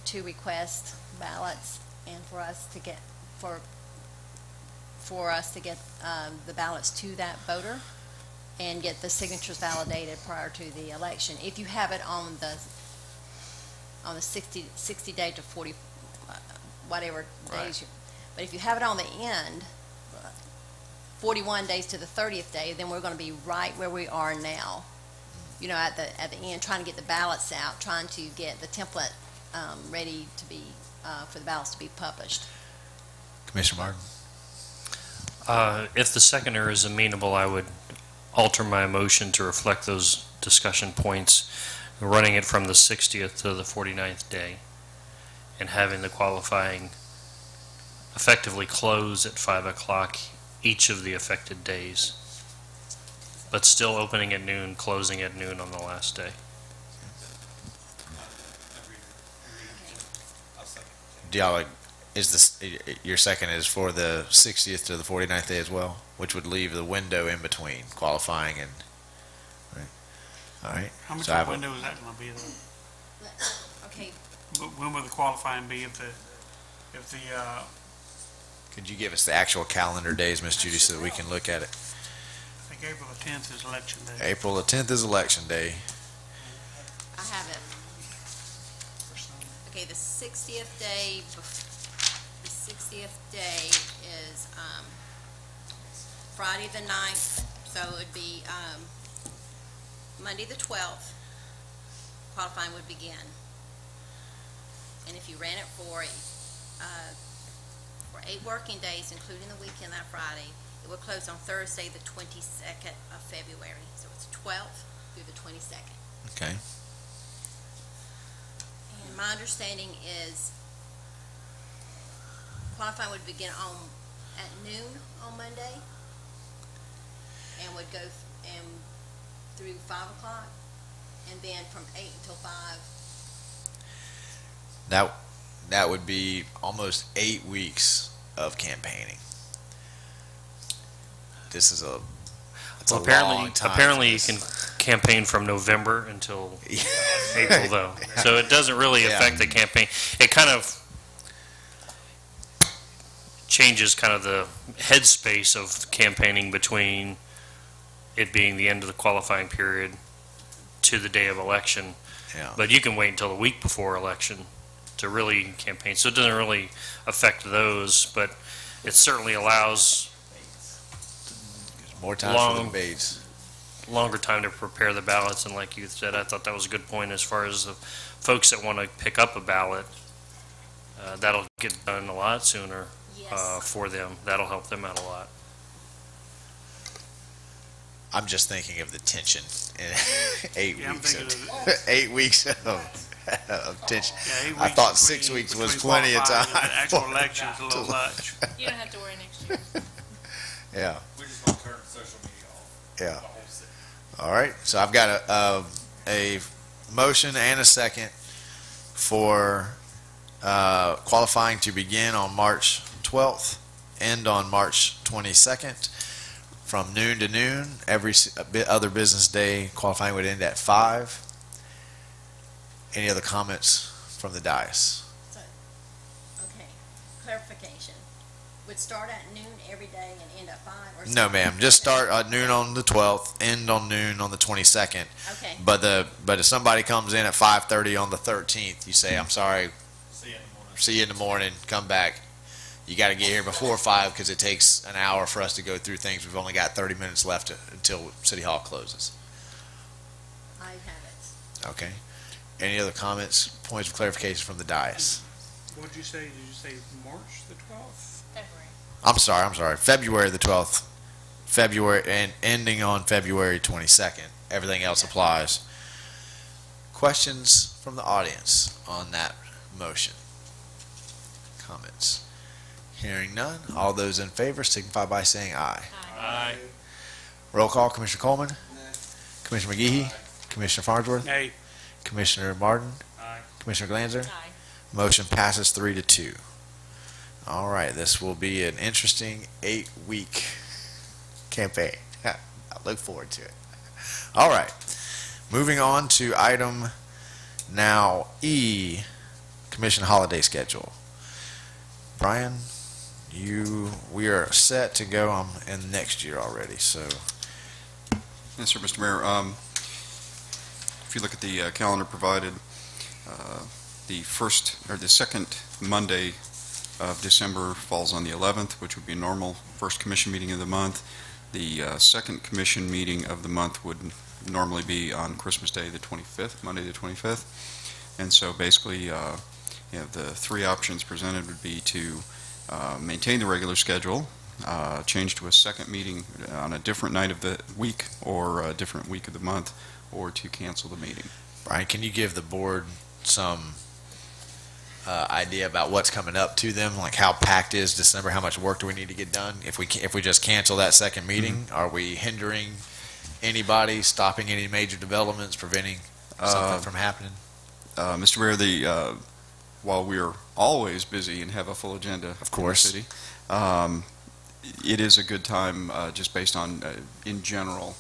[SPEAKER 19] to request ballots and for us to get the ballots to that voter and get the signatures validated prior to the election. If you have it on the 60 day to 40 whatever days, but if you have it on the end, 41 days to the 30th day, then we're going to be right where we are now. You know, at the end, trying to get the ballots out, trying to get the template ready to be for the ballots to be published.
[SPEAKER 1] Commissioner Martin.
[SPEAKER 6] If the seconder is amenable, I would alter my motion to reflect those discussion points, running it from the 60th to the 49th day, and having the qualifying effectively close at 5 o'clock each of the affected days, but still opening at noon, closing at noon on the last day.
[SPEAKER 1] Your second is for the 60th to the 49th day as well, which would leave the window in between qualifying and, all right.
[SPEAKER 17] How much
[SPEAKER 1] So I
[SPEAKER 17] of
[SPEAKER 1] have
[SPEAKER 17] a
[SPEAKER 1] a-
[SPEAKER 17] window is that gonna be though?
[SPEAKER 19] Okay.
[SPEAKER 17] When will the qualifying be if the,
[SPEAKER 1] Could you give us the actual calendar days, Miss Judy, so that we can look at it?
[SPEAKER 17] I think April the 10th is election day.
[SPEAKER 1] April the 10th is election day.
[SPEAKER 19] I have it. Okay, the 60th day, is Friday the 9th, so it would be Monday the 12th, qualifying would begin. And if you ran it for 8 working days, including the weekend that Friday, it would close on Thursday, the 22nd of February. So it's 12th through the 22nd.
[SPEAKER 1] Okay.
[SPEAKER 19] And my understanding is qualifying would begin at noon on Monday and would go through 5 o'clock, and then from 8 until 5.
[SPEAKER 1] That would be almost 8 weeks of campaigning. This is a long time.
[SPEAKER 6] Apparently you can campaign from November until April, though. So it doesn't really affect the campaign. It kind of changes kind of the headspace of campaigning between it being the end of the qualifying period to the day of election.
[SPEAKER 1] Yeah.
[SPEAKER 6] But you can wait until the week before election to really campaign. So it doesn't really affect those, but it certainly allows
[SPEAKER 1] more time for the debates.
[SPEAKER 6] Longer time to prepare the ballots. And like you said, I thought that was a good point as far as the folks that want to pick up a ballot. That'll get done a lot sooner for them. That'll help them out a lot.
[SPEAKER 1] I'm just thinking of the tension in 8
[SPEAKER 17] Yeah, I'm
[SPEAKER 1] weeks.
[SPEAKER 17] thinking
[SPEAKER 1] Of, 8 weeks of tension.
[SPEAKER 17] Yeah, 8
[SPEAKER 1] I
[SPEAKER 17] weeks
[SPEAKER 1] thought
[SPEAKER 17] between-
[SPEAKER 1] 6 weeks was
[SPEAKER 17] between
[SPEAKER 1] plenty of
[SPEAKER 17] qualifying
[SPEAKER 1] time.
[SPEAKER 17] and the actual
[SPEAKER 1] for-
[SPEAKER 17] election is a little much.
[SPEAKER 3] You don't have to worry next year.
[SPEAKER 1] Yeah.
[SPEAKER 4] We're just gonna turn social media off.
[SPEAKER 1] Yeah.
[SPEAKER 4] The whole city.
[SPEAKER 1] All right. So I've got a motion and a second for qualifying to begin on March 12th, end on March 22nd, from noon to noon. Every other business day, qualifying would end at 5. Any other comments from the dais?
[SPEAKER 19] So, okay, clarification. would start at noon every day and end at 5 or
[SPEAKER 1] No,
[SPEAKER 19] something?
[SPEAKER 1] ma'am. Just start at noon on the 12th, end on noon on the 22nd.
[SPEAKER 19] Okay.
[SPEAKER 1] But if somebody comes in at 5:30 on the 13th, you say, "I'm sorry, see you in the morning, come back." You got to get here before 5 because it takes an hour for us to go through things. We've only got 30 minutes left until City Hall closes.
[SPEAKER 19] I have it.
[SPEAKER 1] Okay. Any other comments, points of clarification from the dais?
[SPEAKER 17] What'd you say? Did you say March the 12th?
[SPEAKER 3] February.
[SPEAKER 1] I'm sorry. February the 12th. February and ending on February 22nd. Everything else applies. Questions from the audience on that motion? Comments? Hearing none. All those in favor signify by saying aye.
[SPEAKER 6] Aye.
[SPEAKER 1] Roll call. Commissioner Coleman? Commissioner McGehee? Commissioner Farnsworth?
[SPEAKER 17] Nay.
[SPEAKER 1] Commissioner Martin?
[SPEAKER 17] Aye.
[SPEAKER 1] Commissioner Glanzer?
[SPEAKER 3] Aye.
[SPEAKER 1] Motion passes 3-2. All right, this will be an interesting 8-week campaign. I look forward to it. All right, moving on to item now E, Commission holiday schedule. Brian, we are set to go in next year already, so.
[SPEAKER 2] Yes, sir, Mr. Mayor. If you look at the calendar provided, the second Monday of December falls on the 11th, which would be a normal first commission meeting of the month. The second commission meeting of the month would normally be on Christmas Day, the 25th, Monday the 25th. And so basically, the three options presented would be to maintain the regular schedule, change to a second meeting on a different night of the week or a different week of the month, or to cancel the meeting.
[SPEAKER 1] Brian, can you give the board some idea about what's coming up to them, like how packed is December, how much work do we need to get done? If we just cancel that second meeting, are we hindering anybody, stopping any major developments, preventing something from happening?
[SPEAKER 2] Mr. Mayor, while we are always busy and have a full agenda
[SPEAKER 1] of course,
[SPEAKER 2] in the city, it is a good time, just based on, in general,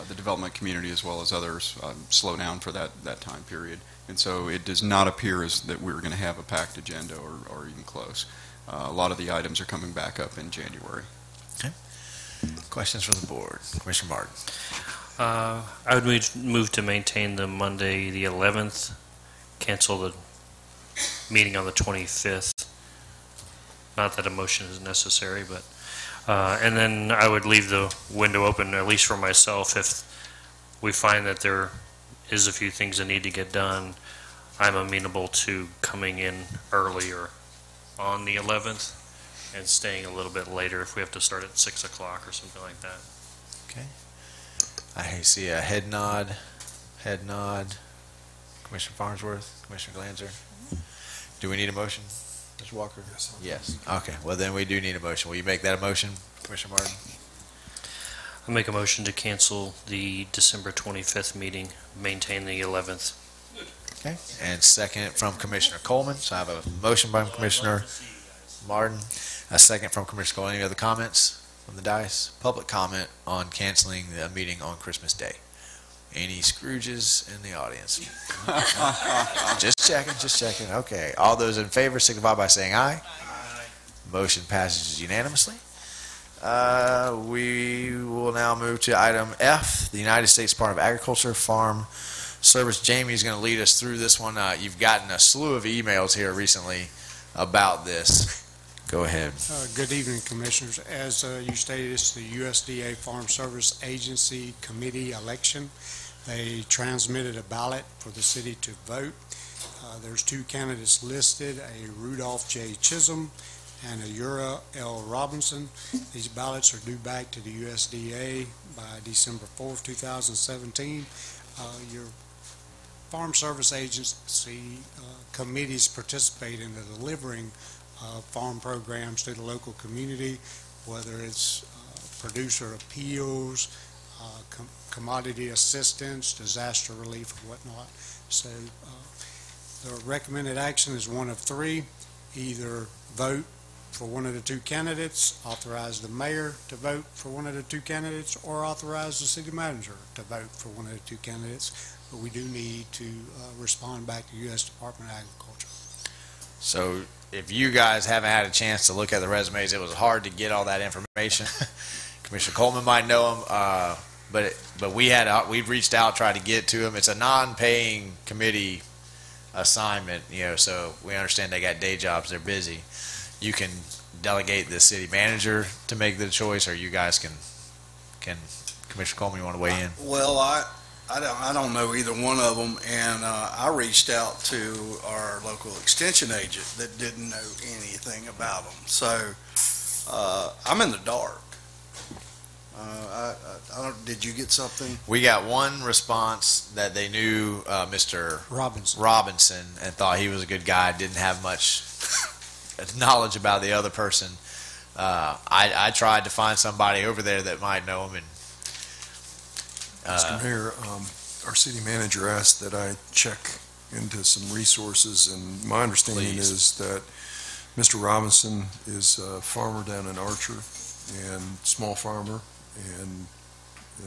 [SPEAKER 2] the development community as well as others slow down for that time period. And so it does not appear as that we're going to have a packed agenda or even close. A lot of the items are coming back up in January.
[SPEAKER 1] Okay. Questions from the board? Commissioner Martin.
[SPEAKER 6] I would move to maintain the Monday, the 11th, cancel the meeting on the 25th. Not that a motion is necessary, but and then I would leave the window open, at least for myself, if we find that there is a few things that need to get done. I'm amenable to coming in earlier on the 11th and staying a little bit later if we have to start at 6 o'clock or something like that.
[SPEAKER 1] Okay. I see a head nod. Commissioner Farnsworth, Commissioner Glanzer. Do we need a motion, Mr. Walker? Yes. Okay. Well, then we do need a motion. Will you make that a motion, Commissioner Martin?
[SPEAKER 6] I'll make a motion to cancel the December 25th meeting, maintain the 11th.
[SPEAKER 1] Okay. And second from Commissioner Coleman. So I have a motion by Commissioner Martin, a second from Commissioner Coleman. Any other comments from the dais? Public comment on canceling the meeting on Christmas Day. Any Scrooges in the audience? Just checking. Okay. All those in favor signify by saying aye. Aye. Motion passes unanimously. We will now move to item F, the United States Department of Agriculture Farm Service. Jamie is going to lead us through this one. You've gotten a slew of emails here recently about this. Go ahead.
[SPEAKER 20] Good evening, Commissioners. As you stated, it's the USDA Farm Service Agency Committee election. They transmitted a ballot for the city to vote. There's two candidates listed, a Rudolph J. Chisholm and a Ura L. Robinson. These ballots are due back to the USDA by December 4th, 2017. Your Farm Service Agency committees participate in the delivering farm programs to the local community, whether it's producer appeals, commodity assistance, disaster relief, or whatnot. So the recommended action is one of three: either vote for one of the two candidates, authorize the mayor to vote for one of the two candidates, or authorize the city manager to vote for one of the two candidates. But we do need to respond back to U.S. Department of Agriculture.
[SPEAKER 1] So if you guys haven't had a chance to look at the resumes, it was hard to get all that information. Commissioner Coleman might know them, but we've reached out, tried to get to them. It's a non-paying committee assignment, so we understand they got day jobs, they're busy. You can delegate the city manager to make the choice, or you guys can Commissioner Coleman, you want to weigh in?
[SPEAKER 15] Well, I don't know either one of them, and I reached out to our local extension agent that didn't know anything about them. So I'm in the dark. I don't. Did you get something?
[SPEAKER 1] We got one response that they knew Mr.
[SPEAKER 20] Robinson
[SPEAKER 1] and thought he was a good guy. Didn't have much knowledge about the other person. I tried to find somebody over there that might know him, and
[SPEAKER 12] Mr. Mayor, our city manager asked that I check into some resources, and my understanding is that Mr. Robinson is a farmer down in Archer, and small farmer, and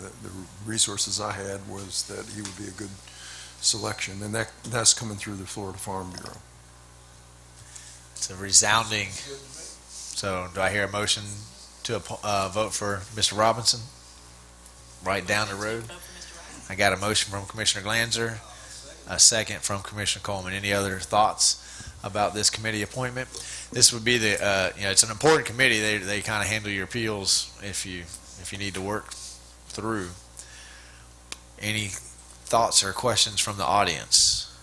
[SPEAKER 12] the resources I had was that he would be a good selection, and that's coming through the Florida Farm Bureau.
[SPEAKER 1] It's a resounding. So do I hear a motion to vote for Mr. Robinson? Right down the road. I got a motion from Commissioner Glanzer, a second from Commissioner Coleman. Any other thoughts about this committee appointment? This would be it's an important committee. They kind of handle your appeals if you need to work through. Any thoughts or questions from the audience?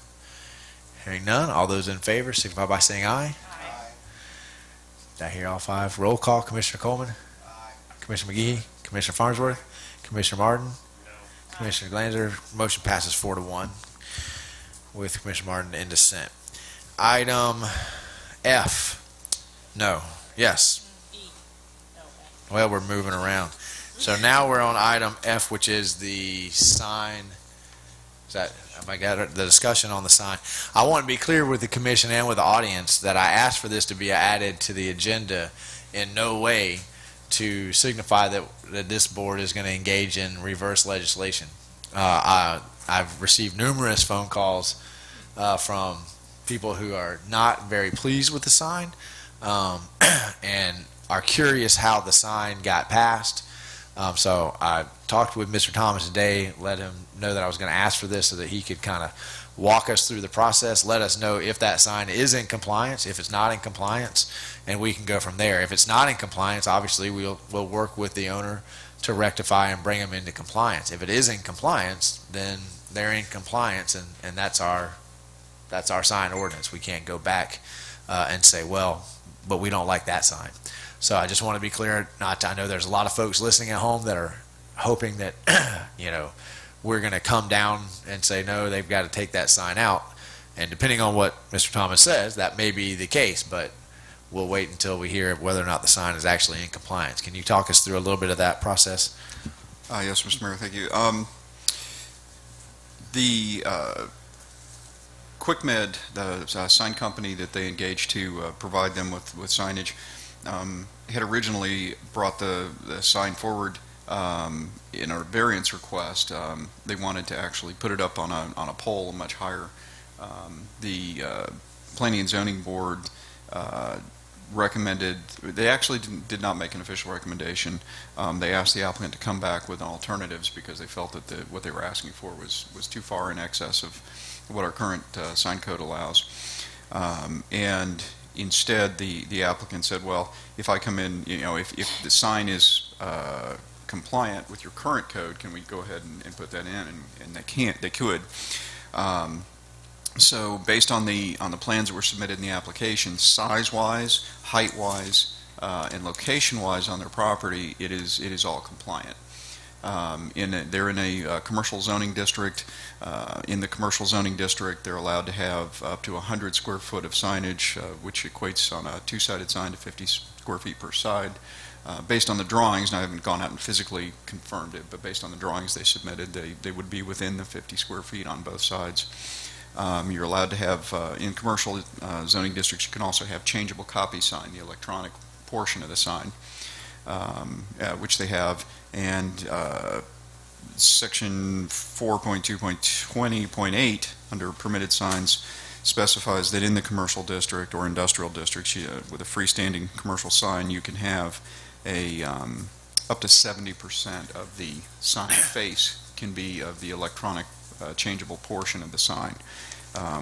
[SPEAKER 1] Hearing none, all those in favor signify by saying aye. Aye. Did I hear all five? Roll call. Commissioner Coleman. Aye. Commissioner McGee. Commissioner Farnsworth. Commissioner Martin. No. Commissioner Glanzer. Motion passes 4-1 with Commissioner Martin in dissent. Item F. No. Yes. Well, we're moving around. So now we're on item F, which is the sign. Have I got the discussion on the sign? I want to be clear with the commission and with the audience that I asked for this to be added to the agenda in no way to signify that this board is going to engage in reverse legislation. I've received numerous phone calls from people who are not very pleased with the sign and are curious how the sign got passed. So I talked with Mr. Thomas today, let him know that I was going to ask for this so that he could kind of walk us through the process, let us know if that sign is in compliance, if it's not in compliance, and we can go from there. If it's not in compliance, obviously we'll work with the owner to rectify and bring them into compliance. If it is in compliance, then they're in compliance, and that's our sign ordinance. We can't go back and say, well, but we don't like that sign. So I just want to be clear. I know there's a lot of folks listening at home that are hoping that we're going to come down and say, no, they've got to take that sign out. And depending on what Mr. Thomas says, that may be the case, but we'll wait until we hear whether or not the sign is actually in compliance. Can you talk us through a little bit of that process?
[SPEAKER 2] Yes, Mr. Mayor, thank you. The QuickMed, the sign company that they engaged to provide them with signage, had originally brought the sign forward in a variance request. They wanted to actually put it up on a pole much higher. The Planning and Zoning Board recommended, they actually did not make an official recommendation. They asked the applicant to come back with alternatives because they felt that what they were asking for was too far in excess of what our current sign code allows. And instead, the applicant said, well, if I come in, if the sign is compliant with your current code, can we go ahead and put that in? And they could. So based on the plans that were submitted in the application, size-wise, height-wise, and location-wise on their property, it is all compliant. They're in a commercial zoning district. In the commercial zoning district, they're allowed to have up to 100 square foot of signage, which equates on a two-sided sign to 50 square feet per side. Based on the drawings, and I haven't gone out and physically confirmed it, but based on the drawings they submitted, they would be within the 50 square feet on both sides. You're allowed to have, in commercial zoning districts, you can also have changeable copy sign, the electronic portion of the sign, which they have. And section 4.2.20.8 under permitted signs specifies that in the commercial district or industrial districts, with a freestanding commercial sign, you can have a up to 70% of the sign face can be of the electronic changeable portion of the sign,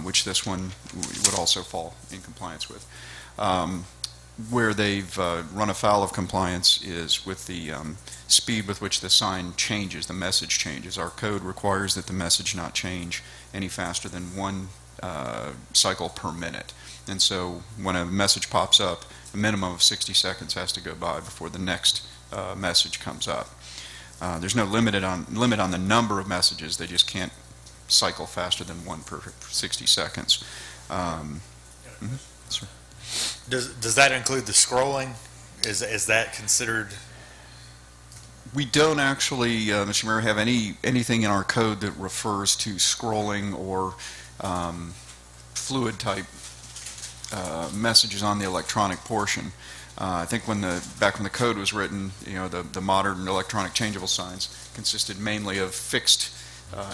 [SPEAKER 2] which this one would also fall in compliance with. Where they've run afoul of compliance is with the speed with which the sign changes, the message changes. Our code requires that the message not change any faster than one cycle per minute. And so when a message pops up, a minimum of 60 seconds has to go by before the next message comes up. There's no limit on the number of messages. They just can't cycle faster than one per 60 seconds. Sure.
[SPEAKER 16] Does that include the scrolling? Is that considered?
[SPEAKER 2] We don't actually, Mr. Mayor, have anything in our code that refers to scrolling or fluid type messages on the electronic portion. I think back when the code was written, the modern electronic changeable signs consisted mainly of fixed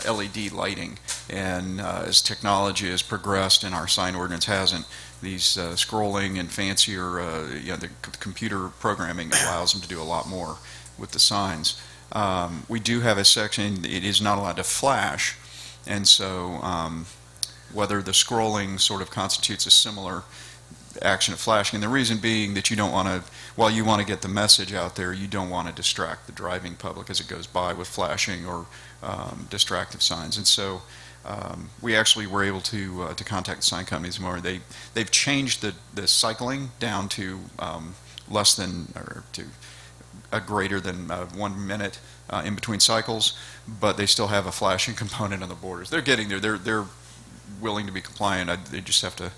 [SPEAKER 2] LED lighting, and as technology has progressed and our sign ordinance hasn't, these scrolling and fancier, the computer programming allows them to do a lot more with the signs. We do have a section, it is not allowed to flash, and so whether the scrolling sort of constitutes a similar action of flashing, and the reason being that you don't want to, while you want to get the message out there, you don't want to distract the driving public as it goes by with flashing or distractive signs. And so we actually were able to contact the sign companies more. They've changed the cycling down to less than, or to a greater than 1 minute in between cycles, but they still have a flashing component on the borders. They're getting there. They're willing to be compliant. They just have to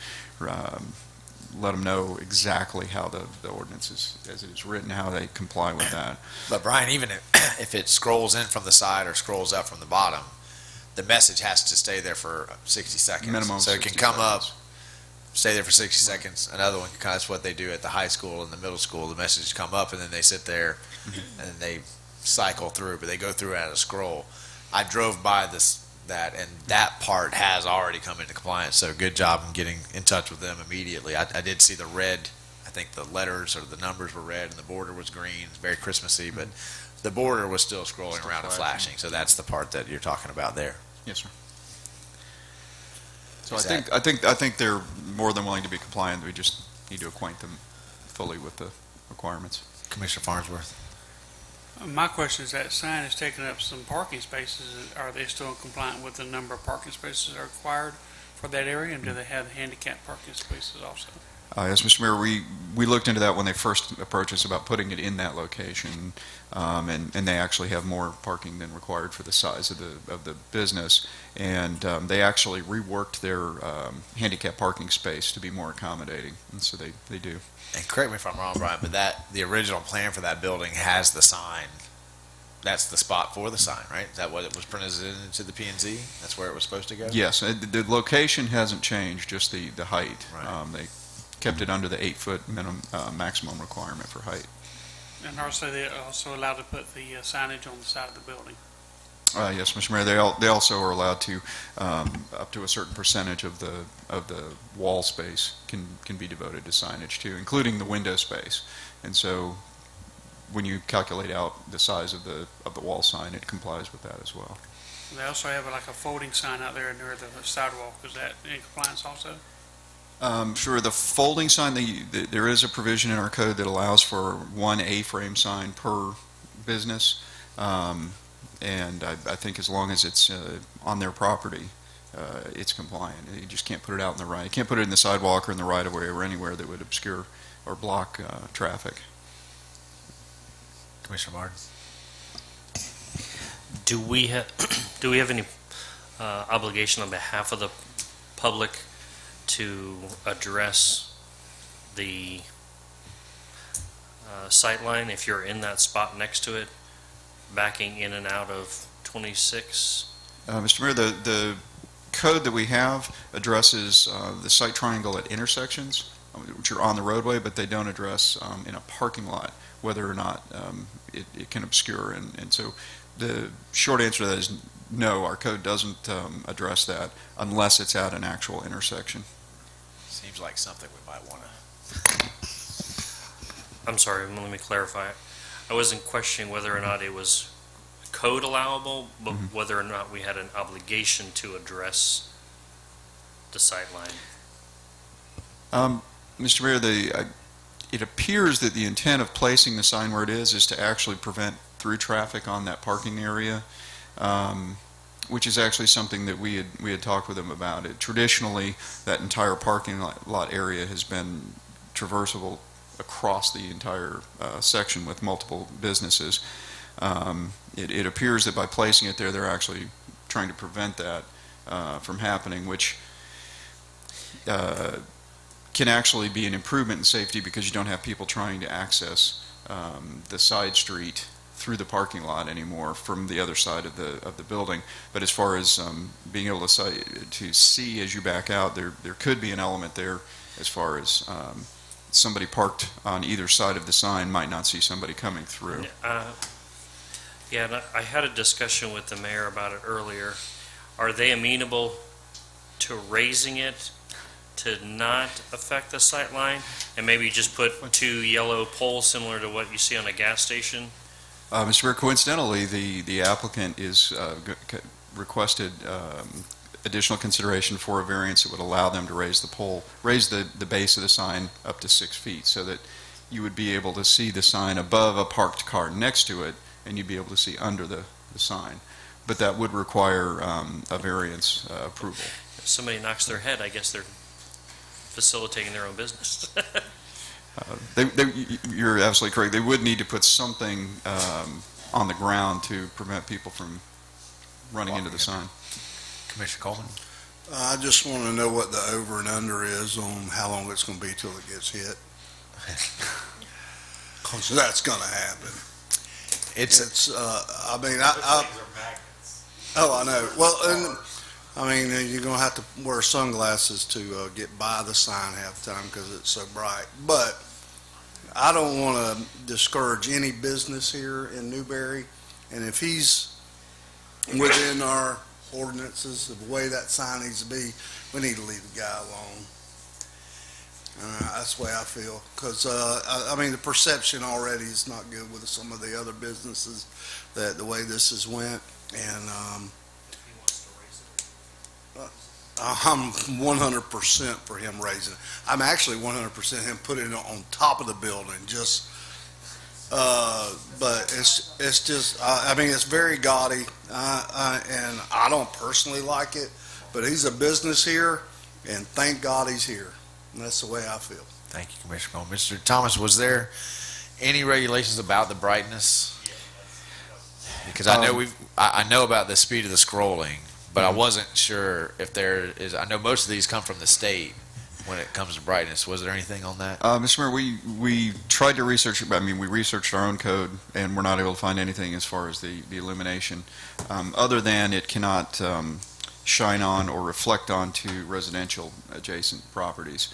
[SPEAKER 2] let them know exactly how the ordinance is, as it is written, how they comply with that.
[SPEAKER 1] But Brian, even if it scrolls in from the side or scrolls up from the bottom, the message has to stay there for 60 seconds.
[SPEAKER 2] Minimum
[SPEAKER 1] so it can
[SPEAKER 2] 60
[SPEAKER 1] come
[SPEAKER 2] seconds.
[SPEAKER 1] up, stay there for 60 seconds. Another one, that's what they do at the high school and the middle school. The messages come up and then they sit there and they cycle through, but they go through at a scroll. I drove by that, and that part has already come into compliance, so good job in getting in touch with them immediately. I did see the red, I think the letters or the numbers were red and the border was green. It's very Christmassy, but the border was still scrolling
[SPEAKER 2] Still
[SPEAKER 1] around and
[SPEAKER 2] flashing.
[SPEAKER 1] flashing, so that's the part that you're talking about there.
[SPEAKER 2] Yes, sir. So I think they're more than willing to be compliant. We just need to acquaint them fully with the requirements.
[SPEAKER 1] Commissioner Farnsworth.
[SPEAKER 17] My question is, that sign is taking up some parking spaces. Are they still compliant with the number of parking spaces that are required for that area, and do they have handicap parking spaces also?
[SPEAKER 2] Yes, Mr. Mayor, we looked into that when they first approached us about putting it in that location, and they actually have more parking than required for the size of the business, and they actually reworked their handicap parking space to be more accommodating, and so they do.
[SPEAKER 1] And correct me if I'm wrong, Brian, but the original plan for that building has the sign. That's the spot for the sign, right? Is that what it was presented into the P&Z? That's where it was supposed to go?
[SPEAKER 2] Yes, the location hasn't changed, just the height.
[SPEAKER 1] Right.
[SPEAKER 2] They kept it under the 8-foot maximum requirement for height.
[SPEAKER 17] And also, they're also allowed to put the signage on the side of the building.
[SPEAKER 2] Yes, Mr. Mayor. They also are allowed to up to a certain percentage of the wall space can be devoted to signage too, including the window space. And so, when you calculate out the size of the wall sign, it complies with that as well.
[SPEAKER 17] They also have like a folding sign out there near the sidewalk. Is that in compliance also?
[SPEAKER 2] Sure. The folding sign, there is a provision in our code that allows for one A-frame sign per business. And I think as long as it's on their property, it's compliant. You just can't put it out in the right. You can't put it in the sidewalk or in the right-of-way or anywhere that would obscure or block traffic.
[SPEAKER 1] Commissioner Martin.
[SPEAKER 6] Do we have any obligation on behalf of the public to address the sightline if you're in that spot next to it, backing in and out of 26?
[SPEAKER 2] Mr. Mayor, the code that we have addresses the sight triangle at intersections, which are on the roadway, but they don't address in a parking lot whether or not it can obscure. And so the short answer to that is no, our code doesn't address that unless it's at an actual intersection.
[SPEAKER 1] Seems like something we might want to.
[SPEAKER 6] I'm sorry, let me clarify. I wasn't questioning whether or not it was code allowable, but whether or not we had an obligation to address the sightline.
[SPEAKER 2] Mr. Mayor, it appears that the intent of placing the sign where it is to actually prevent through traffic on that parking area, which is actually something that we had talked with them about. Traditionally, that entire parking lot area has been traversable across the entire section with multiple businesses. It appears that by placing it there, they're actually trying to prevent that from happening, which can actually be an improvement in safety because you don't have people trying to access the side street through the parking lot anymore from the other side of the building. But as far as being able to see as you back out, there could be an element there as far as somebody parked on either side of the sign might not see somebody coming through.
[SPEAKER 6] Yeah, and I had a discussion with the mayor about it earlier. Are they amenable to raising it to not affect the sight line, and maybe just put 2 yellow poles similar to what you see on a gas station?
[SPEAKER 2] Mr. Mayor, coincidentally, the applicant is requested additional consideration for a variance that would allow them to raise the base of the sign up to 6 feet, so that you would be able to see the sign above a parked car next to it, and you'd be able to see under the sign. But that would require a variance approval.
[SPEAKER 6] If somebody knocks their head, I guess they're facilitating their own business.
[SPEAKER 2] You're absolutely correct. They would need to put something on the ground to prevent people from running into the sign.
[SPEAKER 1] Commissioner Coleman?
[SPEAKER 15] I just want to know what the over and under is on how long it's going to be till it gets hit. Because that's going to happen. I mean, oh, I know. Well, and I mean, you're going to have to wear sunglasses to get by the sign half the time because it's so bright. But I don't want to discourage any business here in Newberry. And if he's within our ordinances of the way that sign needs to be, we need to leave the guy alone. That's the way I feel. Because, I mean, the perception already is not good with some of the other businesses, that the way this has went. And I'm 100% for him raising it. I'm actually 100% him putting it on top of the building, just, but it's just, I mean, it's very gaudy, and I don't personally like it, but he's a business here, and thank God he's here. And that's the way I feel.
[SPEAKER 1] Thank you, Commissioner Coleman. Mr. Thomas, was there any regulations about the brightness? Because I know I know about the speed of the scrolling, but I wasn't sure if there is. I know most of these come from the state when it comes to brightness. Was there anything on that?
[SPEAKER 2] Mr. Mayor, we tried to research. I mean, we researched our own code, and we're not able to find anything as far as the illumination, other than it cannot shine on or reflect onto residential adjacent properties.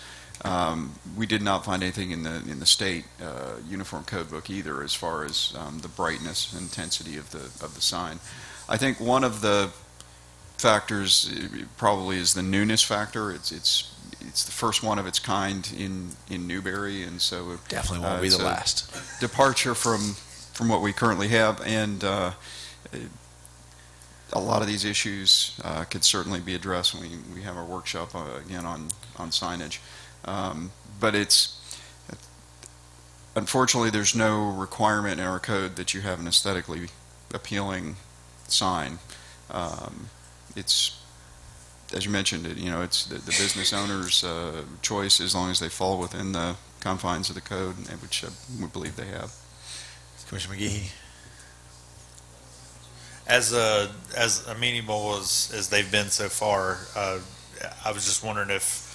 [SPEAKER 2] We did not find anything in the state uniform code book either as far as the brightness and intensity of the sign. I think one of the factors probably is the newness factor. It's the first one of its kind in Newberry, and so
[SPEAKER 1] definitely won't be the last.
[SPEAKER 2] Departure from what we currently have, and a lot of these issues could certainly be addressed when we have our workshop again on signage. But unfortunately, there's no requirement in our code that you have an aesthetically appealing sign. It's, as you mentioned, it's the business owner's choice as long as they fall within the confines of the code, which we believe they have.
[SPEAKER 1] Commissioner McGehee?
[SPEAKER 16] As amenable as they've been so far, I was just wondering if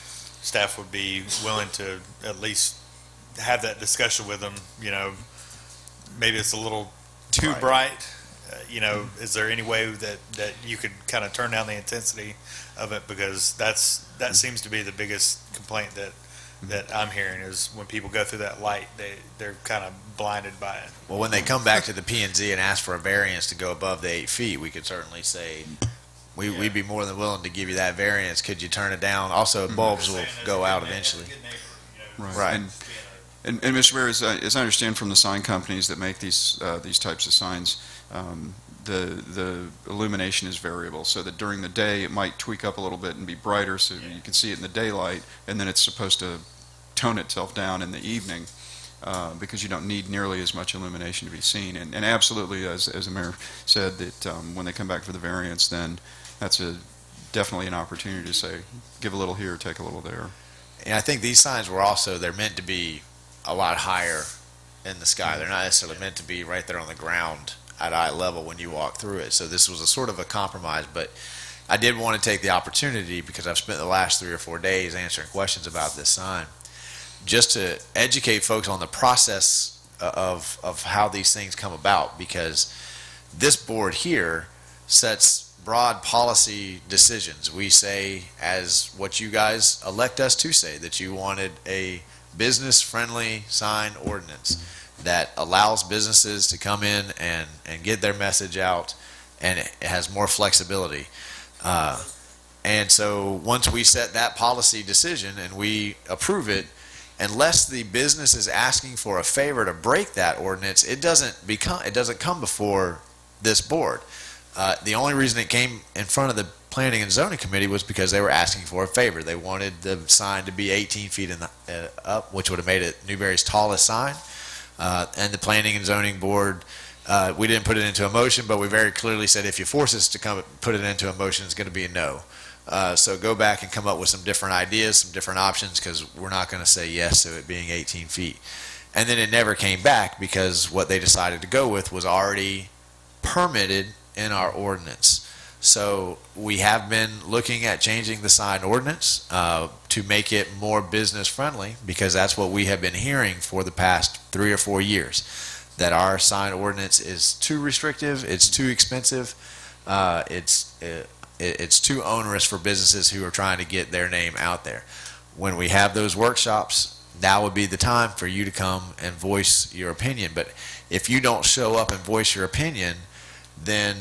[SPEAKER 16] staff would be willing to at least have that discussion with them. Maybe it's a little too bright. Is there any way that you could kind of turn down the intensity of it? Because that seems to be the biggest complaint that that I'm hearing is when people go through that light, they're kind of blinded by it.
[SPEAKER 1] Well, when they come back to the P&Z and ask for a variance to go above the 8 feet, we could certainly say, we'd be more than willing to give you that variance. Could you turn it down? Also, bulbs will go out eventually. Right.
[SPEAKER 2] And Mr. Mayor, as I understand from the sign companies that make these types of signs, the illumination is variable, so that during the day it might tweak up a little bit and be brighter so you can see it in the daylight, and then it's supposed to tone itself down in the evening because you don't need nearly as much illumination to be seen. And absolutely, as the mayor said, that when they come back for the variance, then that's definitely an opportunity to say, give a little here, take a little there.
[SPEAKER 1] And I think these signs they're meant to be a lot higher in the sky. They're not necessarily meant to be right there on the ground at eye level when you walk through it. So this was a sort of a compromise, but I did want to take the opportunity, because I've spent the last 3 or 4 days answering questions about this sign, just to educate folks on the process of how these things come about, because this board here sets broad policy decisions. We say, as what you guys elect us to say, that you wanted a business-friendly sign ordinance that allows businesses to come in and get their message out, and it has more flexibility. And so once we set that policy decision and we approve it, unless the business is asking for a favor to break that ordinance, it doesn't come before this board. The only reason it came in front of the Planning and Zoning Committee was because they were asking for a favor. They wanted the sign to be 18 feet up, which would have made it Newberry's tallest sign. And the Planning and Zoning Board, we didn't put it into a motion, but we very clearly said, if you force us to come put it into a motion, it's going to be a no. So go back and come up with some different ideas, some different options, because we're not going to say yes to it being 18 feet. And then it never came back, because what they decided to go with was already permitted in our ordinance. So we have been looking at changing the sign ordinance to make it more business friendly, because that's what we have been hearing for the past 3 or 4 years, that our sign ordinance is too restrictive, it's too expensive, it's too onerous for businesses who are trying to get their name out there. When we have those workshops, now would be the time for you to come and voice your opinion. But if you don't show up and voice your opinion, then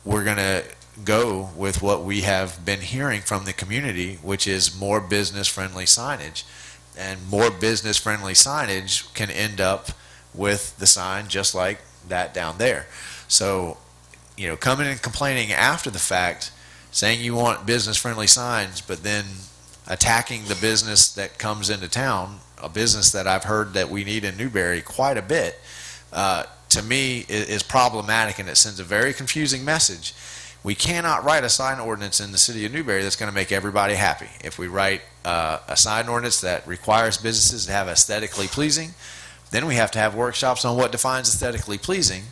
[SPEAKER 1] we're going to go with what we have been hearing from the community, which is more business-friendly signage. And more business-friendly signage can end up with the sign just like that down there. So, coming and complaining after the fact, saying you want business-friendly signs, but then attacking the business that comes into town, a business that I've heard that we need in Newberry quite a bit, to me is problematic, and it sends a very confusing message. We cannot write a sign ordinance in the city of Newberry that's going to make everybody happy. If we write a sign ordinance that requires businesses to have aesthetically pleasing, then we have to have workshops on what defines aesthetically pleasing,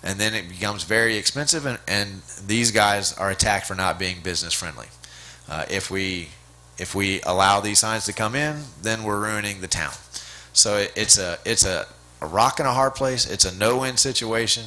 [SPEAKER 1] and then it becomes very expensive, and these guys are attacked for not being business friendly. If we allow these signs to come in, then we're ruining the town. So it's a rock and a hard place. It's a no-win situation,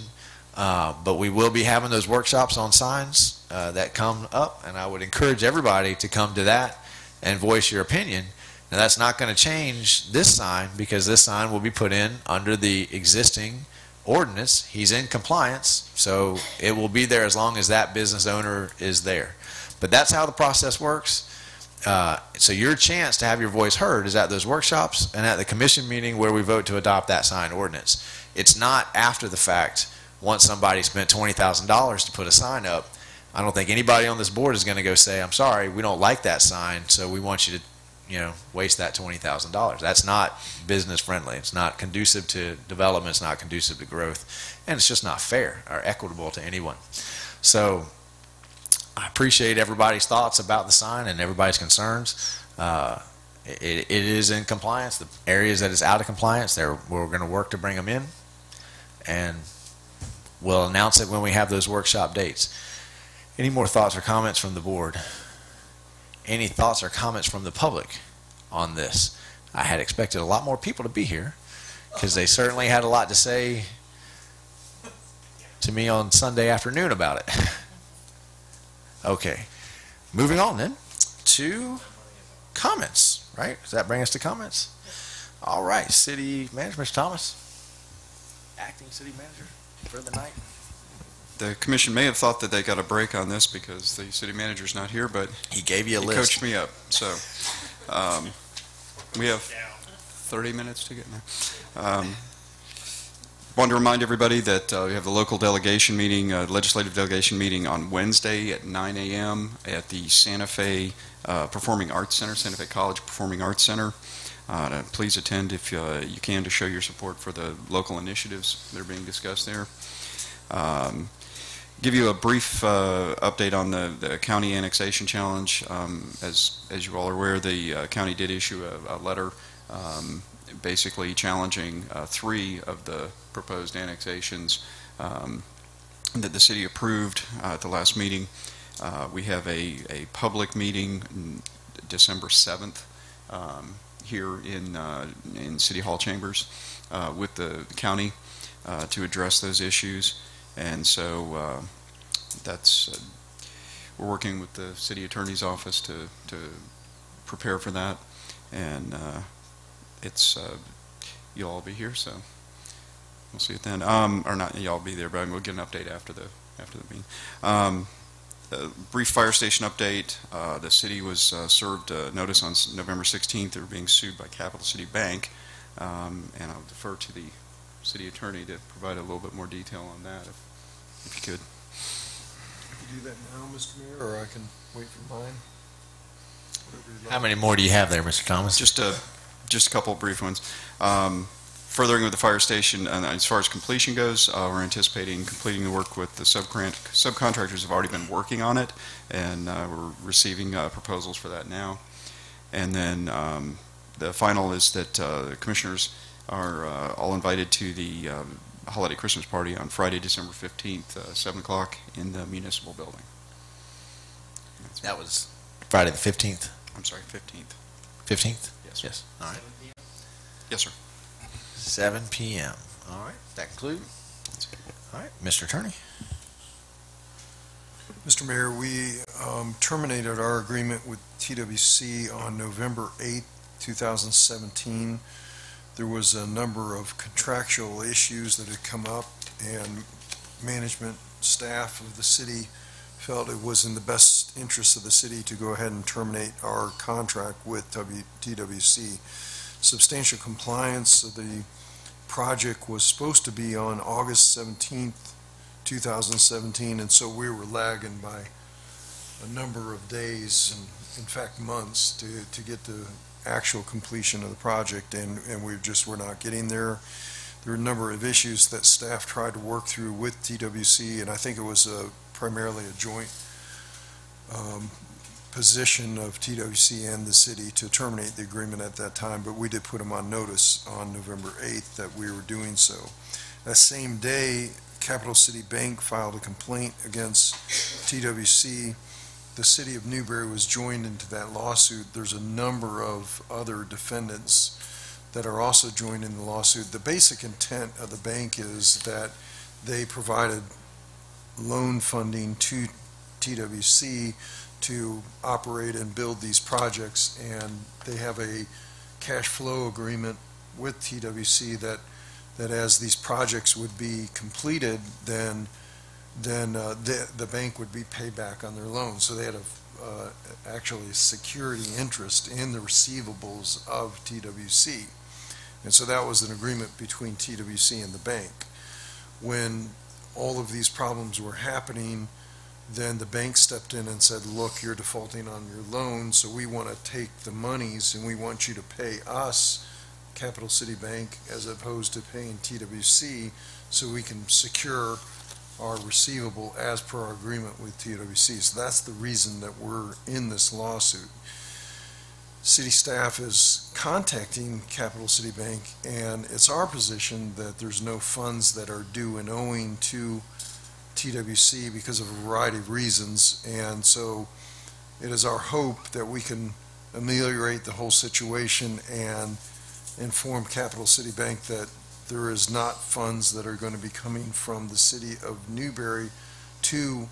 [SPEAKER 1] but we will be having those workshops on signs that come up, and I would encourage everybody to come to that and voice your opinion. Now, that's not going to change this sign, because this sign will be put in under the existing ordinance. He's in compliance, so it will be there as long as that business owner is there. But that's how the process works. So your chance to have your voice heard is at those workshops and at the commission meeting where we vote to adopt that sign ordinance. It's not after the fact, once somebody spent $20,000 to put a sign up. I don't think anybody on this board is going to go say, I'm sorry, we don't like that sign, so we want you to waste that $20,000. That's not business friendly. It's not conducive to development. It's not conducive to growth. And it's just not fair or equitable to anyone. So I appreciate everybody's thoughts about the sign and everybody's concerns. It is in compliance. The areas that it's out of compliance, we're going to work to bring them in. And we'll announce it when we have those workshop dates. Any more thoughts or comments from the board? Any thoughts or comments from the public on this? I had expected a lot more people to be here, because they certainly had a lot to say to me on Sunday afternoon about it. Okay, moving on then to comments, right? Does that bring us to comments? All right, city manager, Mr. Thomas. Acting city manager for the night.
[SPEAKER 2] The commission may have thought that they got a break on this because the city manager's not here, but
[SPEAKER 1] he gave you a list.
[SPEAKER 2] He coached me up. So we have 30 minutes to get now. Wanted to remind everybody that we have the local delegation meeting, legislative delegation meeting on Wednesday at 9 a.m. at the Santa Fe Performing Arts Center, Santa Fe College Performing Arts Center. Please attend if you can to show your support for the local initiatives that are being discussed there. Give you a brief update on the county annexation challenge. As you all are aware, the county did issue a letter basically challenging 3 of the proposed annexations that the city approved at the last meeting. We have a public meeting December 7th here in City Hall chambers with the county to address those issues. And so we're working with the city attorney's office to prepare for that, and you'll all be here, so we'll see it then. Or not, y'all be there, but we'll get an update after the meeting. A brief fire station update. The city was served a notice on November 16th. They were being sued by Capital City Bank, and I'll defer to the city attorney to provide a little bit more detail on that, if you could.
[SPEAKER 12] You do that now, Mr. Mayor, or I can wait for mine?
[SPEAKER 1] How many more do you have there, Mr. Thomas?
[SPEAKER 2] Just a couple of brief ones. Furthering with the fire station, and as far as completion goes, we're anticipating completing the work with the subcontractors have already been working on it, and we're receiving proposals for that now. And then the final is that the commissioners are all invited to the holiday Christmas party on Friday, December 15th, 7 o'clock in the municipal building.
[SPEAKER 1] That was Friday the 15th?
[SPEAKER 2] I'm sorry, 15th.
[SPEAKER 1] 15th?
[SPEAKER 2] Yes.
[SPEAKER 1] Yes. All right.
[SPEAKER 2] Yes, sir.
[SPEAKER 1] 7 p.m. All right. That conclude? All right. Mr. Attorney.
[SPEAKER 12] Mr. Mayor, we terminated our agreement with TWC on November 8th, 2017. There was a number of contractual issues that had come up, and management staff of the city felt it was in the best interest of the city to go ahead and terminate our contract with TWC. Substantial compliance of the project was supposed to be on August 17th, 2017, and so we were lagging by a number of days, and in fact months, to get the actual completion of the project, and we're not getting there. There were a number of issues that staff tried to work through with TWC, and I think it was primarily a joint position of TWC and the city to terminate the agreement at that time, but we did put them on notice on November 8th that we were doing so. That same day, Capital City Bank filed a complaint against TWC. The city of Newberry was joined into that lawsuit. There's a number of other defendants that are also joined in the lawsuit. The basic intent of the bank is that they provided loan funding to TWC to operate and build these projects, and they have a cash flow agreement with TWC that as these projects would be completed, then the bank would be paid back on their loan. So they had actually a security interest in the receivables of TWC. And so that was an agreement between TWC and the bank. When all of these problems were happening, then the bank stepped in and said, look, you're defaulting on your loan, so we want to take the monies and we want you to pay us, Capital City Bank, as opposed to paying TWC, so we can secure our receivable as per our agreement with TWC. So that's the reason that we're in this lawsuit. City staff is contacting Capital City Bank, and it's our position that there's no funds that are due and owing to TWC because of a variety of reasons, and so it is our hope that we can ameliorate the whole situation and inform Capital City Bank that there is not funds that are going to be coming from the city of Newberry to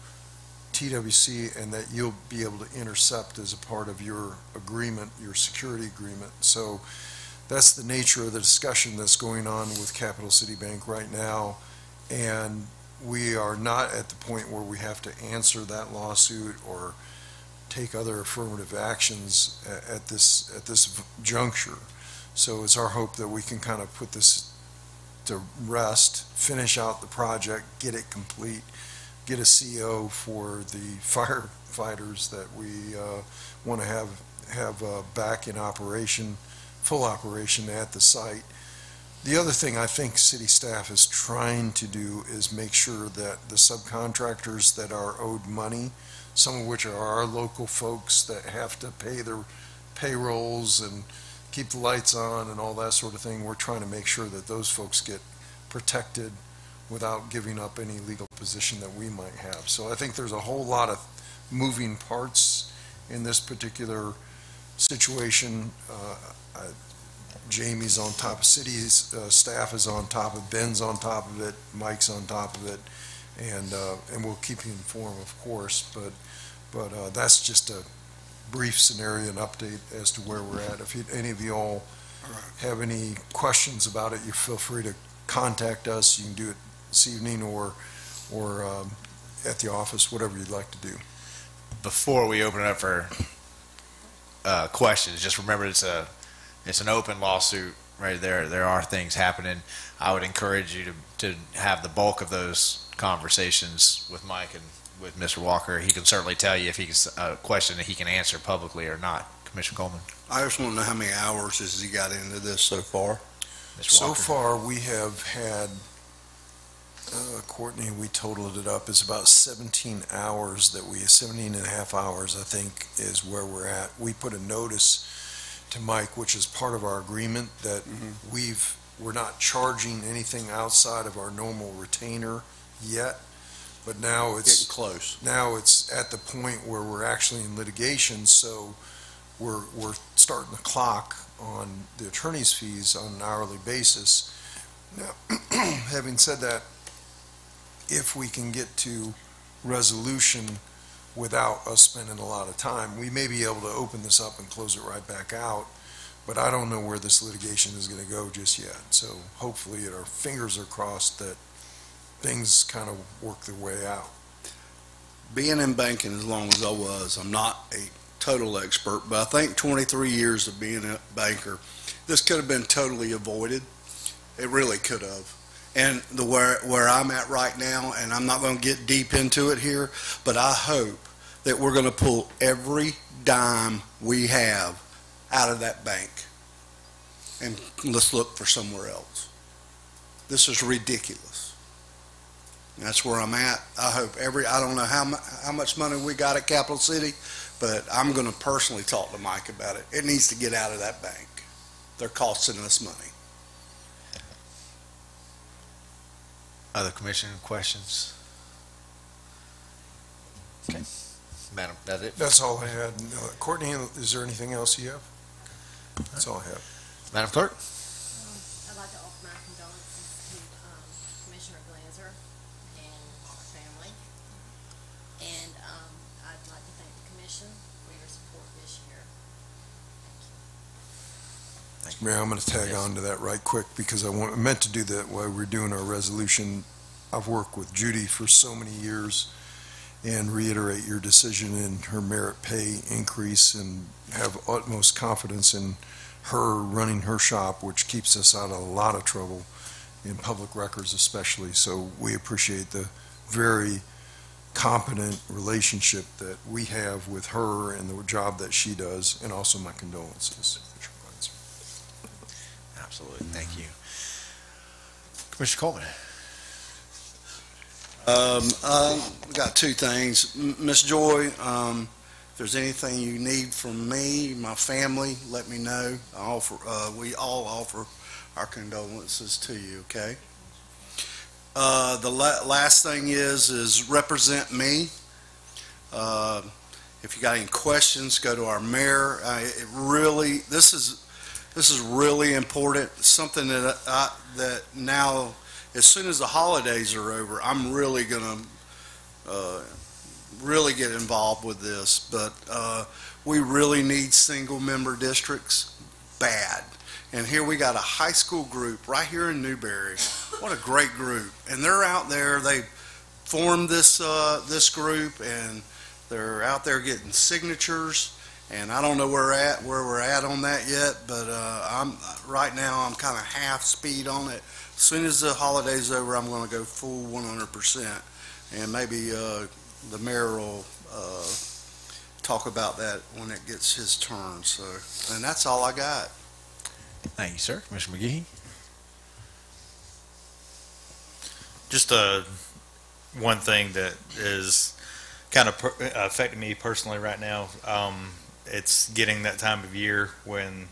[SPEAKER 12] TWC, and that you'll be able to intercept as a part of your agreement, your security agreement. So that's the nature of the discussion that's going on with Capital City Bank right now. And we are not at the point where we have to answer that lawsuit or take other affirmative actions at this juncture. So it's our hope that we can kind of put this to rest, finish out the project, get it complete, get a CO for the firefighters that we want to have back in operation, full operation at the site. The other thing I think city staff is trying to do is make sure that the subcontractors that are owed money, some of which are our local folks that have to pay their payrolls and keep the lights on and all that sort of thing, we're trying to make sure that those folks get protected without giving up any legal position that we might have. So I think there's a whole lot of moving parts in this particular situation. Jamie's on top of city's staff is on top of, Ben's on top of it, Mike's on top of it, and we'll keep you informed, of course. But that's just a brief scenario and update as to where we're at. If any of you all have any questions about it, you feel free to contact us. You can do it this evening or at the office, whatever you'd like to do.
[SPEAKER 1] Before we open it up for questions, just remember it's an open lawsuit right there. There are things happening. I would encourage you to have the bulk of those conversations with Mike and with Mr. Walker. He can certainly tell you if he's a question that he can answer publicly or not. Commissioner Coleman.
[SPEAKER 15] I just want to know how many hours has he got into this so far?
[SPEAKER 12] So far, we have had, Courtney, we totaled it up, it's about 17 hours 17 and a half hours, I think, is where we're at. We put a notice to Mike, which is part of our agreement, that we're not charging anything outside of our normal retainer yet, but now it's
[SPEAKER 15] getting close.
[SPEAKER 12] Now it's at the point where we're actually in litigation, so we're starting the clock on the attorney's fees on an hourly basis. Now, having said that, if we can get to resolution without us spending a lot of time, we may be able to open this up and close it right back out, but I don't know where this litigation is going to go just yet. So hopefully our fingers are crossed that things kind of work their way out.
[SPEAKER 15] Being in banking as long as I was, I'm not a total expert, but I think 23 years of being a banker, this could have been totally avoided. It really could have. And where I'm at right now, and I'm not going to get deep into it here, but I hope that we're going to pull every dime we have out of that bank and let's look for somewhere else. This is ridiculous. That's where I'm at. I hope I don't know how much money we got at Capital City, but I'm going to personally talk to Mike about it. It needs to get out of that bank. They're costing us money.
[SPEAKER 1] Other commission questions? Okay. Madam, that's it?
[SPEAKER 12] That's all I had. Courtney, is there anything else you have? That's all I have.
[SPEAKER 1] Madam Clerk?
[SPEAKER 19] I'd like to offer my condolences to Commissioner Glazer and our family. And I'd like to thank the commission for your support this year. Thank you.
[SPEAKER 12] Mayor, I'm going to tag on to that right quick because I meant to do that while we're doing our resolution. I've worked with Judy for so many years and reiterate your decision in her merit pay increase and have utmost confidence in her running her shop, which keeps us out of a lot of trouble in public records especially. So we appreciate the very competent relationship that we have with her and the job that she does, and also my condolences.
[SPEAKER 1] Absolutely. Thank you. Commissioner Coleman.
[SPEAKER 15] We got two things. Miss Joy, if there's anything you need from me, my family, let me know. We all offer our condolences to you, okay? The last thing is represent me. If you got any questions, go to our mayor. This is really important. Something that now, as soon as the holidays are over, I'm really going to really get involved with this, but we really need single-member districts bad. And here we got a high school group right here in Newberry. What a great group. And they're out there, they formed this group, and they're out there getting signatures. And I don't know where we're at on that yet, but right now I'm kind of half speed on it. As soon as the holiday's over, I'm going to go full 100%. And maybe the mayor will talk about that when it gets his turn. So, and that's all I got.
[SPEAKER 1] Thank you, sir. Commissioner McGehee?
[SPEAKER 16] Just one thing that is kind of affecting me personally right now. It's getting that time of year when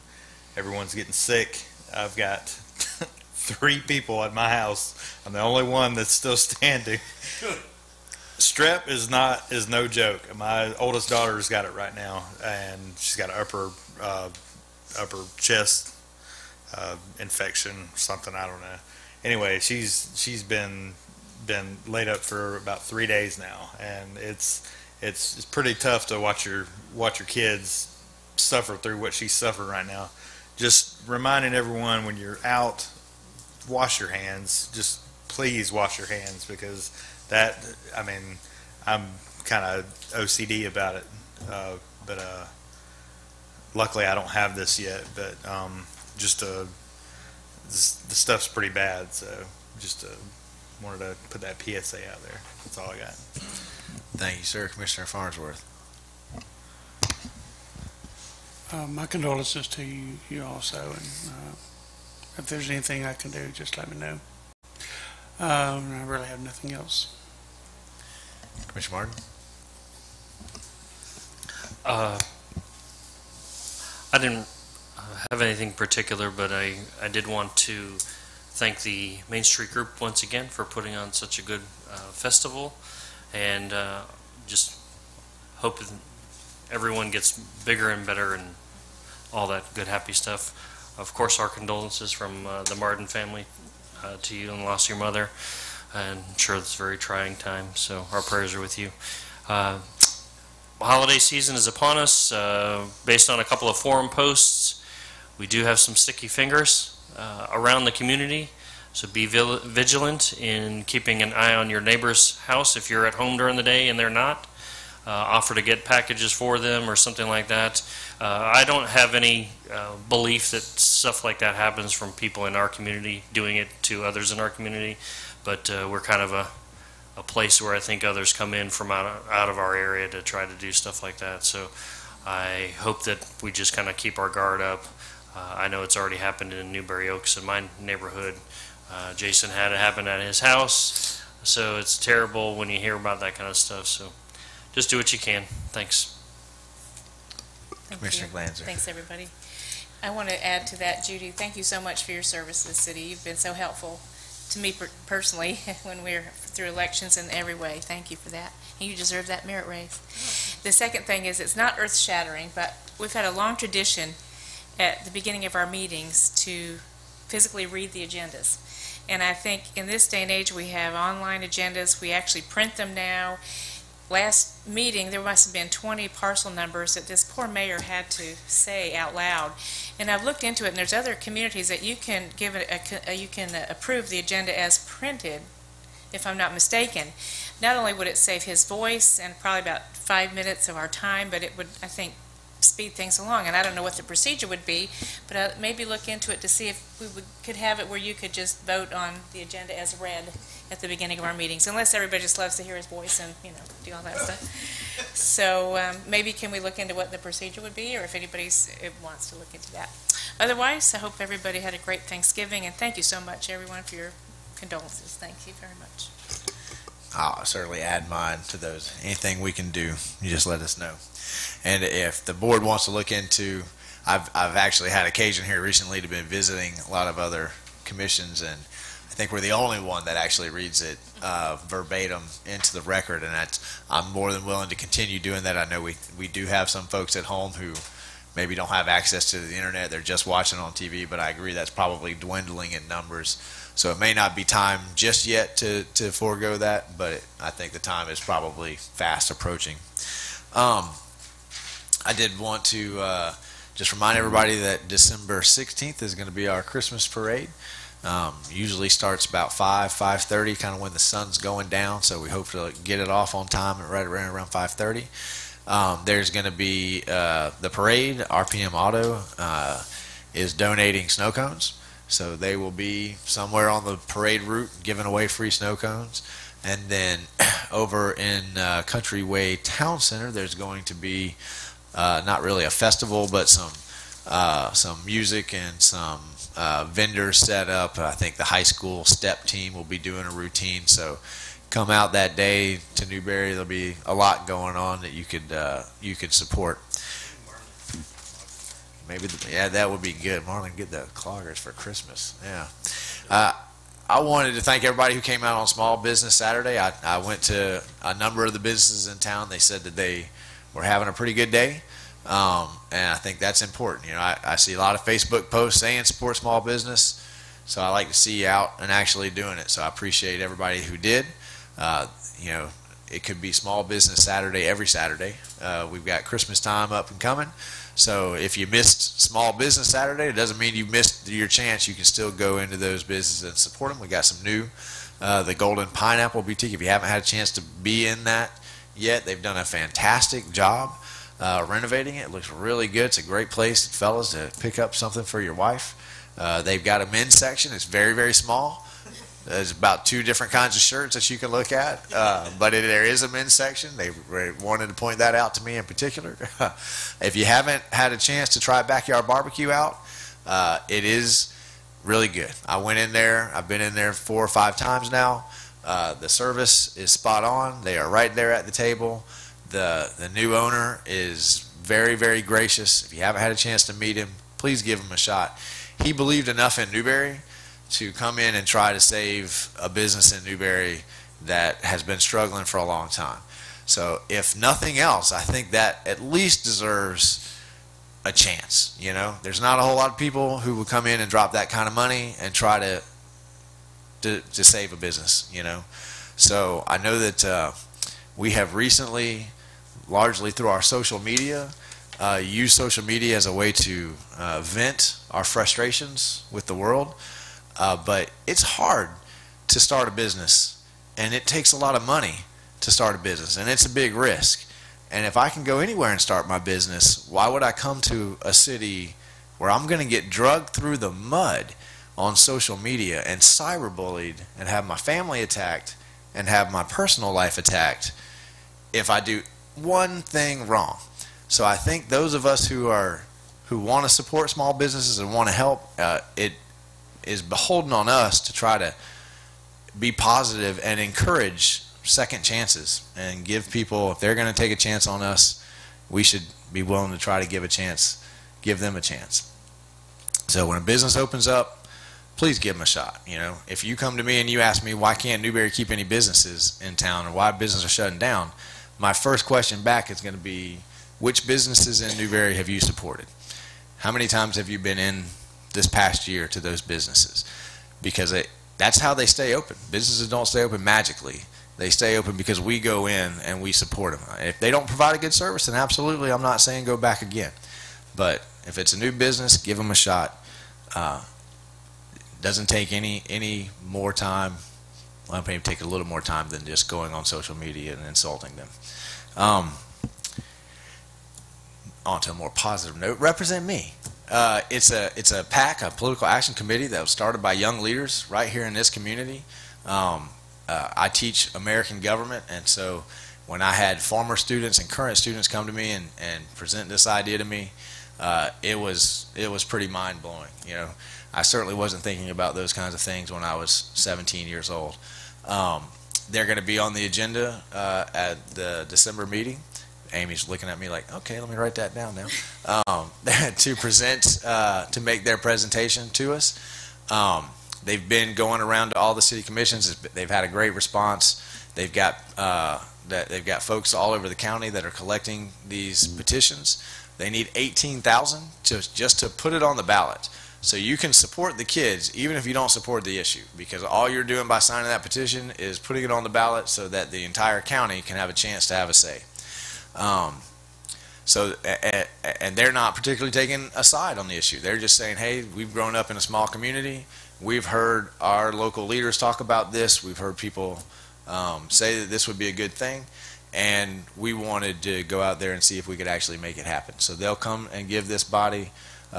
[SPEAKER 16] everyone's getting sick. I've got 3 people at my house. I'm the only one that's still standing. Strep is no joke. My oldest daughter's got it right now, and she's got an upper chest infection, something, I don't know. Anyway, she's been laid up for about 3 days now, and it's pretty tough to watch your kids suffer through what she's suffering right now. Just reminding everyone, when you're out, wash your hands. Just please wash your hands, because I'm kind of OCD about it, but luckily I don't have this yet. But the stuff's pretty bad, so just wanted to put that PSA out there. That's all I got.
[SPEAKER 1] Thank you, sir. Commissioner Farnsworth?
[SPEAKER 17] My condolences to you also, and if there's anything I can do, just let me know. I really have nothing else.
[SPEAKER 1] Commissioner Martin?
[SPEAKER 6] I didn't have anything particular, but I did want to thank the Main Street Group once again for putting on such a good festival, and just hope that everyone gets bigger and better and all that good happy stuff. Of course, our condolences from the Martin family to you and the loss of your mother, and I'm sure it's a very trying time, so our prayers are with you. Holiday season is upon us. Based on a couple of forum posts, we do have some sticky fingers around the community, so be vigilant in keeping an eye on your neighbor's house if you're at home during the day and they're not. Offer to get packages for them or something like that. I don't have any belief that stuff like that happens from people in our community doing it to others in our community, but we're kind of a place where I think others come in from out of our area to try to do stuff like that. So I hope that we just kind of keep our guard up. I know it's already happened in Newberry Oaks in my neighborhood. Jason had it happen at his house, so it's terrible when you hear about that kind of stuff. So just do what you can. Thanks.
[SPEAKER 1] Commissioner Glanzer.
[SPEAKER 3] Thanks, everybody. I want to add to that, Judy, thank you so much for your service to the city. You've been so helpful to me personally when we're through elections in every way. Thank you for that. And you deserve that merit raise. The second thing is, it's not earth-shattering, but we've had a long tradition at the beginning of our meetings to physically read the agendas. And I think in this day and age, we have online agendas. We actually print them now. Last meeting, there must have been 20 parcel numbers that this poor mayor had to say out loud. And I've looked into it, and there's other communities that you can give you can approve the agenda as printed, if I'm not mistaken. Not only would it save his voice and probably about 5 minutes of our time, but it would, I think, speed things along. And I don't know what the procedure would be, but I'll maybe look into it to see if we could have it where you could just vote on the agenda as read at the beginning of our meetings, unless everybody just loves to hear his voice and, do all that stuff. So maybe can we look into what the procedure would be, or if anybody wants to look into that. Otherwise, I hope everybody had a great Thanksgiving, and thank you so much, everyone, for your condolences. Thank you very much.
[SPEAKER 1] I'll certainly add mine to those. Anything we can do, you just let us know. And if the board wants to look into, I've actually had occasion here recently to been visiting a lot of other commissions, and I think we're the only one that actually reads it verbatim into the record, and I'm more than willing to continue doing that. I know we do have some folks at home who maybe don't have access to the internet. They're just watching on TV, but I agree that's probably dwindling in numbers. So it may not be time just yet to forego that, but I think the time is probably fast approaching. I did want to just remind everybody that December 16th is going to be our Christmas parade. Usually starts about 5:30, kind of when the sun's going down, so we hope to get it off on time at right around 5:30. There's going to be the parade. RPM Auto is donating snow cones, so they will be somewhere on the parade route giving away free snow cones. And then over in Country Way Town Center, there's going to be not really a festival, but some music and some vendors set up. I think the high school step team will be doing a routine, so come out that day to Newberry. There'll be a lot going on that you could support. Maybe that would be good. Marlon, get the cloggers for Christmas. Yeah. I wanted to thank everybody who came out on Small Business Saturday. I went to a number of the businesses in town. They said that they were having a pretty good day. And I think that's important. I see a lot of Facebook posts saying support small business, so I like to see you out and actually doing it. So I appreciate everybody who did. It could be Small Business Saturday every Saturday. We've got Christmas time up and coming. So if you missed Small Business Saturday, it doesn't mean you missed your chance. You can still go into those businesses and support them. We got some new, the Golden Pineapple Boutique. If you haven't had a chance to be in that yet, they've done a fantastic job renovating it. It looks really good. It's a great place, fellas, to pick up something for your wife. They've got a men's section. It's very, very small. There's about 2 different kinds of shirts that you can look at, but there is a men's section. They wanted to point that out to me in particular. If you haven't had a chance to try Backyard Barbecue out, it is really good. I went in there. I've been in there 4 or 5 times now. The service is spot on. They are right there at the table. The new owner is very, very gracious. If you haven't had a chance to meet him, please give him a shot. He believed enough in Newberry to come in and try to save a business in Newberry that has been struggling for a long time. So if nothing else, I think that at least deserves a chance. There's not a whole lot of people who would come in and drop that kind of money and try to save a business. So I know that we have recently, largely through our social media, used social media as a way to vent our frustrations with the world. But it's hard to start a business, and it takes a lot of money to start a business, and it's a big risk. And if I can go anywhere and start my business, why would I come to a city where I'm going to get dragged through the mud on social media and cyberbullied and have my family attacked and have my personal life attacked if I do one thing wrong? So I think those of us who want to support small businesses and want to help, it is beholden on us to try to be positive and encourage second chances and give people, if they're going to take a chance on us, we should be willing to try to give them a chance. So when a business opens up, please give them a shot. If you come to me and you ask me, why can't Newberry keep any businesses in town, or why businesses are shutting down, my first question back is going to be, which businesses in Newberry have you supported? How many times have you been in this past year to those businesses? Because that's how they stay open. Businesses don't stay open magically. They stay open because we go in and we support them. If they don't provide a good service, then absolutely, I'm not saying go back again. But if it's a new business, give them a shot. Doesn't take any more time. Well, it may take a little more time than just going on social media and insulting them. On to a more positive note, represent me. It's a PAC, a political action committee that was started by young leaders right here in this community. I teach American government, and so when I had former students and current students come to me and present this idea to me, it was pretty mind-blowing. I certainly wasn't thinking about those kinds of things when I was 17 years old. They're going to be on the agenda at the December meeting. Amy's looking at me like, okay, let me write that down now. To present, to make their presentation to us. They've been going around to all the city commissions. They've had a great response. They've got folks all over the county that are collecting these petitions. They need 18,000 just to put it on the ballot. So you can support the kids even if you don't support the issue, because all you're doing by signing that petition is putting it on the ballot so that the entire county can have a chance to have a say. And they're not particularly taking a side on the issue. They're just saying, hey, we've grown up in a small community. We've heard our local leaders talk about this. We've heard people say that this would be a good thing. And we wanted to go out there and see if we could actually make it happen. So they'll come and give this body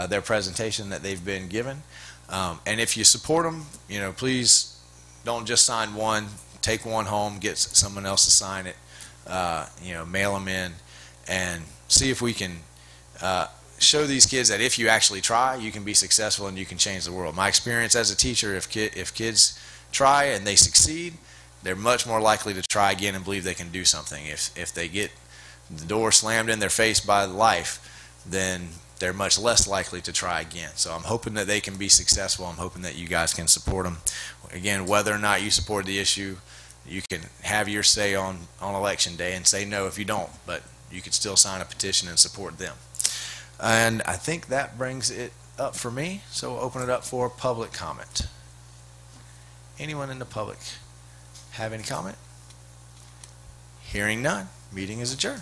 [SPEAKER 1] their presentation that they've been given. And if you support them, please don't just sign one. Take one home, get someone else to sign it, mail them in, and see if we can show these kids that if you actually try, you can be successful and you can change the world. My experience as a teacher, if kids try and they succeed, they're much more likely to try again and believe they can do something. If they get the door slammed in their face by life, then they're much less likely to try again. So I'm hoping that they can be successful. I'm hoping that you guys can support them. Again, whether or not you support the issue, you can have your say on election day and say no if you don't, but you could still sign a petition and support them. And I think that brings it up for me, so we'll open it up for public comment. Anyone in the public have any comment? Hearing none, meeting is adjourned.